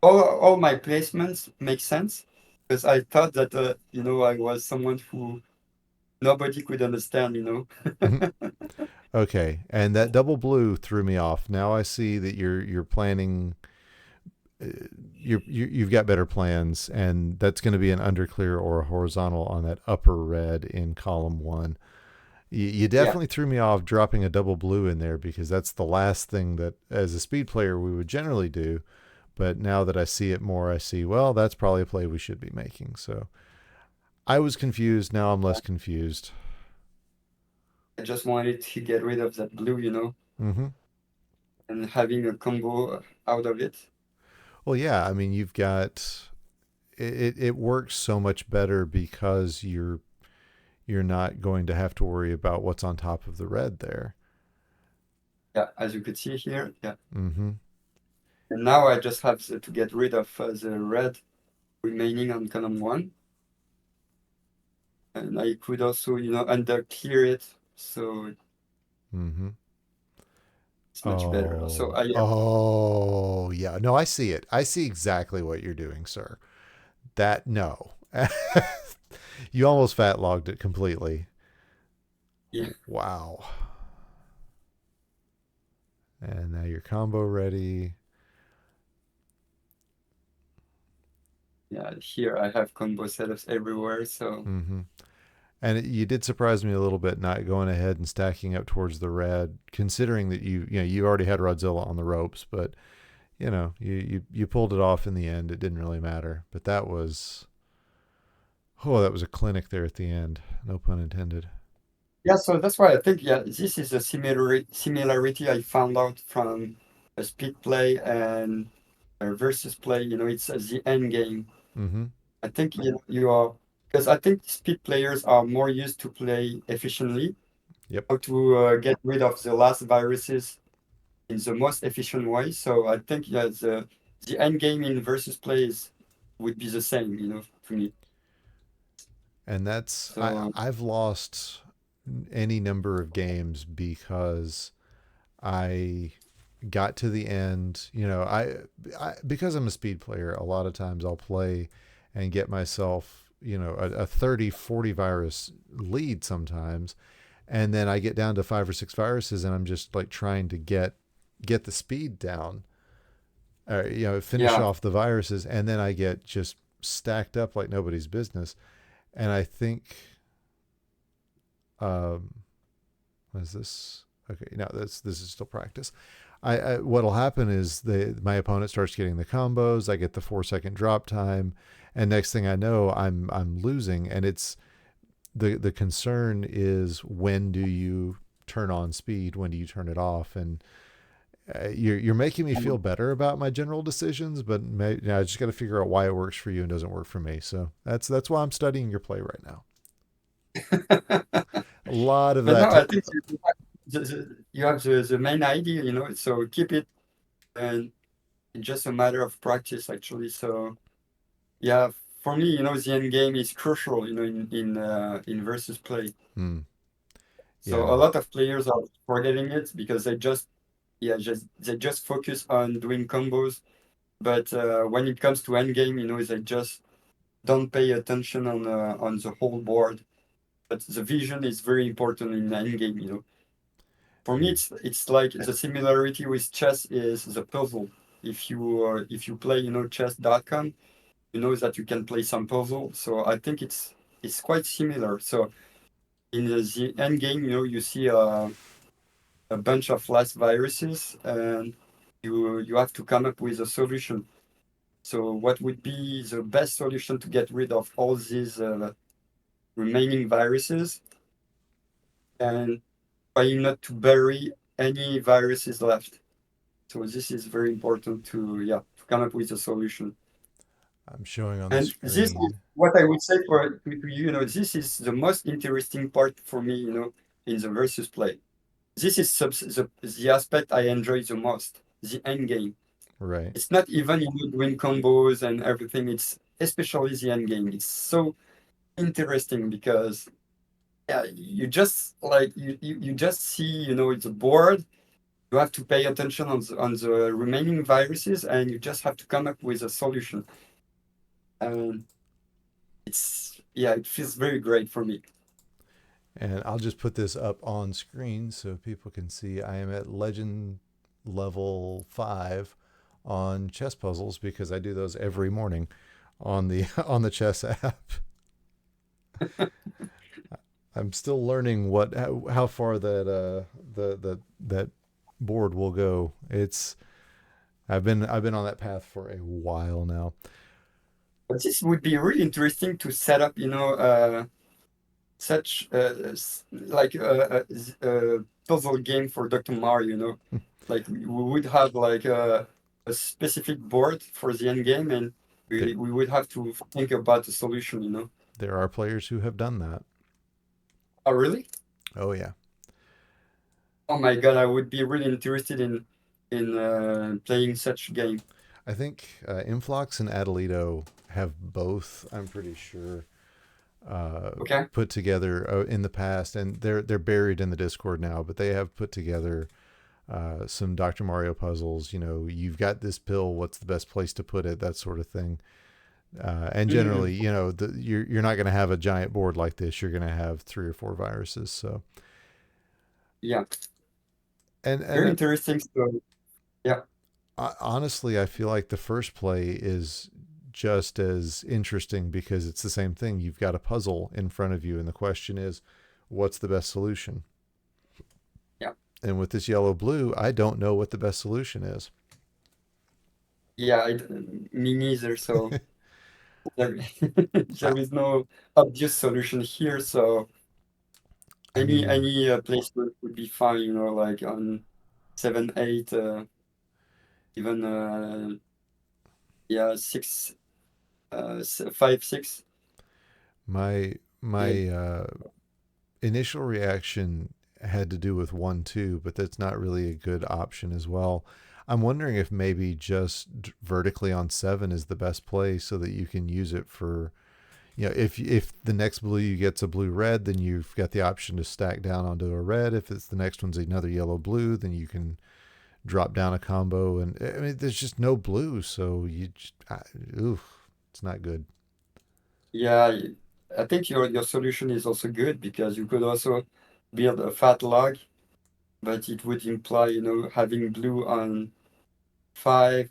all my placements make sense because I thought that I was someone who nobody could understand. Okay, and that double blue threw me off. Now I see that you're planning. uh, You've got better plans, and that's going to be an underclear or a horizontal on that upper red in column 1. You Yeah, definitely threw me off dropping a double blue in there because that's the last thing that, as a speed player, we would generally do. But now that I see it more, I see, well, that's probably a play we should be making. So I was confused. Now I'm less confused. I just wanted to get rid of that blue, Mm-hmm. and having a combo out of it. Well, yeah. I mean, you've got it works so much better because you're not going to have to worry about what's on top of the red there. Yeah, as you could see here. Yeah. Mm-hmm. And now I just have to get rid of the red remaining on column one. And I could also, under clear it so Mm-hmm. it's much better. So Oh, oh, yeah. No, I see it. I see exactly what you're doing, sir. That no, you almost fat logged it completely. yeah, Wow. And now your combo ready. yeah, here I have combo setups everywhere. So Mm-hmm. And you did surprise me a little bit not going ahead and stacking up towards the red, considering that you already had Rodzilla on the ropes, but you pulled it off in the end. It didn't really matter. But that was a clinic there at the end. No pun intended. yeah, so that's why I think, yeah, this is a similarity I found out from a speed play and a versus play. It's the end game. Mm-hmm. I think you are, because I think speed players are more used to play efficiently, Yep. how to get rid of the last viruses in the most efficient way. So I think, yeah, the end game in versus plays would be the same, to me. And that's So I've lost any number of games because I got to the end. Because I'm a speed player, a lot of times I'll play and get myself a 30-40 virus lead sometimes, and then I get down to 5 or 6 viruses and I'm just like trying to get the speed down, finish yeah, off the viruses, and then I get just stacked up like nobody's business. And I think, um, what is this? Okay, no, this is still practice. What'll happen is my opponent starts getting the combos. I get the 4 second drop time, and next thing I know, I'm losing. And it's the concern is, when do you turn on speed? When do you turn it off? And you're making me feel better about my general decisions, but I just got to figure out why it works for you and doesn't work for me. So that's why I'm studying your play right now. but A lot of no, that. I think you have the main idea, so keep it, and it's just a matter of practice, actually. So yeah, for me, the end game is crucial, in versus play. Hmm, So a yeah, lot of players are forgetting it because they just focus on doing combos. But when it comes to end game, they just don't pay attention on the whole board. But the vision is very important in end game. For me, yeah, it's like the similarity with chess is the puzzle. If you play, chess.com, you know that you can play some puzzle. So I think it's quite similar. So in the end game, you see a bunch of last viruses, and you have to come up with a solution. So what would be the best solution to get rid of all these remaining viruses, and trying not to bury any viruses left? So this is very important to come up with a solution. I'm showing on the And this is screen. what I would say to you. This is the most interesting part for me. In the versus play. This is the aspect I enjoy the most. The end game. Right. It's not even doing combos and everything. It's especially the end game. It's so interesting because, yeah, you just like you just see, it's a board. You have to pay attention on the remaining viruses, and you just have to come up with a solution. And it feels very great for me. And I'll just put this up on screen so people can see I am at legend level 5 on chess puzzles because I do those every morning on the on the chess app. I'm still learning how far that board will go. It's I've been on that path for a while now. But this would be really interesting to set up, such like a puzzle game for Dr. Mario, like we would have like a specific board for the end game, and There we would have to think about a solution. there are players who have done that. Oh, really? Oh yeah. Oh my God, I would be really interested in playing such game. I think Influx and Adelito have both. I'm pretty sure Okay. put together in the past, and they're buried in the Discord now. But they have put together some Dr. Mario puzzles. You know, you've got this pill. What's the best place to put it? That sort of thing. And Mm, generally, you know, you're not going to have a giant board like this. You're going to have three or four viruses. So, yeah, and very interesting. So yeah, honestly, I feel like the first play is just as interesting because it's the same thing. You've got a puzzle in front of you, and the question is, what's the best solution? yeah, And with this yellow blue, I don't know what the best solution is. yeah. Me neither. So there, I, there is no obvious solution here. So I mean, any placement would be fine. Like on 7, 8, even yeah, 6, 5, 6. Yeah, my initial reaction had to do with 1 2, but that's not really a good option as well. I'm wondering if maybe just vertically on 7 is the best play so that you can use it for, you know, if the next blue you get's a blue red, then you've got the option to stack down onto a red. If it's the next one's another yellow blue, then you can drop down a combo. And I mean, there's just no blue, so oof, it's not good. yeah. I think your solution is also good because you could also build a fat log, but it would imply, having blue on 5,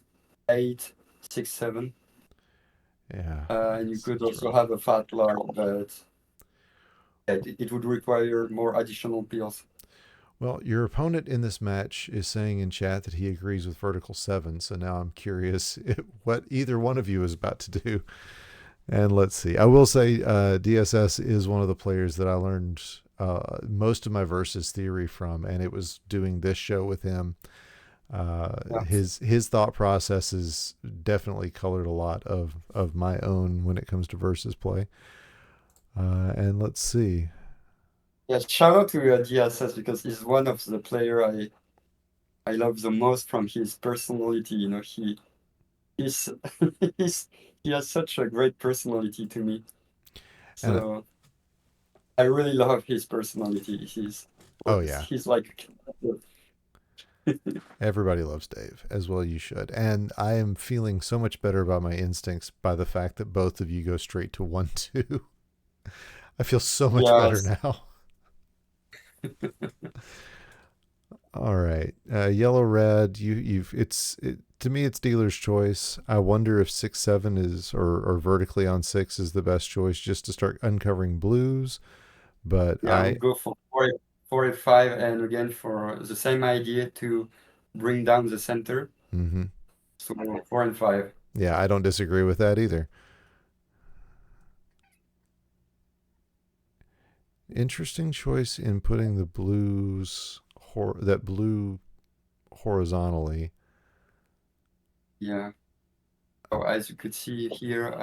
8, 6, 7. Yeah, And you could it's also rough. have a fat log, but it would require more additional pills. Well, your opponent in this match is saying in chat that he agrees with vertical 7, so now I'm curious what either one of you is about to do. And let's see. I will say DSS is one of the players that I learned most of my versus theory from, and it was doing this show with him. Yeah. His thought processes definitely colored a lot of my own when it comes to versus play. And let's see. Yeah, shout out to DSS because he's one of the player I love the most from his personality. He's, he's he has such a great personality to me. And So I really love his personality. oh yeah, He's like everybody loves Dave, as well you should. And I am feeling so much better about my instincts by the fact that both of you go straight to 1 2. I feel so much better yes. now. All right, yellow red. You've to me it's dealer's choice. I wonder if 6 7 is or vertically on 6 is the best choice just to start uncovering blues. But Yeah, I would go for 4, 5, and again for the same idea to bring down the center. mhm. So 4 and 5. Yeah, I don't disagree with that either. Interesting choice in putting the blues that blue horizontally. Yeah. Oh, as you could see here,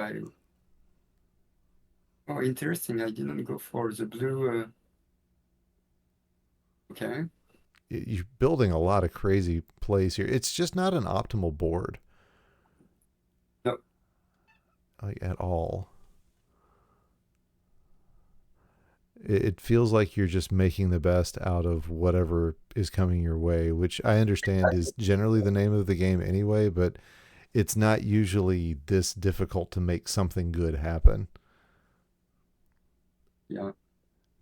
oh, interesting. I didn't go for the blue. Okay. You're building a lot of crazy plays here. It's just not an optimal board, No, like, at all. It feels like you're just making the best out of whatever is coming your way, which I understand is generally the name of the game anyway, but it's not usually this difficult to make something good happen. yeah.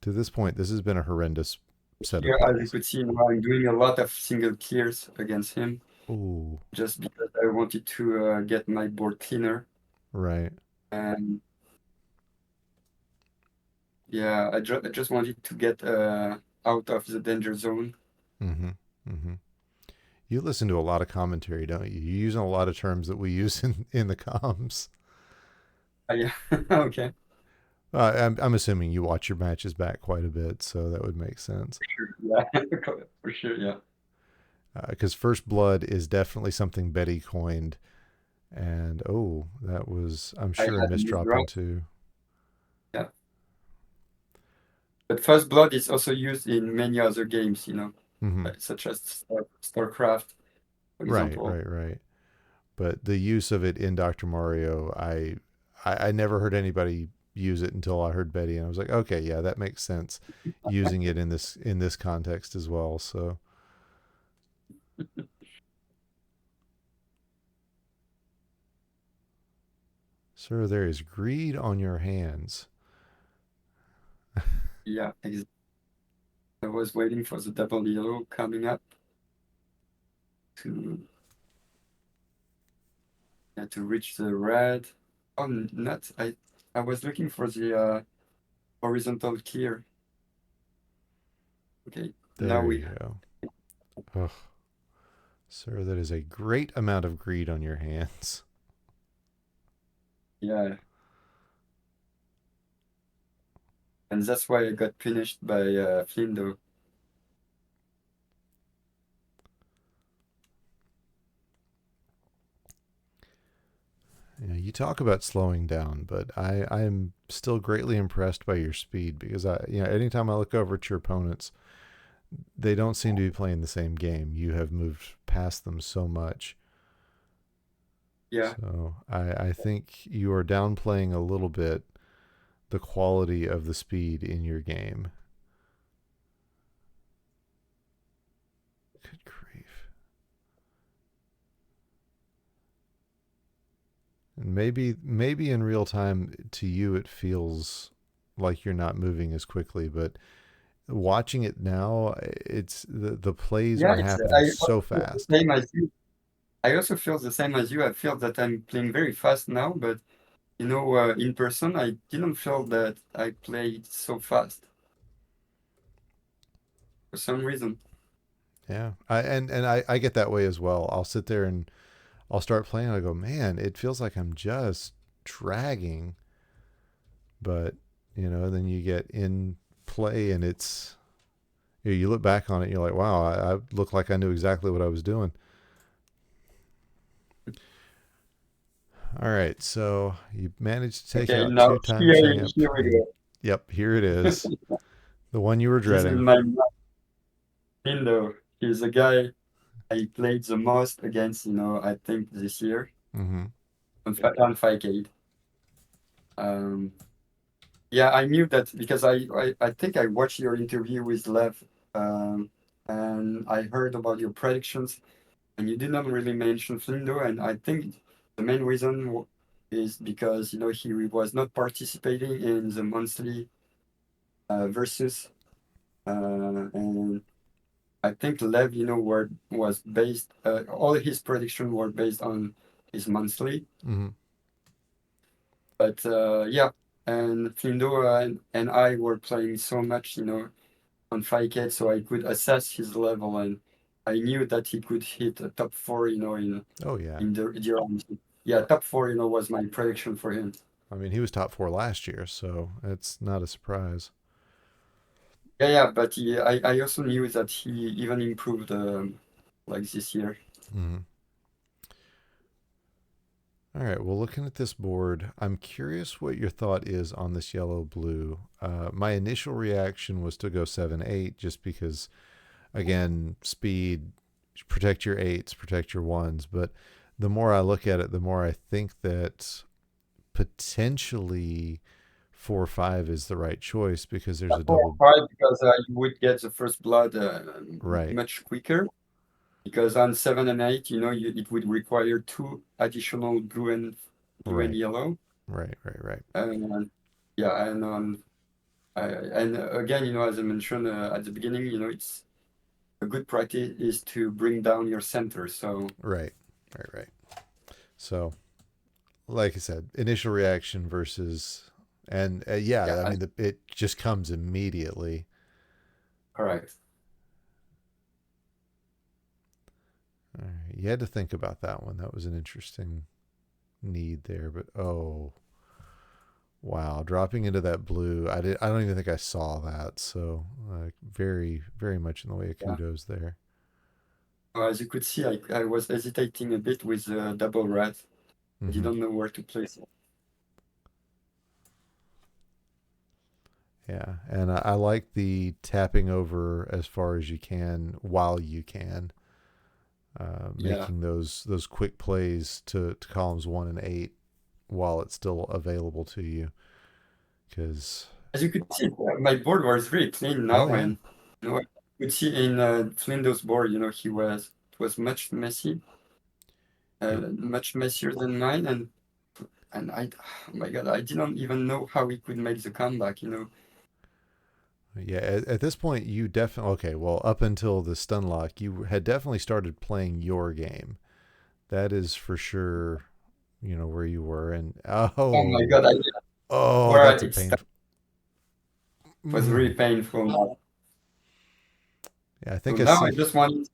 To this point, this has been a horrendous set of Here, as you plays. could see, now I'm doing a lot of single clears against him Ooh, just because I wanted to get my board cleaner. right. And Yeah, I just wanted to get out of the danger zone. Mm-hmm. Mm-hmm. You listen to a lot of commentary, don't you? You're using a lot of terms that we use in the comms. Yeah, okay. I'm assuming you watch your matches back quite a bit, so that would make sense. Sure. Yeah, for sure. Yeah, Because First Blood is definitely something Betty coined. And oh, that was, I'm I sure, a had a misdrop misdraw. into. Yeah, but First Blood is also used in many other games, Mm-hmm. such as StarCraft, for Right, example. right, right. But the use of it in Dr. Mario, I never heard anybody use it until I heard Betty, and I was like, okay, yeah, that makes sense. Using it in this context as well. So, sir, there is greed on your hands. Yeah, I was waiting for the double yellow coming up to to reach the red. Oh, not I was looking for the horizontal clear. Okay, now There we you go. Oh, sir, that is a great amount of greed on your hands. yeah, and that's why I got punished by Flindo. You talk about slowing down, but I am still greatly impressed by your speed because anytime I look over at your opponents, they don't seem to be playing the same game. You have moved past them so much. Yeah, So I think you are downplaying a little bit the quality of the speed in your game. Good grief. And maybe in real time to you it feels like you're not moving as quickly, but watching it now, it's the plays yeah, are it's happening I so also feel the fast. same as you. I also feel the same as you. I feel that I'm playing very fast now, but in person, I didn't feel that I played so fast for some reason. Yeah, I get that way as well. I'll sit there and I'll start playing. I go, man, it feels like I'm just dragging, but then you get in play and you look back on it and you're like, wow, I look like I knew exactly what I was doing. All right, so you managed to take Okay, out now two-time here, champ, here we and go. yep, here it is, the one you were This is dreading. my window. He's the guy I played the most against, I think this year Mm-hmm. on 5K. Um, yeah, I knew that because I think I watched your interview with Lev, um, and I heard about your predictions, and you did not really mention Flindo, and I think the main reason is because he was not participating in the monthly versus, and I think Lev, was based. All his predictions were based on his monthly. Mm-hmm. But yeah, and Flindo and I were playing so much, on 5K, so I could assess his level, and I knew that he could hit a top four, Oh yeah, in the round. Yeah, top four, was my prediction for him. I mean he was top four last year, so it's not a surprise. Yeah, yeah, but I also knew that he even improved like this year. Mm-hmm. All right. Well, looking at this board, I'm curious what your thought is on this yellow blue. My initial reaction was to go 7-8, just because, again, speed, protect your eights, protect your ones. But the more I look at it, the more I think that potentially 4-5 is the right choice because there's a double. Right, because you would get the first blood Right. much quicker. Because on 7 and 8, it would require two additional blue and Right. yellow. Right. Right. Right. And yeah, and again, as I mentioned at the beginning, it's a good practice is to bring down your center. So Right. Right. Right. So, like I said, initial reaction versus And yeah, Yeah, I mean, it just comes immediately. correct. All right. You had to think about that one. That was an interesting need there, but oh wow, dropping into that blue, I don't even think I saw that. So very very much in the way of Yeah. kudos there. As you could see, I was hesitating a bit with double red. I Hmm. didn't know where to place it. Yeah, and I like the tapping over as far as you can while you can, Yeah. making those quick plays to columns 1 and 8 while it's still available to you. Because As you could see, my board was really clean oh now, yeah, and I could see in Flindo's board, it was much yep. much messier than mine, and oh my God, I didn't even know how he could make the comeback. Yeah, at this point, you definitely okay. Well, up until the stun lock, you had definitely started playing your game. That is for sure. You know where you were, and Oh my God, oh, where that's a it painful. was Mm. really painful now. Yeah, I So think I now I see. just want,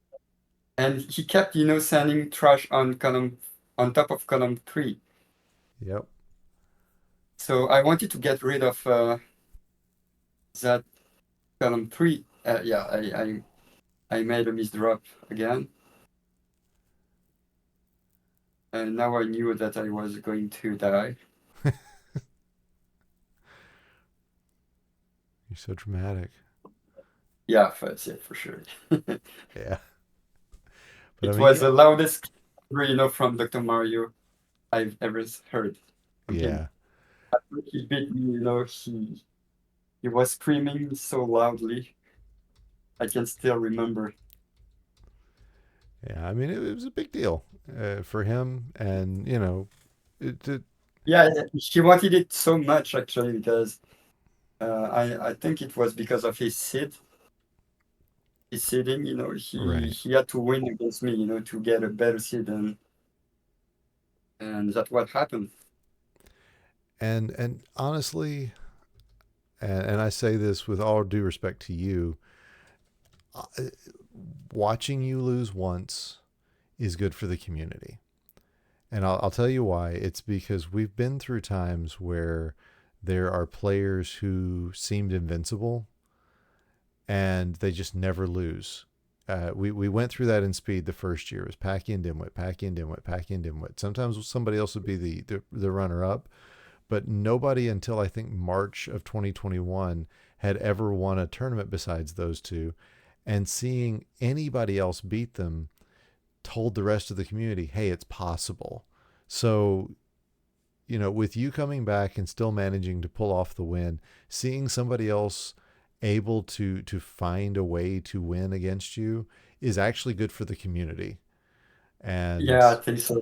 and he kept, sending trash on top of column 3. Yep. So I wanted to get rid of that column 3. Yeah, I made a misdrop again. And now I knew that I was going to die. You're so dramatic. Yeah, for sure. Yeah, but I It mean, was the loudest from Dr. Mario I've ever heard from him. yeah, He beat me, he was screaming so loudly. I can still remember. yeah. I mean, it was a big deal for him, and it Yeah, he wanted it so much actually because I think it was because of his seeding. He right. he had to win against me, to get a better seed, and that's what happened. And honestly, and I say this with all due respect to you, uh, watching you lose once is good for the community. And I'll tell you why. It's because we've been through times where there are players who seemed invincible and they just never lose. We went through that in speed the first year. It was Packy and Dimwit, Packy and Dimwit, Packy and Dimwit. Sometimes somebody else would be the runner up, but nobody until I think March of 2021 had ever won a tournament besides those two. And seeing anybody else beat them told the rest of the community, hey, it's possible. So, with you coming back and still managing to pull off the win, seeing somebody else able to find a way to win against you is actually good for the community. Yeah, I And think so.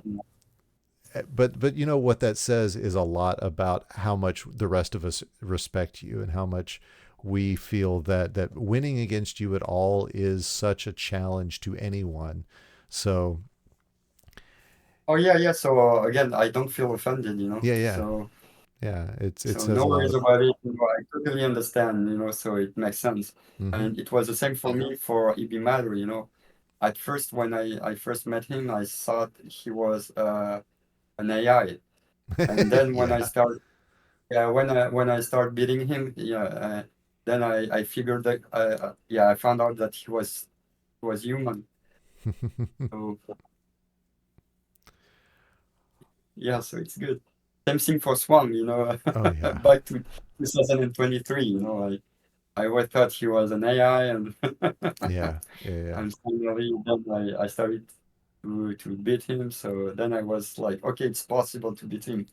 but what that says is a lot about how much the rest of us respect you and how much we feel that winning against you at all is such a challenge to anyone. So Oh yeah, yeah. So again, I don't feel offended. yeah, yeah, So yeah. It so says no a lot worries of. about it. I totally understand. So it makes sense. Hmm. And it was the same for me for EB Matter. At first, when I first met him, I thought he was an AI. And then Yeah. when I start beating him, yeah, then I figured that yeah, I found out that he was human. So yeah, so it's good. Same thing for Swan. Oh yeah. Back to 2023. I always thought he was an AI, and Yeah. Yeah. Yeah. and finally then I started to beat him. So then I was like, okay, it's possible to beat him.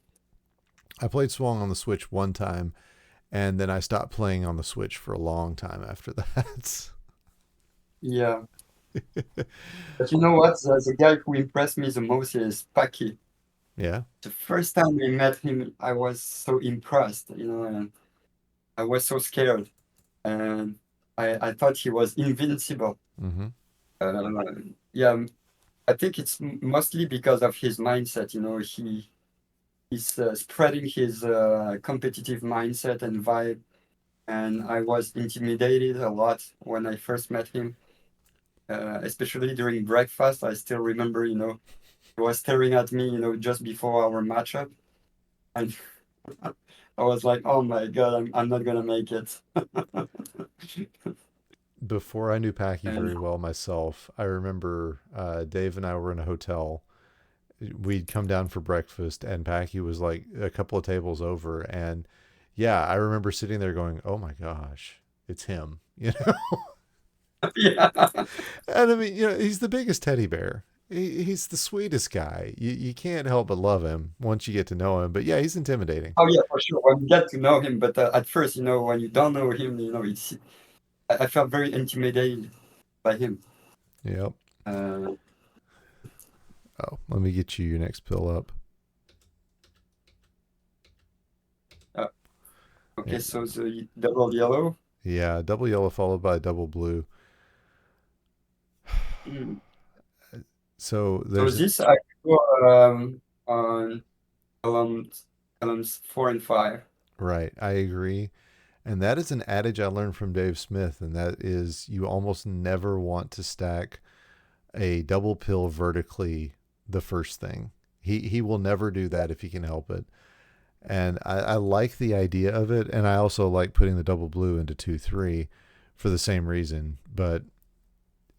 I played Swung on the Switch one time, and then I stopped playing on the Switch for a long time after that. Yeah, but you know what? The guy who impressed me the most is Paki. Yeah. The first time I met him, I was so impressed, and I was so scared, and I thought he was invincible. Mm-hmm. Yeah, I think it's mostly because of his mindset. he's spreading his competitive mindset and vibe, and I was intimidated a lot when I first met him, especially during breakfast. I still remember, he was staring at me, just before our matchup, and I was like, "Oh my God, I'm not gonna make it." Before I knew Packy And very well myself, I remember Dave and I were in a hotel. We'd come down for breakfast, and Packy was like a couple of tables over. And yeah, I remember sitting there going, "Oh my gosh, it's him," you know. yeah, And I mean, he's the biggest teddy bear. He's the sweetest guy. You can't help but love him once you get to know him. But yeah, he's intimidating. oh yeah, for sure. When you get to know him, but at first, when you don't know him, it's I felt very intimidated by him. Yep. Uh, Oh, let me get you your next pill up. uh, Yeah, okay, so the double yellow. yeah, double yellow followed by double blue. Mm. So So there's this I go on columns columns 4 and 5. right. I agree. And that is an adage I learned from Dave Smith, and that is you almost never want to stack a double pill vertically the first thing. He will never do that if he can help it. And I like the idea of it, and I also like putting the double blue into 2-3 for the same reason. But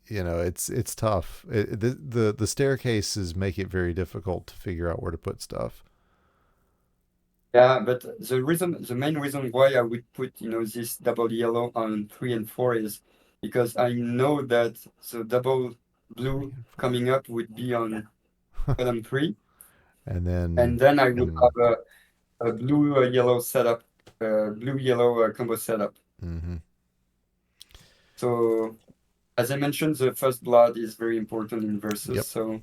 it's tough. The staircases make it very difficult to figure out where to put stuff. Yeah, but the main reason why I would put, this double yellow on 3 and 4 is because I know that the double Three blue and four, coming up would be on column 3, and and then then I would mm, have a blue yellow setup, blue yellow combo setup. mm-hmm. So as I mentioned, the first blood is very important in versus. Yep. So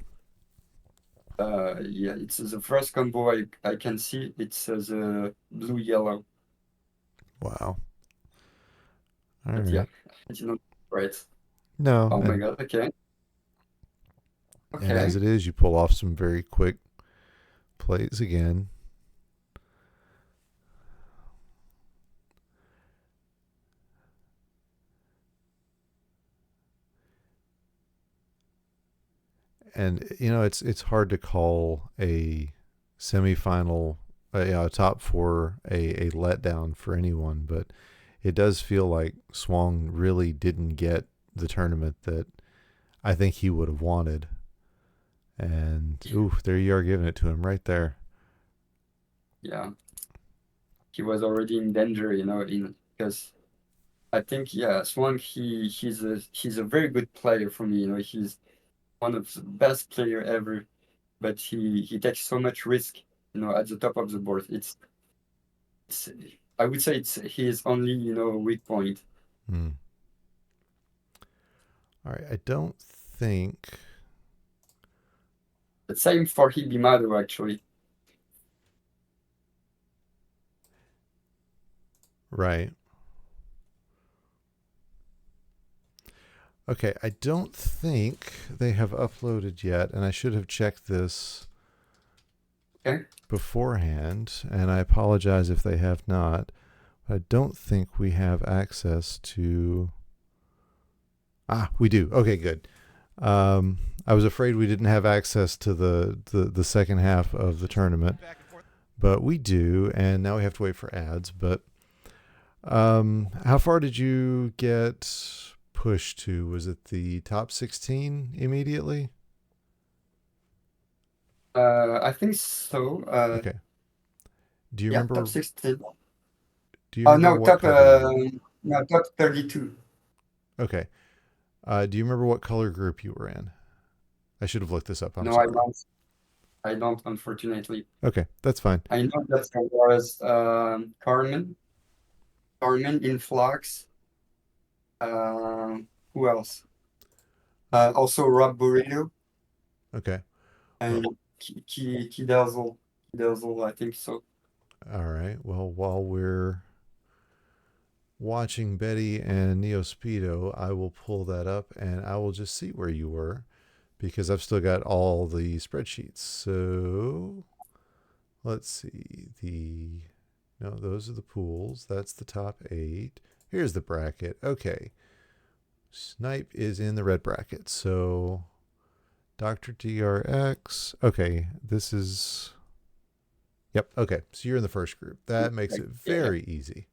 yeah, it's the first combo I can see. It's the blue yellow. Wow. All But yeah, right. I did not right. No, Oh my and God. Okay. and as Okay. it is, you pull off some very quick plays again. And it's hard to call a semifinal, a top four, a letdown for anyone, but it does feel like Swang really didn't get the tournament that I think he would have wanted. And ooh, there you are giving it to him right there. Yeah. He was already in danger, in because I think, yeah, Swan, he's a very good player for me. He's one of the best player ever, but he takes so much risk, at the top of the board. It's I would say it's his only, weak point. Hmm. All right, I don't think The same for Hibimado, actually. right. Okay, I don't think they have uploaded yet, and I should have checked this Okay. beforehand, and I apologize if they have not. I don't think we have access to. Ah, we do. Okay, good. I was afraid we didn't have access to the second half of the tournament, but we do, and now we have to wait for ads. But how far did you get pushed to? Was it the top 16 immediately? I think so. Okay. Do you Yeah, top remember? 16. Do you Oh remember no, what top color you were? no, top 32. Okay. Do you remember what color group you were in? I should have looked this up. I'm No, I sorry. don't. I don't, unfortunately. Okay, that's fine. I know that there was Carmen in Flux. Who else? Also Rob Burrito Okay. and Well, Kidazzle. Kidazzle, I think so. all right. Well, while we're watching Betty and Neospeedo, I will pull that up and I will just see where you were because I've still got all the spreadsheets. So let's see. No, those are the pools. That's the top 8. Here's the bracket. Okay. Snipe is in the red bracket. So Dr. DRX. Okay, this is. Yep. Okay, so you're in the first group. That makes it Yeah, yeah, very easy.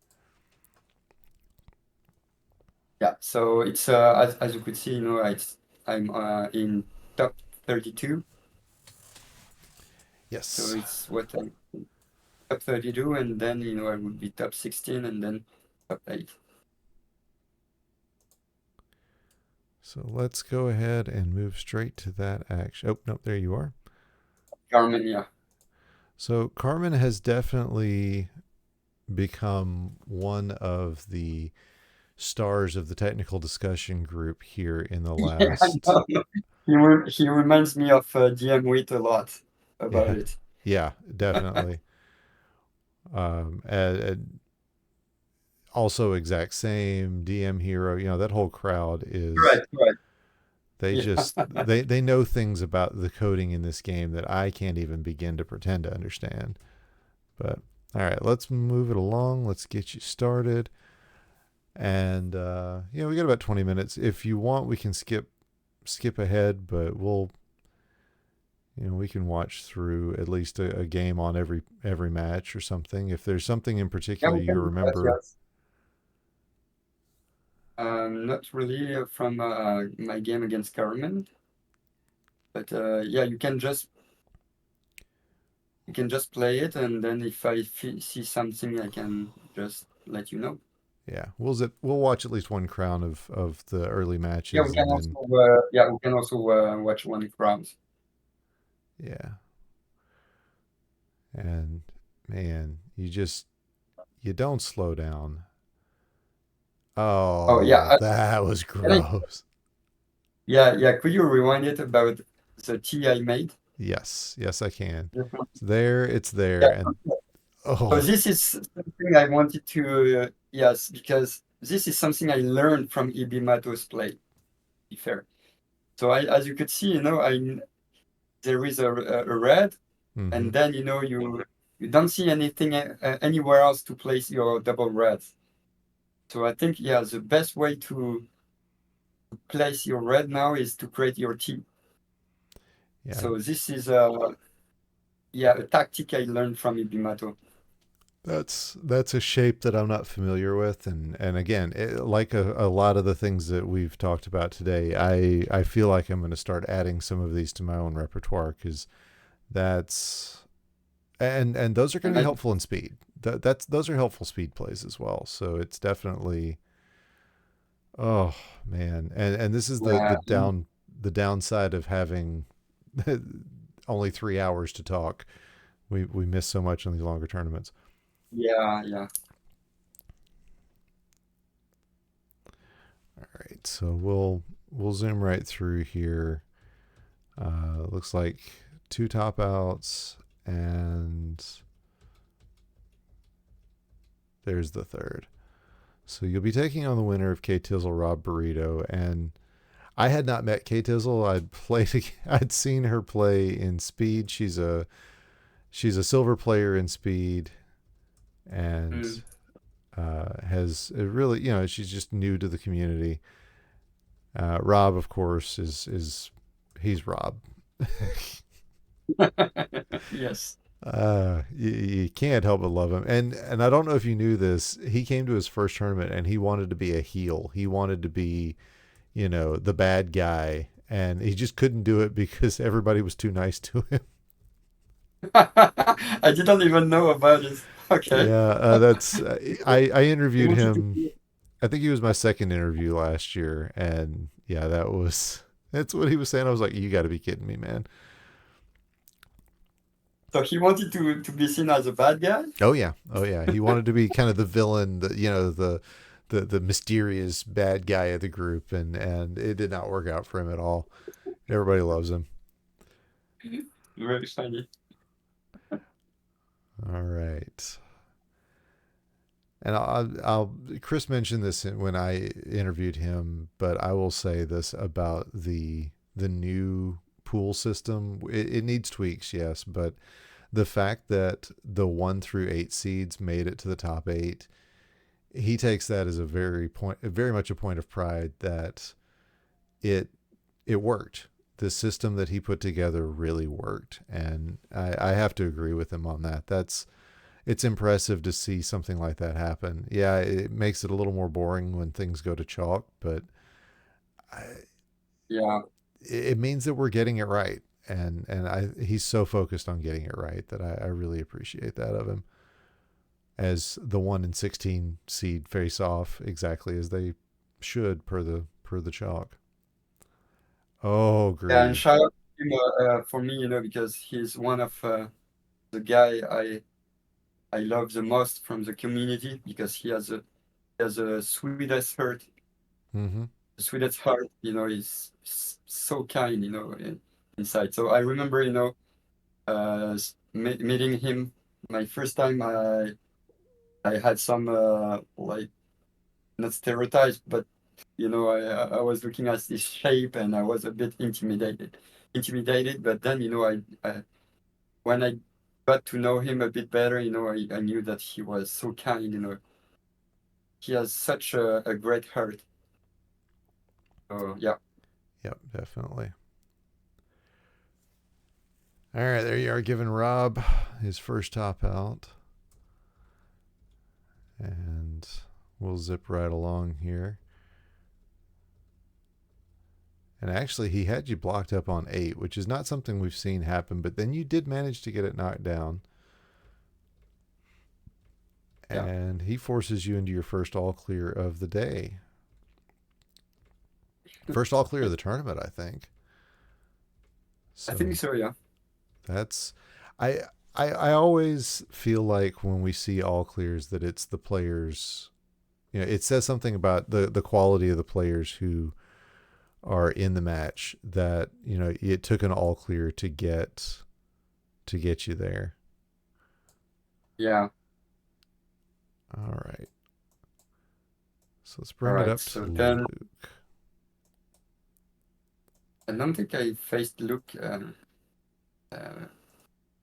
yeah. So it's as you could see, I'm in top 32. So Yes. it's what I'm top 32, and then I would be top 16, and then top 8. So let's go ahead and move straight to that action. Oh, no, there you are. Garmin, yeah. So Carmen has definitely become one of the stars of the technical discussion group here in the Yeah, I last. know. He reminds me of DM Wheat a lot about Yeah, it. yeah, definitely. And also exact same DM Hero. That whole crowd is. Right, right. They Yeah. just they know things about the coding in this game that I can't even begin to pretend to understand. But all right, let's move it along. Let's get you started. And we got about 20 minutes. If you want, we can skip ahead, but we can watch through at least a game on every match or something. If there's something in Yeah, particular we you can do that, remember. yes. Not really from my game against Carmen, but yeah, you can just play it, and then if I see something, I can just let you know. Yeah, we'll watch at least one crown of the early Yeah, we matches, can and also then watch one crowd. yeah, and man, you don't slow down. Oh yeah, Oh, that was can I, gross. yeah, yeah. Could you rewind it about the tea I made? Yes, yes, I can. Mhm. It's there, Yeah. and So oh, this is something I wanted to yes, because this is something I learned from Ibimato's play. To be fair. So as you could see, there is a red, mm-hmm. and then you don't see anything anywhere else to place your double reds. So I think, yeah, the best way to place your red now is to create your T. Yeah, So this is yeah, a tactic I learned from Ibimato. that's a shape that I'm not familiar with, and again, like a lot of the things that we've talked about today, I feel like I'm going to start adding some of these to my own repertoire because that's and those are going And to be I, helpful in speed. Those are helpful speed plays as well. So it's definitely. Oh man, and this is the yeah, the downside of having only 3 hours to talk. We miss so much in these longer tournaments. yeah, yeah. All right, so we'll zoom right through here. Looks like 2 top outs, and there's the third. So you'll be taking on the winner of K Tizzle Rob Burrito, and I had not met K Tizzle. I'd seen her play in Speed. She's a silver player in Speed, and Mm. has really, she's just new to the community. Rob, of course, is he's Rob. Yes. You can't help but love him, and I don't know if you knew this. He came to his first tournament and he wanted to be a heel. He wanted to be, the bad guy, and he just couldn't do it because everybody was too nice to him. I didn't even know about it. Okay. Yeah, that's I He interviewed wanted to him. be. I think he was my second interview last year, and yeah, that's what he was saying. I was like, you got to be kidding me, man. So he wanted to be seen as a bad guy? Oh yeah, oh yeah. He wanted to be kind of the villain, the mysterious bad guy of the group, and it did not work out for him at all. Everybody loves him. Very funny. All right. And Chris mentioned this when I interviewed him, but I will say this about the new pool system. It needs tweaks, yes, but the fact that the 1 through 8 seeds made it to the top 8, he takes that as a very much a point of pride that it it worked. The system that he put together really worked, and I have to agree with him on that. It's impressive to see something like that happen. Yeah, it makes it a little more boring when things go to chalk, but I, Yeah, it means that we're getting it right, and he's so focused on getting it right that I really appreciate that of him. As the 1 and 16 seed face off exactly as they should per the chalk. Oh, yeah, and great. shout out to him for me, because he's one of the guy I love the most from the community because he has a sweetest heart, Mm-hmm. the sweetest heart. He's so kind, inside. So I remember, meeting him my first time. I had some like not stereotypes, but I was looking at his shape and I was a bit intimidated. But then I when I got to know him a bit better, I knew that he was so kind. He has such a great heart. So yeah. Yep, definitely. All right, there you are, giving Rob his first top out, and we'll zip right along here. And actually, he had you blocked up on 8, which is not something we've seen happen, but then you did manage to get it knocked down. Yeah, And he forces you into your first all clear of the day. First all clear of the tournament, I think. I think So so. Yeah, that's. I, I always feel like when we see all clears that it's the players. It says something about the quality of the players who are in the match that it took an all clear to get you there. yeah. All right. So let's All bring it right. up So to then Luke. I don't think I faced Luke uh,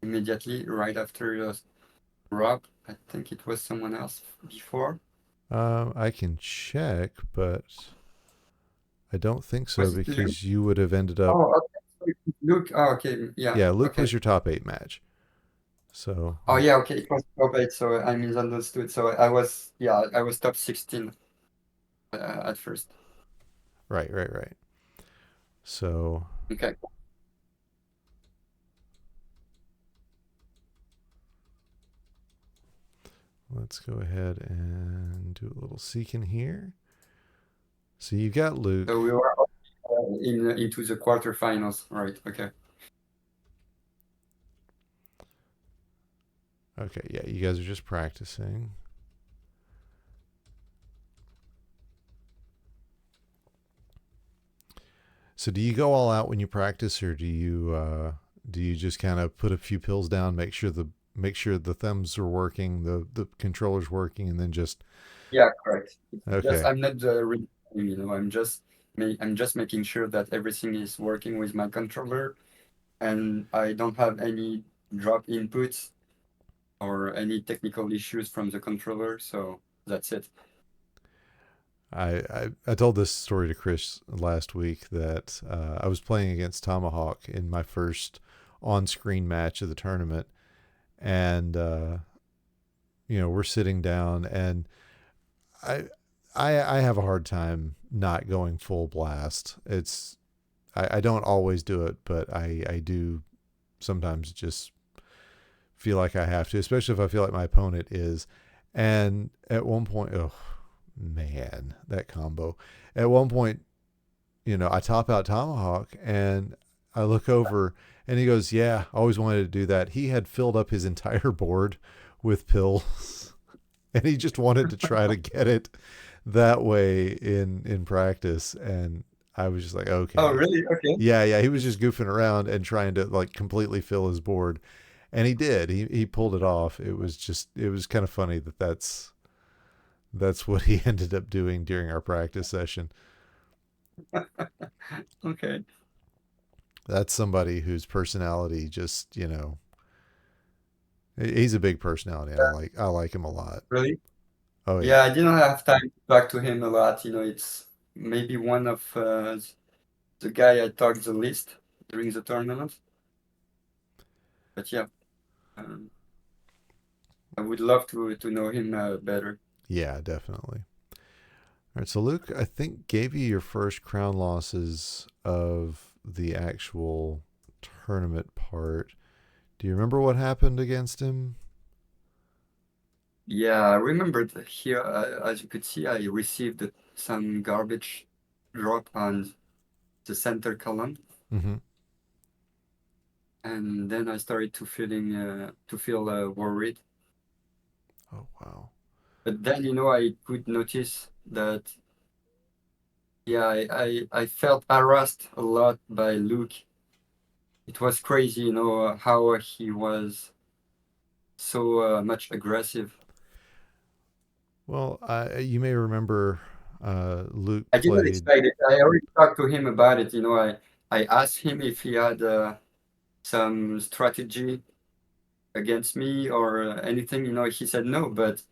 immediately right after Rob. I think it was someone else before. I can check, but I don't think so Was it Luke? because you would have ended up. Oh, okay. So it was Luke. Oh, okay. Yeah. Yeah, Luke was Okay. your top 8 match. So Oh, yeah. Okay. It was top eight. So I misunderstood. So I was top 16 at first. right, right, right. So Okay. let's go ahead and do a little seeking here. So you got Luke. So we were into the quarterfinals. Right. Okay. Okay, yeah, you guys are just practicing. So do you go all out when you practice, or do you just kind of put a few pills down, make sure the thumbs are working, the controller's working, and then just Yeah. Correct. It's just okay. I'm not the real, I'm just making sure that everything is working with my controller and I don't have any drop inputs or any technical issues from the controller. So that's it. I told this story to Chris last week that I was playing against Tomahawk in my first on-screen match of the tournament, and we're sitting down, and I I have a hard time not going full blast. I don't always do it, but I do sometimes just feel like I have to, especially if I feel like my opponent is. And at one point, oh man, that combo. At one point, I top out Tomahawk and I look over and he goes, "Yeah, I always wanted to do that." He had filled up his entire board with pills and he just wanted to try to get it that way in practice. And I was just like, Oh, okay. really? Okay. Yeah, yeah, he was just goofing around and trying to like completely fill his board. And he did. He pulled it off. It was kind of funny that that's what he ended up doing during our practice session. Okay. That's somebody whose personality just, He's a big personality. I like him a lot. Really? Oh Yeah, yeah. I didn't have time to talk to him a lot. It's maybe one of the guy I talked the least during the tournament. But yeah, um, I would love to know him better. Yeah, definitely. All right, so Luke, I think gave you your first crown losses of the actual tournament part. Do you remember what happened against him? Yeah, I remember that here, as you could see, I received some garbage drop on the center column, Mm-hmm. and then I started to feel worried. Oh wow. But then, I could notice that, yeah, I felt harassed a lot by Luke. It was crazy, how he was so much aggressive. Well, you may remember Luke I didn't played. expect it. I already talked to him about it. I asked him if he had some strategy against me or anything. He said no, but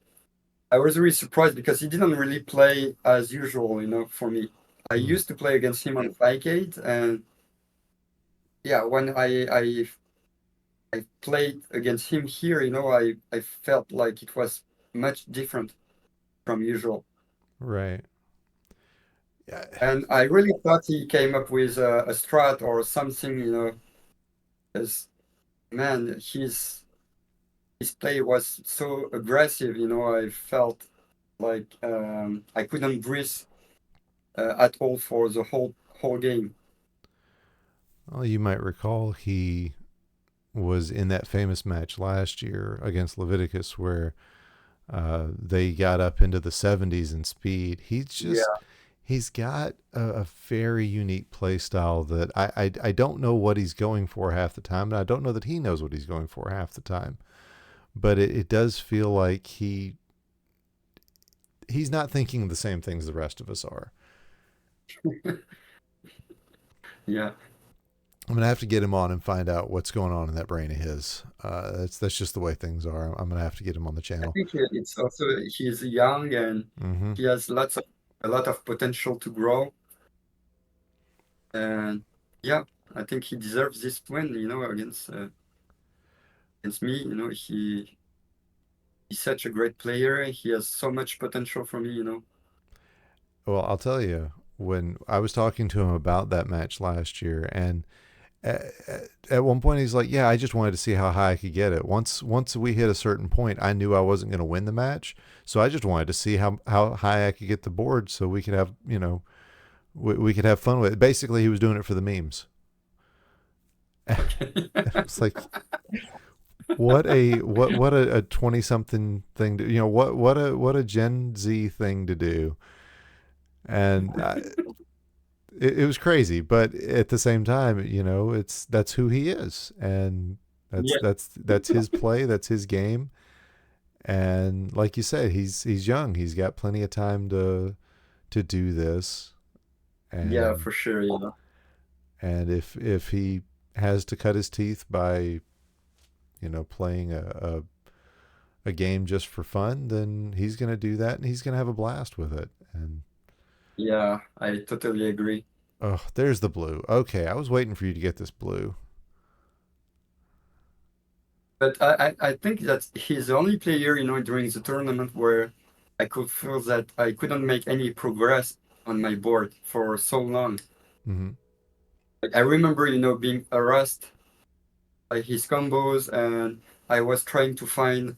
I was really surprised because he didn't really play as usual, for me. I Hmm, used to play against him on Flycade, and yeah, when I played against him here, I felt like it was much different from usual. right. Yeah. And I really thought he came up with a strat or something, as man, his play was so aggressive, I felt like I couldn't breathe at all for the whole game. Well, you might recall he was in that famous match last year against Leviticus where they got up into the 70s in speed. Yeah. He's got a very unique play style that I don't know what he's going for half the time, and I don't know that he knows what he's going for half the time. But it does feel like he's not thinking the same things the rest of us are. Yeah. I'm gonna have to get him on and find out what's going on in that brain of his. That's just the way things are. I'm gonna have to get him on the I channel. think it's also he's young and Mm-hmm. he has a lot of potential to grow. And yeah, I think he deserves this win, against me. He's such a great player. He has so much potential for me. Well, I'll tell you, when I was talking to him about that match last year, and at one point he's like, "Yeah, I just wanted to see how high I could get it. Once we hit a certain point, I knew I wasn't going to win the match, so I just wanted to see how high I could get the board, so we could have we could have fun with it." Basically, he was doing it for the memes. Okay. It's like what a 20 something thing to what a Gen Z thing to do, and it was crazy, but at the same time, that's who he is, and that's Yeah, that's that's his play, that's his game, and like you said, he's young, he's got plenty of time to do this, yeah, and for sure. if he has to cut his teeth by playing a game just for fun, then he's gonna do that, and he's gonna have a blast with it. And Yeah, I totally agree. oh, there's the blue. Okay, I was waiting for you to get this blue. But I think that he's the only player, during the tournament where I could feel that I couldn't make any progress on my board for so long. Mm-hmm. Like I remember, being harassed by his combos, and I was trying to find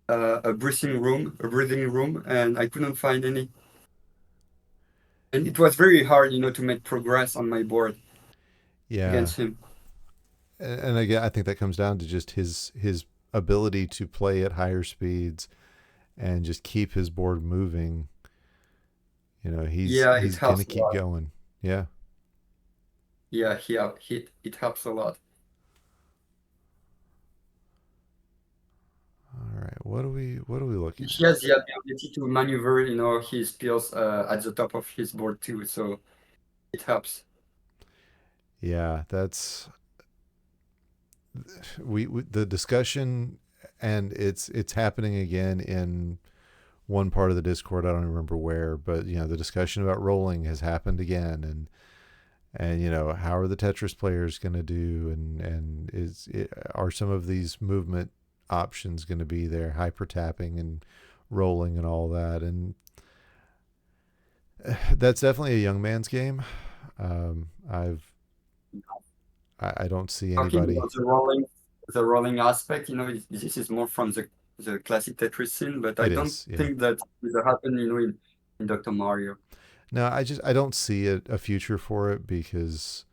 a breathing room, and I couldn't find any. And it was very hard, to make progress on my board Yeah, against him. and again, I think that comes down to just his ability to play at higher speeds and just keep his board moving. He's Yeah, it he's gonna helps a keep lot. going. Yeah. Yeah, it helps a lot. All right. What are we looking He at? has the ability to maneuver, his skills at the top of his board too, so it helps. Yeah, that's we the discussion, and it's happening again in one part of the Discord. I don't remember where, but the discussion about rolling has happened again, and how are the Tetris players going to do, and are some of these movement options going to be there, hyper tapping and rolling and all that, and that's definitely a young man's game. I've I don't see Talking anybody. about the rolling aspect, this is more from the classic Tetris scene, but I It don't is, yeah. think that will happen, in Dr. Mario. No, I don't see a future for it because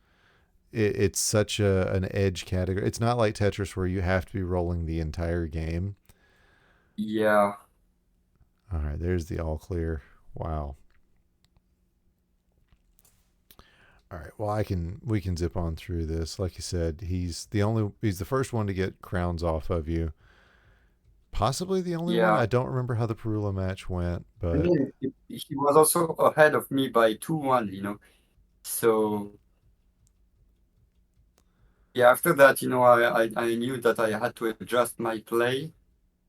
it's such an edge category. It's not like Tetris where you have to be rolling the entire game. Yeah, All right, there's the all clear. Wow. All right. Well, we can zip on through this. Like you said, he's the first one to get crowns off of you. Possibly the only one. yeah. I don't remember how the Perula match went, I but mean, he was also ahead of me by 2-1. So yeah, after that, I knew that I had to adjust my play.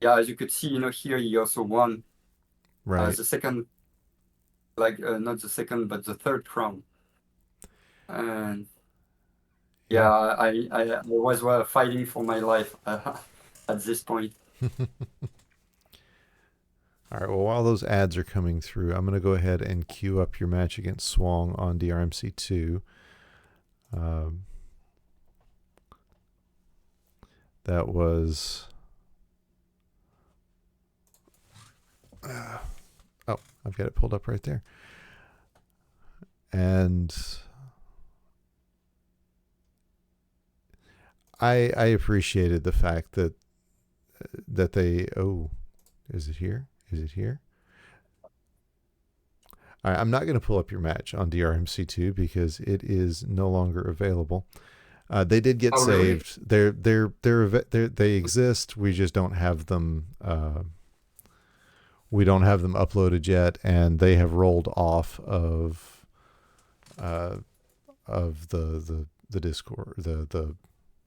Yeah, as you could see, here he also won right. the second, like not the second, but the third crown. And yeah, Yeah. I was fighting for my life at this point. All right. Well, while those ads are coming through, I'm going to go ahead and queue up your match against Swong on DRMC2. Um, that was. Oh, I've got it pulled up right there. And I appreciated the fact that they. Oh, is it here? Is it here? All right, I'm not going to pull up your match on DRMC2 because it is no longer available. They did get Oh, really? saved. They exist. We just don't have them. We don't have them uploaded yet, and they have rolled off uh, of the Discord, the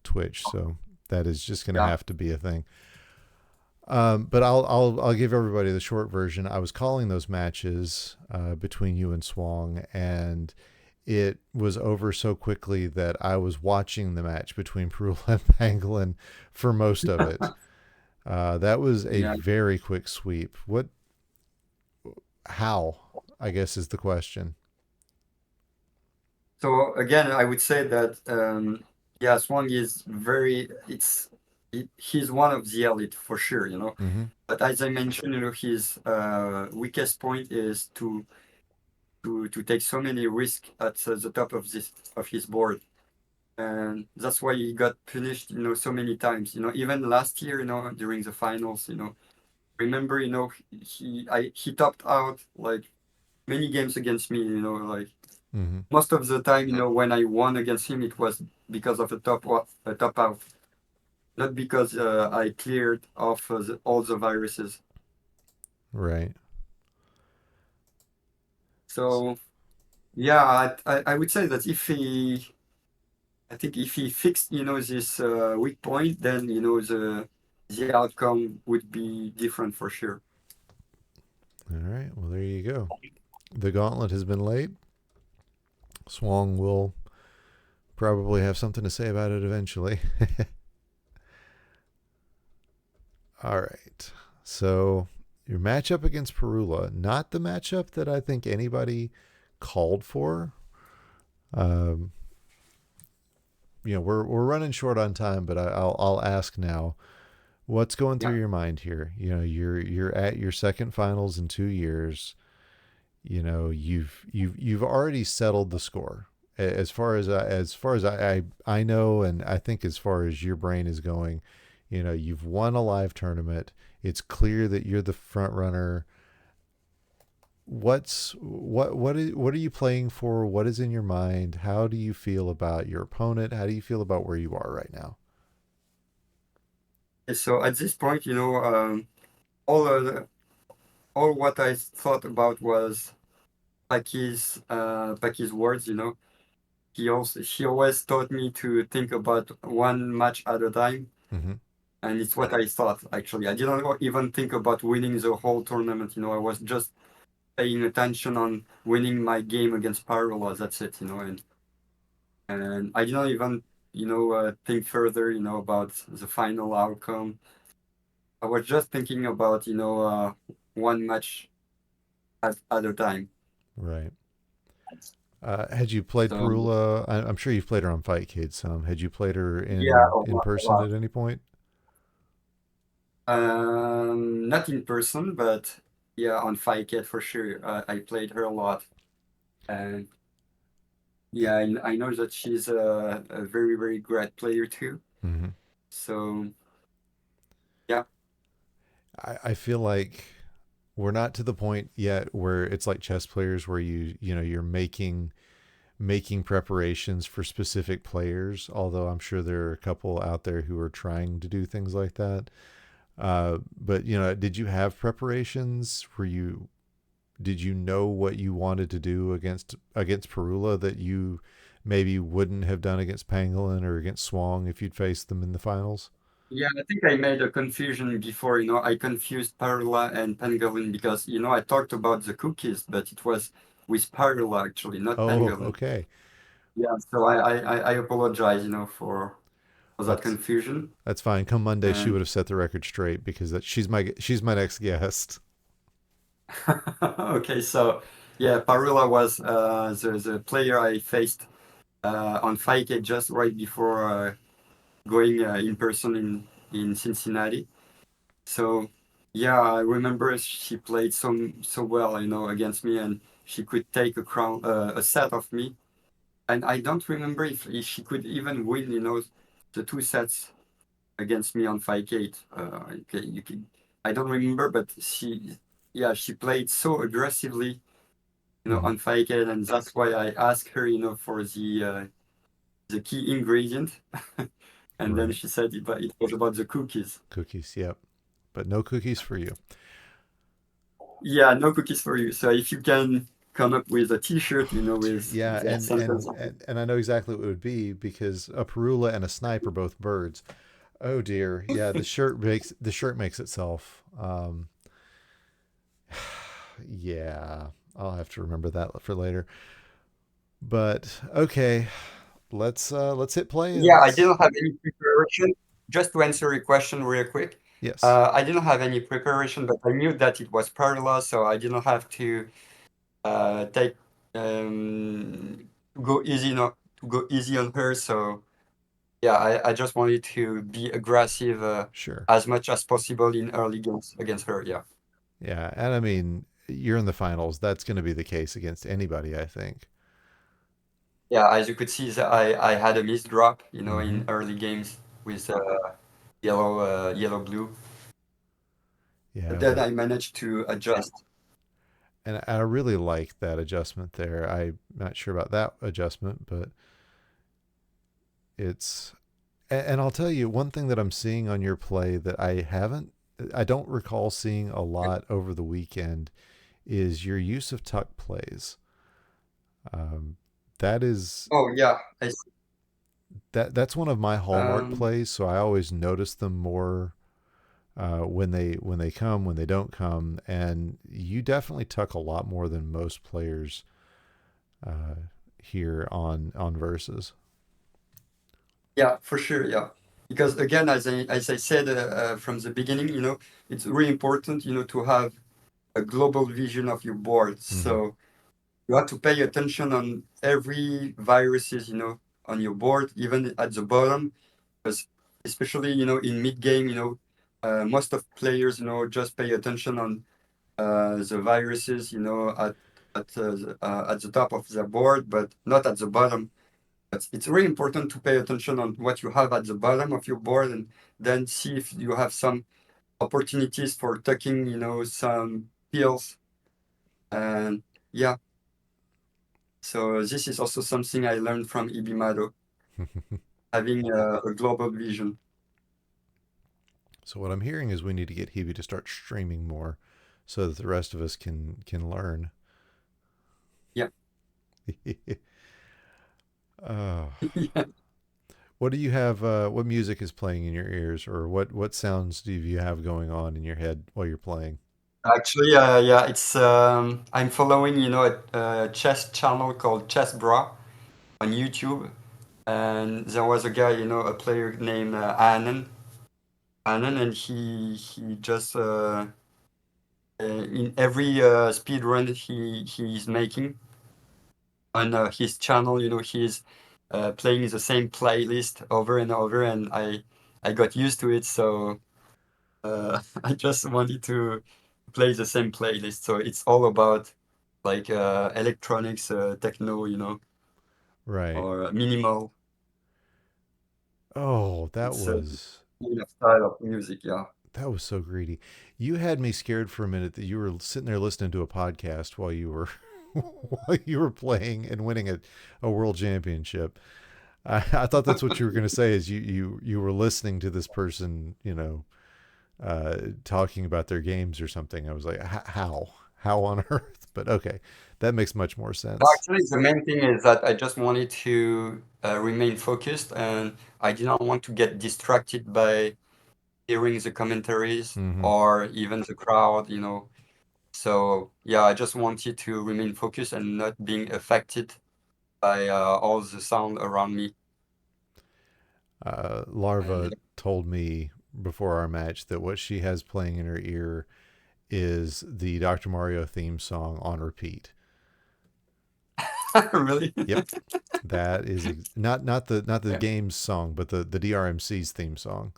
Twitch. So that is just going to Yeah. have to be a thing. But I'll give everybody the short version. I was calling those matches between you and Swong, and it was over so quickly that I was watching the match between Perula and Pangolin for most of it. That was a Yeah. very quick sweep. How? I guess is the question. So again, I would say that yeah, Swang is he's one of the elite for sure. Mm-hmm. But as I mentioned, his weakest point is to take so many risks at the top of his board, and that's why he got punished, so many times. Even last year, during the finals, remember, he topped out like many games against me, like Mm-hmm. most of the time, when I won against him, it was because of a top out, not because I cleared off all the viruses. Right. So yeah, I would say that I think if he fixed, this weak point, then the outcome would be different for sure. All right. Well, there you go. The gauntlet has been laid. Swong will probably have something to say about it eventually. All right. So your matchup against Perula, not the matchup that I think anybody called for. Um, we're running short on time, but I'll ask now. What's going through Yeah. your mind here? You're at your second finals in 2 years. You've already settled the score as far as I know, and I think as far as your brain is going. You've won a live tournament. It's clear that you're the front runner. What are you playing for? What is in your mind? How do you feel about your opponent? How do you feel about where you are right now? And so at this point, all all what I thought about was Paki's words. he always taught me to think about one match at a time, Hmm. and it's what I thought actually. I didn't even think about winning the whole tournament. I was just paying attention on winning my game against Parola. That's it. And I didn't even think further about the final outcome. I was just thinking about one match at a time. Right. Had you played So Perula? I'm sure you've played her on Fightcade some. Had you played her yeah, a in lot, a person lot. at any point? Not in person, but yeah, on Fight for sure. I played her a lot, and yeah, I know that she's a very, very great player too. Mm-hmm. So yeah, I feel like we're not to the point yet where it's like chess players where you're making preparations for specific players, although I'm sure there are a couple out there who are trying to do things like that. But did you have preparations? Did you know what you wanted to do against Perula that you maybe wouldn't have done against Pangolin or against Swang if you'd faced them in the finals? yeah. I think I made a confusion before. I confused Parula and Pangolin because I talked about the cookies, but it was with Parula actually, not Oh, Pangolin. okay. Yeah, so I apologize, for that That's confusion. that's fine. Come Monday, she And would have set the record straight because she's my next guest. okay, so yeah, Parula was the player I faced on 5K just right before going in person in Cincinnati. So yeah, I remember she played so well, against me, and she could take a set of me. And I don't remember if she could even win, the two sets against me on 5K. Okay, I don't remember, but yeah, she played so aggressively, Hmm. on 5K, and that's why I asked her, for the key ingredient, and then Right. she said it was about the cookies. Cookies. Yep. But no cookies for you. Yeah, no cookies for you. So if you can come up with a T-shirt, with Yeah, that and sentence. and and I know exactly what it would be because a Perula and a Snipe are both birds. Oh dear. Yeah, the shirt makes itself. Yeah, I'll have to remember that for later. But okay, let's hit play and Yeah, I let's didn't have any preparation. Just to answer your question real quick, yes, I didn't have any preparation, but I knew that it was Perla, so I didn't have to take go easy, to go easy on her. So yeah, I just wanted to be aggressive sure. as much as possible in early games against her. Yeah, Yeah, and I mean, you're in the finals. That's going to be the case against anybody, I think. yeah. As you could see, I had a missed drop, Mm-hmm. in early games with yellow blue, but Yeah, then but I managed to adjust. and I really like that adjustment there. I'm not sure about that adjustment, but it's and I'll tell you one thing that I'm seeing on your play that I don't recall seeing a lot over the weekend is your use of tuck plays. Um, that is Oh yeah, I see. that's one of my hallmark Um, plays, so I always notice them more when they come, when they don't come, and you definitely tuck a lot more than most players uh, here on verses. yeah, for sure, yeah. Because again, as I said from the beginning, it's really important, to have a global vision of your board. Mm-hmm. So you have to pay attention on every viruses, on your board, even at the bottom, because especially, in mid game, most of players, just pay attention on the viruses, at the top of the board, but not at the bottom. It's really important to pay attention on what you have at the bottom of your board, and then see if you have some opportunities for tucking, some pills. And yeah, so this is also something I learned from Ibimado, having a global vision. So what I'm hearing is we need to get Hebe to start streaming more, so that the rest of us can learn. Yeah. Oh, Yeah. what do you have? What music is playing in your ears, or what sounds do you have going on in your head while you're playing? Actually, yeah, it's I'm following, a chess channel called Chess Bra on YouTube, and there was a guy, a player named Annan, and he just in every speed run he's making on his channel, he's playing the same playlist over and over, and I got used to it, so I just wanted to play the same playlist. So it's all about like electronics, techno, Right. or minimal. Oh, It's kind of style of music, yeah. that was so greedy. You had me scared for a minute that you were sitting there listening to a podcast while you were while you were playing and winning a world championship. I thought that's what you were going to say. Is you were listening to this person, talking about their games or something. I was like, how on earth? But okay, that makes much more sense. Actually, the main thing is that I just wanted to remain focused, and I did not want to get distracted by hearing the commentaries Hmm. or even the crowd, So yeah, I just wanted to remain focused and not being affected by all the sound around me. And Larva told me before our match that what she has playing in her ear is the Dr. Mario theme song on repeat. really? Yep, that is not the Yeah. game's song, but the DRMC's theme song.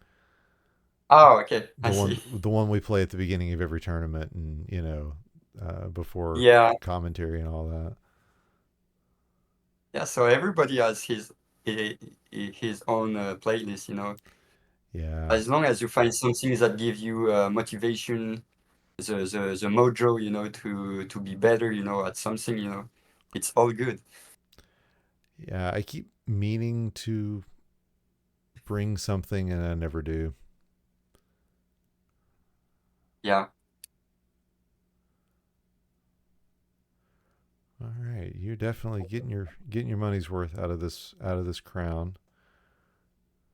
Oh, okay. I The see. one we play at the beginning of every tournament, and before Yeah. commentary and all that. Yeah. So everybody has his own playlist, Yeah, As long as you find something that gives you motivation, the mojo, to be better, at something, it's all good. yeah. I keep meaning to bring something, and I never do. Yeah. All right, you're definitely getting your money's worth out of this crown.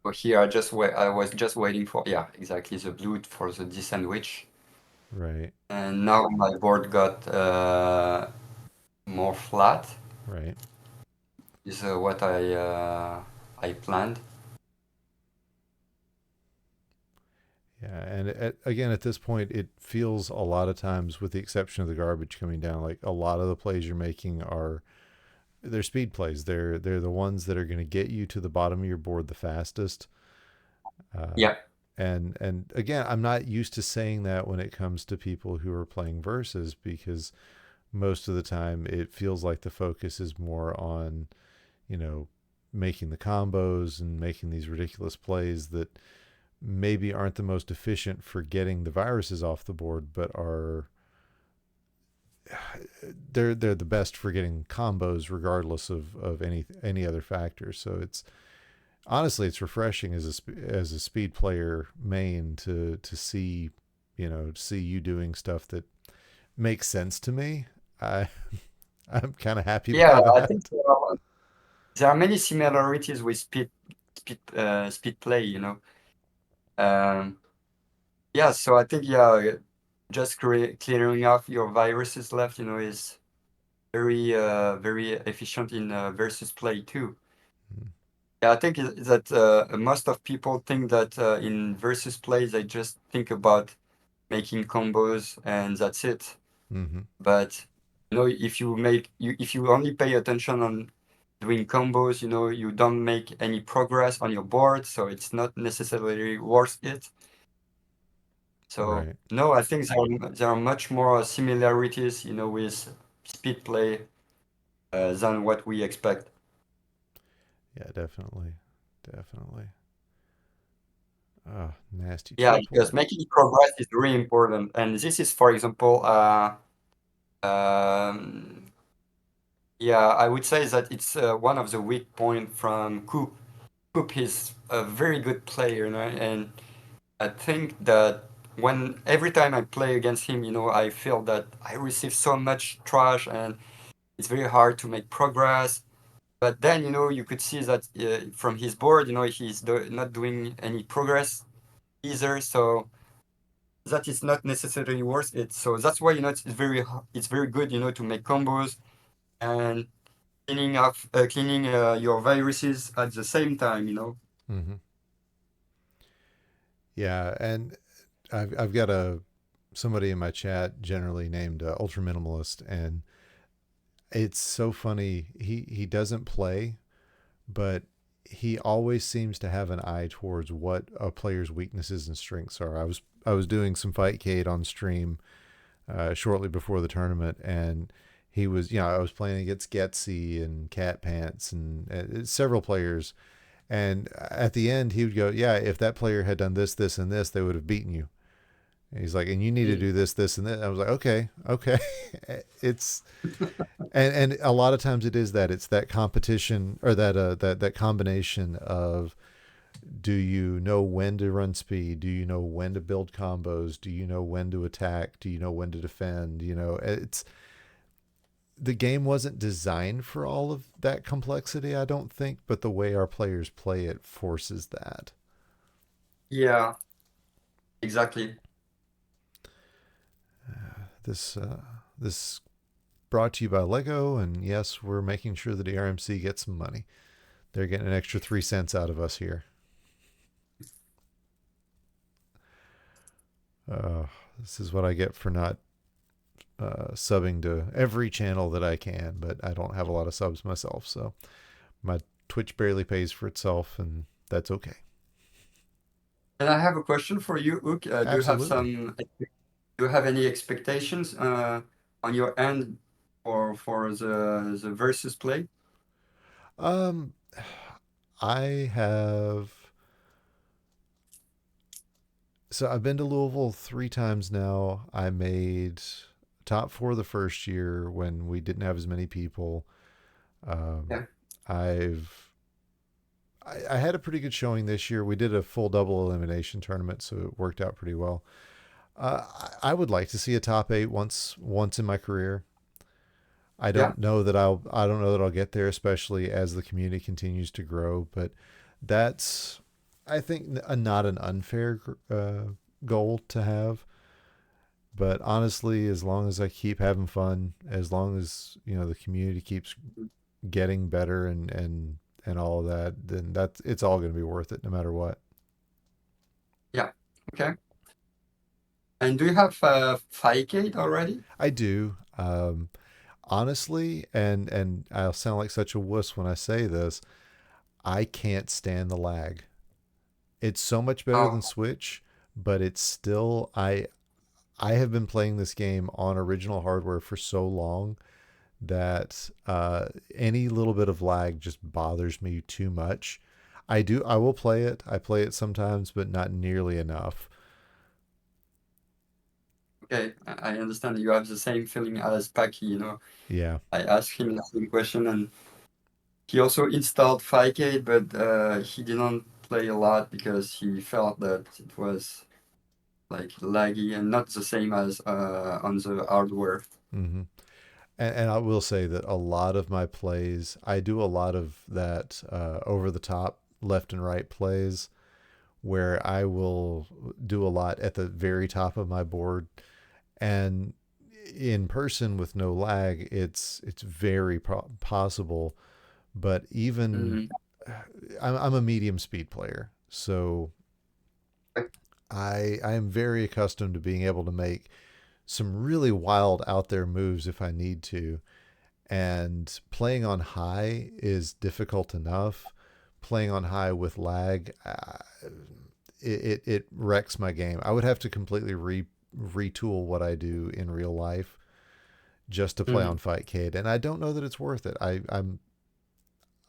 But here I was just waiting for, yeah, exactly, the blue for the D sandwich. Right, And now my board got more flat, right. is what I planned. Yeah, and again, at this point, it feels a lot of times, with the exception of the garbage coming down, like a lot of the plays you're making are they're speed plays. They're the ones that are going to get you to the bottom of your board the fastest. Uh, Yeah. and again, I'm not used to saying that when it comes to people who are playing versus, because most of the time it feels like the focus is more on you know making the combos and making these ridiculous plays that maybe aren't the most efficient for getting the viruses off the board, but are they're the best for getting combos regardless of any other factors. So it's honestly it's refreshing as a speed player main to see to see you doing stuff that makes sense to me. I I'm kind of happy Yeah, by I think that. there are many similarities with speed play, Um, yeah, so I think, yeah, just clearing off your viruses left, is very efficient in versus play too. Yeah, I think that most of people think that in versus play they just think about making combos and that's it. Mm-hmm. But if you only pay attention on doing combos, you don't make any progress on your board, so it's not necessarily worth it. So Right. no, I think there are much more similarities, with speed play than what we expect. Yeah, definitely. Definitely. Ah, nasty Yeah, triple. because making progress is really important. And this is, for example, um, yeah, I would say that it's one of the weak point from Coop. Coop is a very good player, and I think that when every time I play against him, I feel that I receive so much trash and it's very hard to make progress. But then, you could see that from his board, he's not doing any progress either. So that is not necessarily worth it. So that's why, it's very good, to make combos and cleaning your viruses at the same time. Hmm. Yeah, and I've got a somebody in my chat generally named Ultra Minimalist, and it's so funny. He doesn't play, but he always seems to have an eye towards what a player's weaknesses and strengths are. I was doing some Fightcade on stream shortly before the tournament, and he was, I was playing against Getsy and Cat Pants and several players. And at the end, he would go, "Yeah, if that player had done this, this, and this, they would have beaten you." And he's like, "And you need to Mm. do this, this, and this." I was like, "Okay, okay." it's and a lot of times it is that it's that competition or that combination of, do you know when to run speed? Do you know when to build combos? Do you know when to attack? Do you know when to defend? It's the game wasn't designed for all of that complexity, I don't think, but the way our players play it forces that. Yeah, exactly. This brought to you by Lego, and yes, we're making sure that the RMC gets some money. They're getting an extra 3 cents out of us here. Uh, this is what I get for not subbing to every channel that I can, but I don't have a lot of subs myself, so my Twitch barely pays for itself, and that's okay. And I have a question for you, Ook. Absolutely. Do you have any expectations on your end for the versus play? Um, I have. So I've been to Louisville 3 times now. I made top four the first year when we didn't have as many people. Um, Yeah, I've I had a pretty good showing this year. We did a full double elimination tournament, so it worked out pretty well. I would like to see a top eight once in my career. yeah, I don't know that I'll get there, especially as the community continues to grow. But that's, I think, not an unfair goal to have. But honestly, as long as I keep having fun, as long as the community keeps getting better and all of that, then it's all going to be worth it, no matter what. yeah. Okay. And do you have 5K already? I do. Honestly, and I'll sound like such a wuss when I say this, I can't stand the lag. It's so much better than Oh, Switch, but it's still I have been playing this game on original hardware for so long that any little bit of lag just bothers me too much. I will play it. I play it sometimes, but not nearly enough. okay. I understand you have the same feeling as Paki. Yeah. I asked him the same question, and he also installed 5K, but he didn't play a lot because he felt that it was like laggy and not the same as on the hardware. Hmm. And I will say that a lot of my plays, I do a lot of that over the top left and right plays where I will do a lot at the very top of my board, and in person with no lag, it's very possible. But even Mhm. I'm a medium speed player, so I am very accustomed to being able to make some really wild out there moves if I need to. And playing on high is difficult enough. Playing on high with lag, it wrecks my game. I would have to completely retool what I do in real life just to play on Mhm. Fightcade, and I don't know that it's worth it.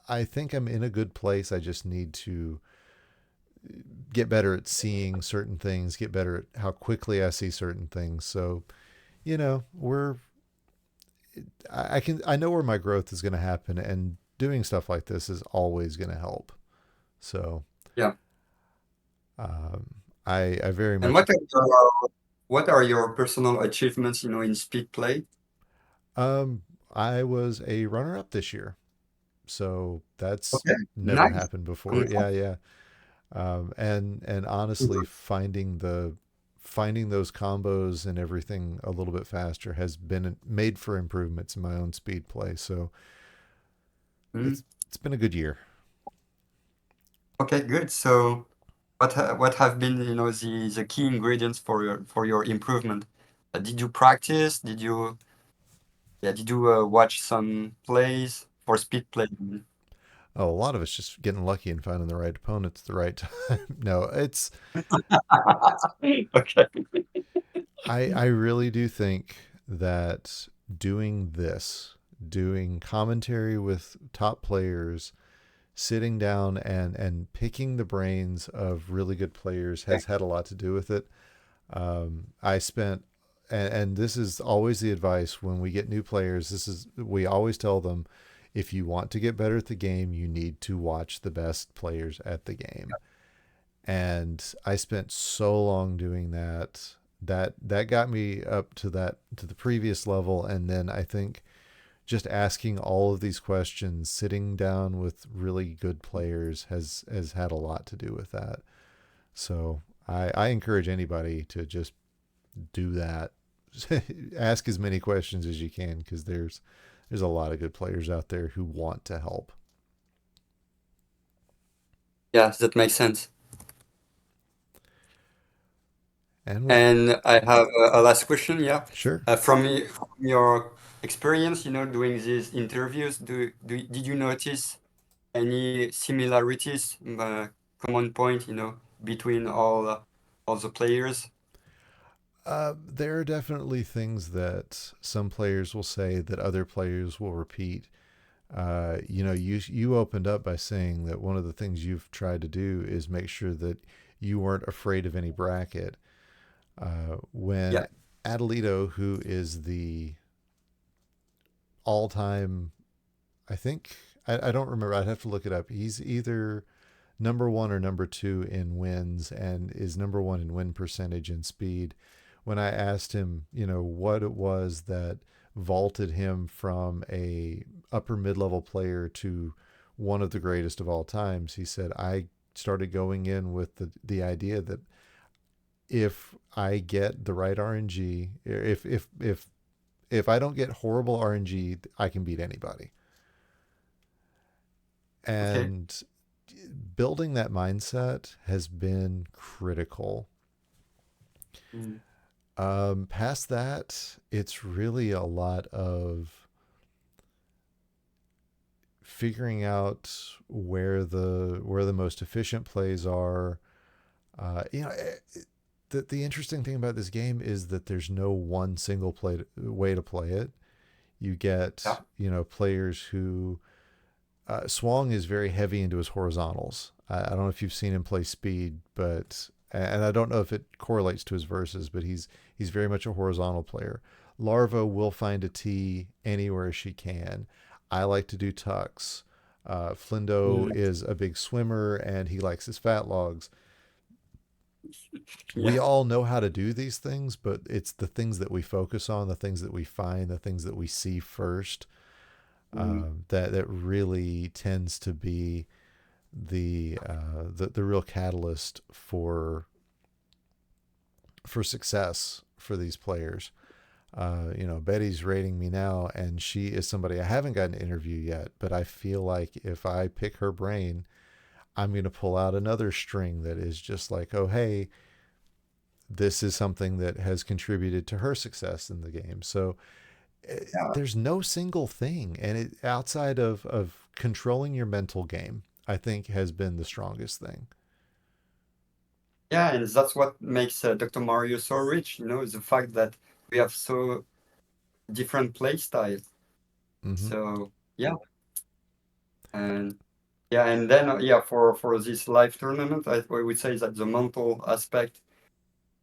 I think I'm in a good place. I just need to get better at seeing certain things, get better at how quickly I see certain things. So, we're I know where my growth is going to happen, and doing stuff like this is always going to help. So, Yeah. um, I very And much what are your personal achievements, in speed play? um I was a runner up this year. So that's Okay, never nice. happened before. Yeah, Congrats. yeah. And honestly, finding those combos and everything a little bit faster has been made for improvements in my own speed play. So Mm. it's been a good year. Okay, good. So what have been, the key ingredients for your improvement? Did you practice? Did you watch some plays for speed play? Oh, a lot of it's just getting lucky and finding the right opponents at the right time. No, it's Okay. I really do think that doing commentary with top players, sitting down and picking the brains of really good players Yeah. has had a lot to do with it. I spent, and this is always the advice when we get new players. We always tell them, if you want to get better at the game, you need to watch the best players at the game. And I spent so long doing that that got me up to the previous level. And then I think just asking all of these questions, sitting down with really good players has had a lot to do with that. So I encourage anybody to just do that. Ask as many questions as you can, because there's a lot of good players out there who want to help. Yeah, that makes sense. And with And I have a last question. Yeah, sure. from your experience, doing these interviews, did you notice any similarities, common point, between all the players? There are definitely things that some players will say that other players will repeat. You opened up by saying that one of the things you've tried to do is make sure that you weren't afraid of any bracket. When Yeah. Adelito, who is the all-time, I think I don't remember. I'd have to look it up. He's either number one or number two in wins, and is number one in win percentage and speed. When I asked him, what it was that vaulted him from a upper mid-level player to one of the greatest of all times, he said, I started going in with the idea that if I get the right RNG, if I don't get horrible RNG, I can beat anybody. Okay. And building that mindset has been critical. Mm. Past that, it's really a lot of figuring out where the most efficient plays are. Uh, you know, eh, the interesting thing about this game is that there's no one single way to play it. You get Yeah. players who Swang is very heavy into his horizontals. I don't know if you've seen him play speed, but and I don't know if it correlates to his verses, but he's very much a horizontal player. Larva will find a T anywhere she can. I like to do tucks. Flindo Mm. is a big swimmer and he likes his fat logs. We Yeah. all know how to do these things, but it's the things that we focus on, the things that we find, the things that we see first, Mm. that really tends to be the real catalyst for success for these players. Betty's rating me now, and she is somebody I haven't gotten to interview yet, but I feel like if I pick her brain, I'm going to pull out another string that is just like, oh, hey, this is something that has contributed to her success in the game. So Yeah. there's no single thing, and outside of controlling your mental game, I think has been the strongest thing. Yeah, and that's what makes Dr. Mario so rich, the fact that we have so different play styles. Mm-hmm. So yeah, and yeah, and then yeah, for this live tournament, I would say that the mental aspect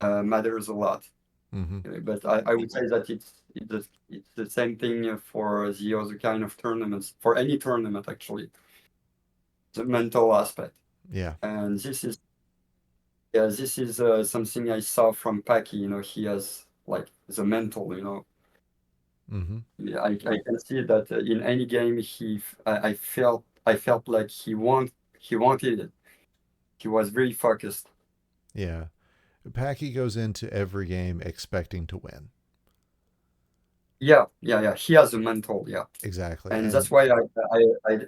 matters a lot. Mm-hmm. But I would say that it's the same thing for the other kind of tournaments, for any tournament actually, the mental aspect. Yeah. And this is something I saw from Paki. He has like the mental. Mm-hmm. Yeah, I can see that in any game I felt like he wanted it. He was very focused. Yeah. Packy goes into every game expecting to win. Yeah, yeah, yeah. He has a mental, yeah, Exactly. and that's why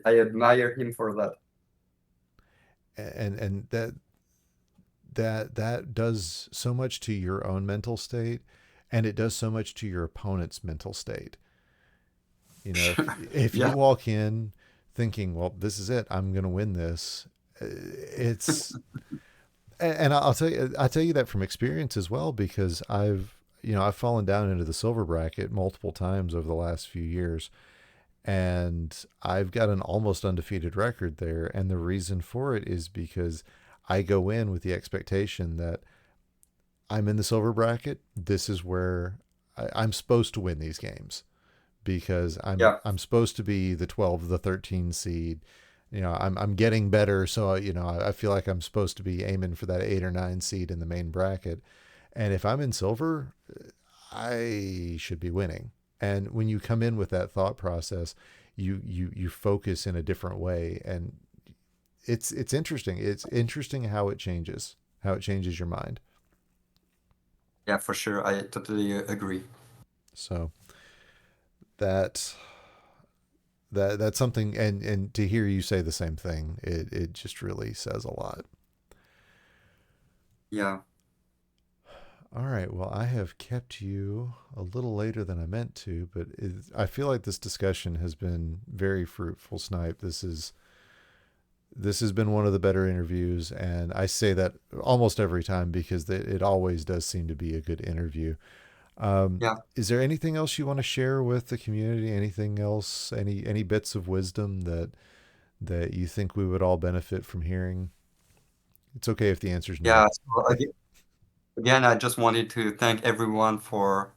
I admire him for that. And that does so much to your own mental state, and it does so much to your opponent's mental state. You know, if you Yeah, walk in thinking, well, this is it, I'm going to win this, it's and I'll tell you that from experience as well, because I've fallen down into the silver bracket multiple times over the last few years, and I've got an almost undefeated record there, and the reason for it is because I go in with the expectation that I'm in the silver bracket. This is where I'm supposed to win these games, because yeah, I'm supposed to be the 12, the 13 seed. I'm getting better, so I feel like I'm supposed to be aiming for that 8 or 9 seed in the main bracket. And if I'm in silver, I should be winning. And when you come in with that thought process, you focus in a different way, and it's interesting. It's interesting how it changes your mind. yeah, for sure. I totally agree. So that that's something, and to hear you say the same thing, it just really says a lot. Yeah, All right, well, I have kept you a little later than I meant to, but I feel like this discussion has been very fruitful, Snipe. This has been one of the better interviews, and I say that almost every time because it always does seem to be a good interview. yeah, Is there anything else you want to share with the community? Anything else? Any bits of wisdom that you think we would all benefit from hearing? It's okay if the answer is no. yeah. So again, I just wanted to thank everyone for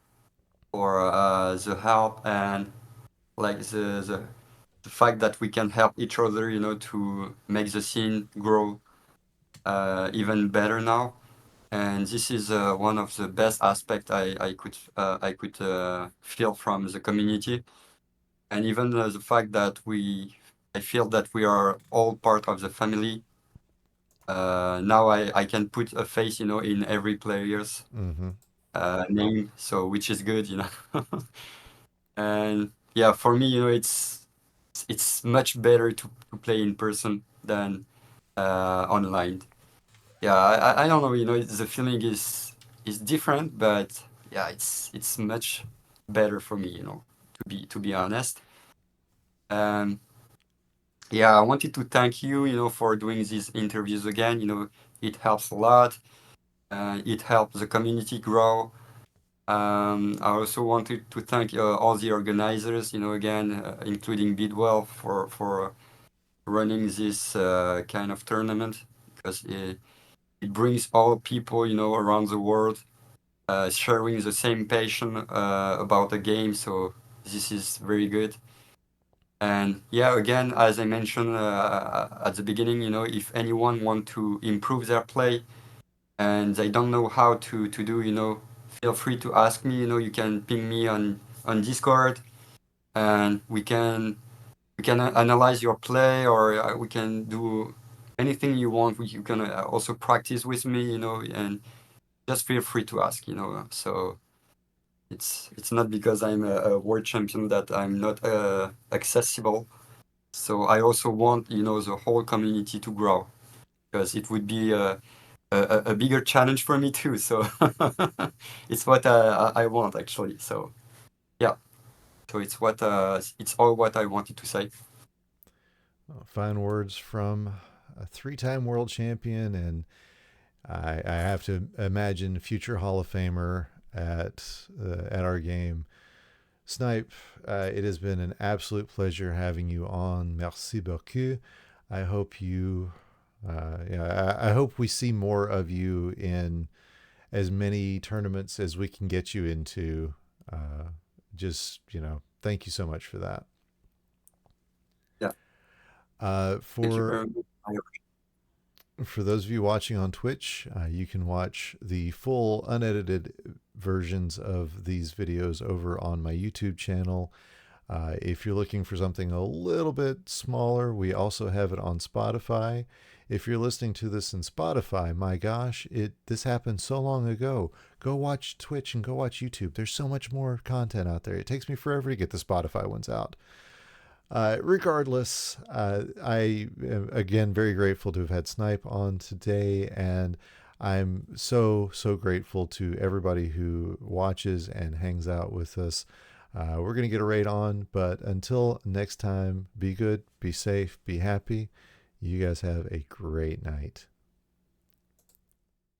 the help and like the fact that we can help each other, to make the scene grow even better now. And this is one of the best aspect I could feel from the community, and even the fact that I feel that we are all part of the family. Now I can put a face, in every player's Mm-hmm. name, so which is good. And yeah, for me, it's much better to play in person than online. Yeah, I don't know, the feeling is different, but yeah, it's much better for me, to be honest. Um, yeah, I wanted to thank you, for doing these interviews again. It helps a lot. It helps the community grow. I also wanted to thank all the organizers, again, including Bidwell for running this kind of tournament, because it brings all people, around the world sharing the same passion about the game. So this is very good. And yeah, again, as I mentioned at the beginning, if anyone want to improve their play and they don't know how to do, feel free to ask me. You can ping me on Discord, and we can analyze your play, or we can do anything you want. You can also practice with me, and just feel free to ask. So it's not because I'm a world champion that I'm not accessible. So I also want, the whole community to grow, because it would be a bigger challenge for me too. So it's what I want actually. So yeah, so it's all what I wanted to say. Fine words from a three-time world champion, and I have to imagine future Hall of Famer at our game. Snipe, it has been an absolute pleasure having you on. Merci beaucoup. I hope I hope we see more of you in as many tournaments as we can get you into. Just, thank you so much for that. Yeah, thank you For very much. For those of you watching on Twitch, you can watch the full unedited versions of these videos over on my YouTube channel. If you're looking for something a little bit smaller, we also have it on Spotify. If you're listening to this in Spotify, my gosh, this happened so long ago. Go watch Twitch and go watch YouTube. There's so much more content out there. It takes me forever to get the Spotify ones out. Regardless, I am again very grateful to have had Snipe on today, and I'm so grateful to everybody who watches and hangs out with us. We're going to get a raid on, but until next time, be good, be safe, be happy. You guys have a great night.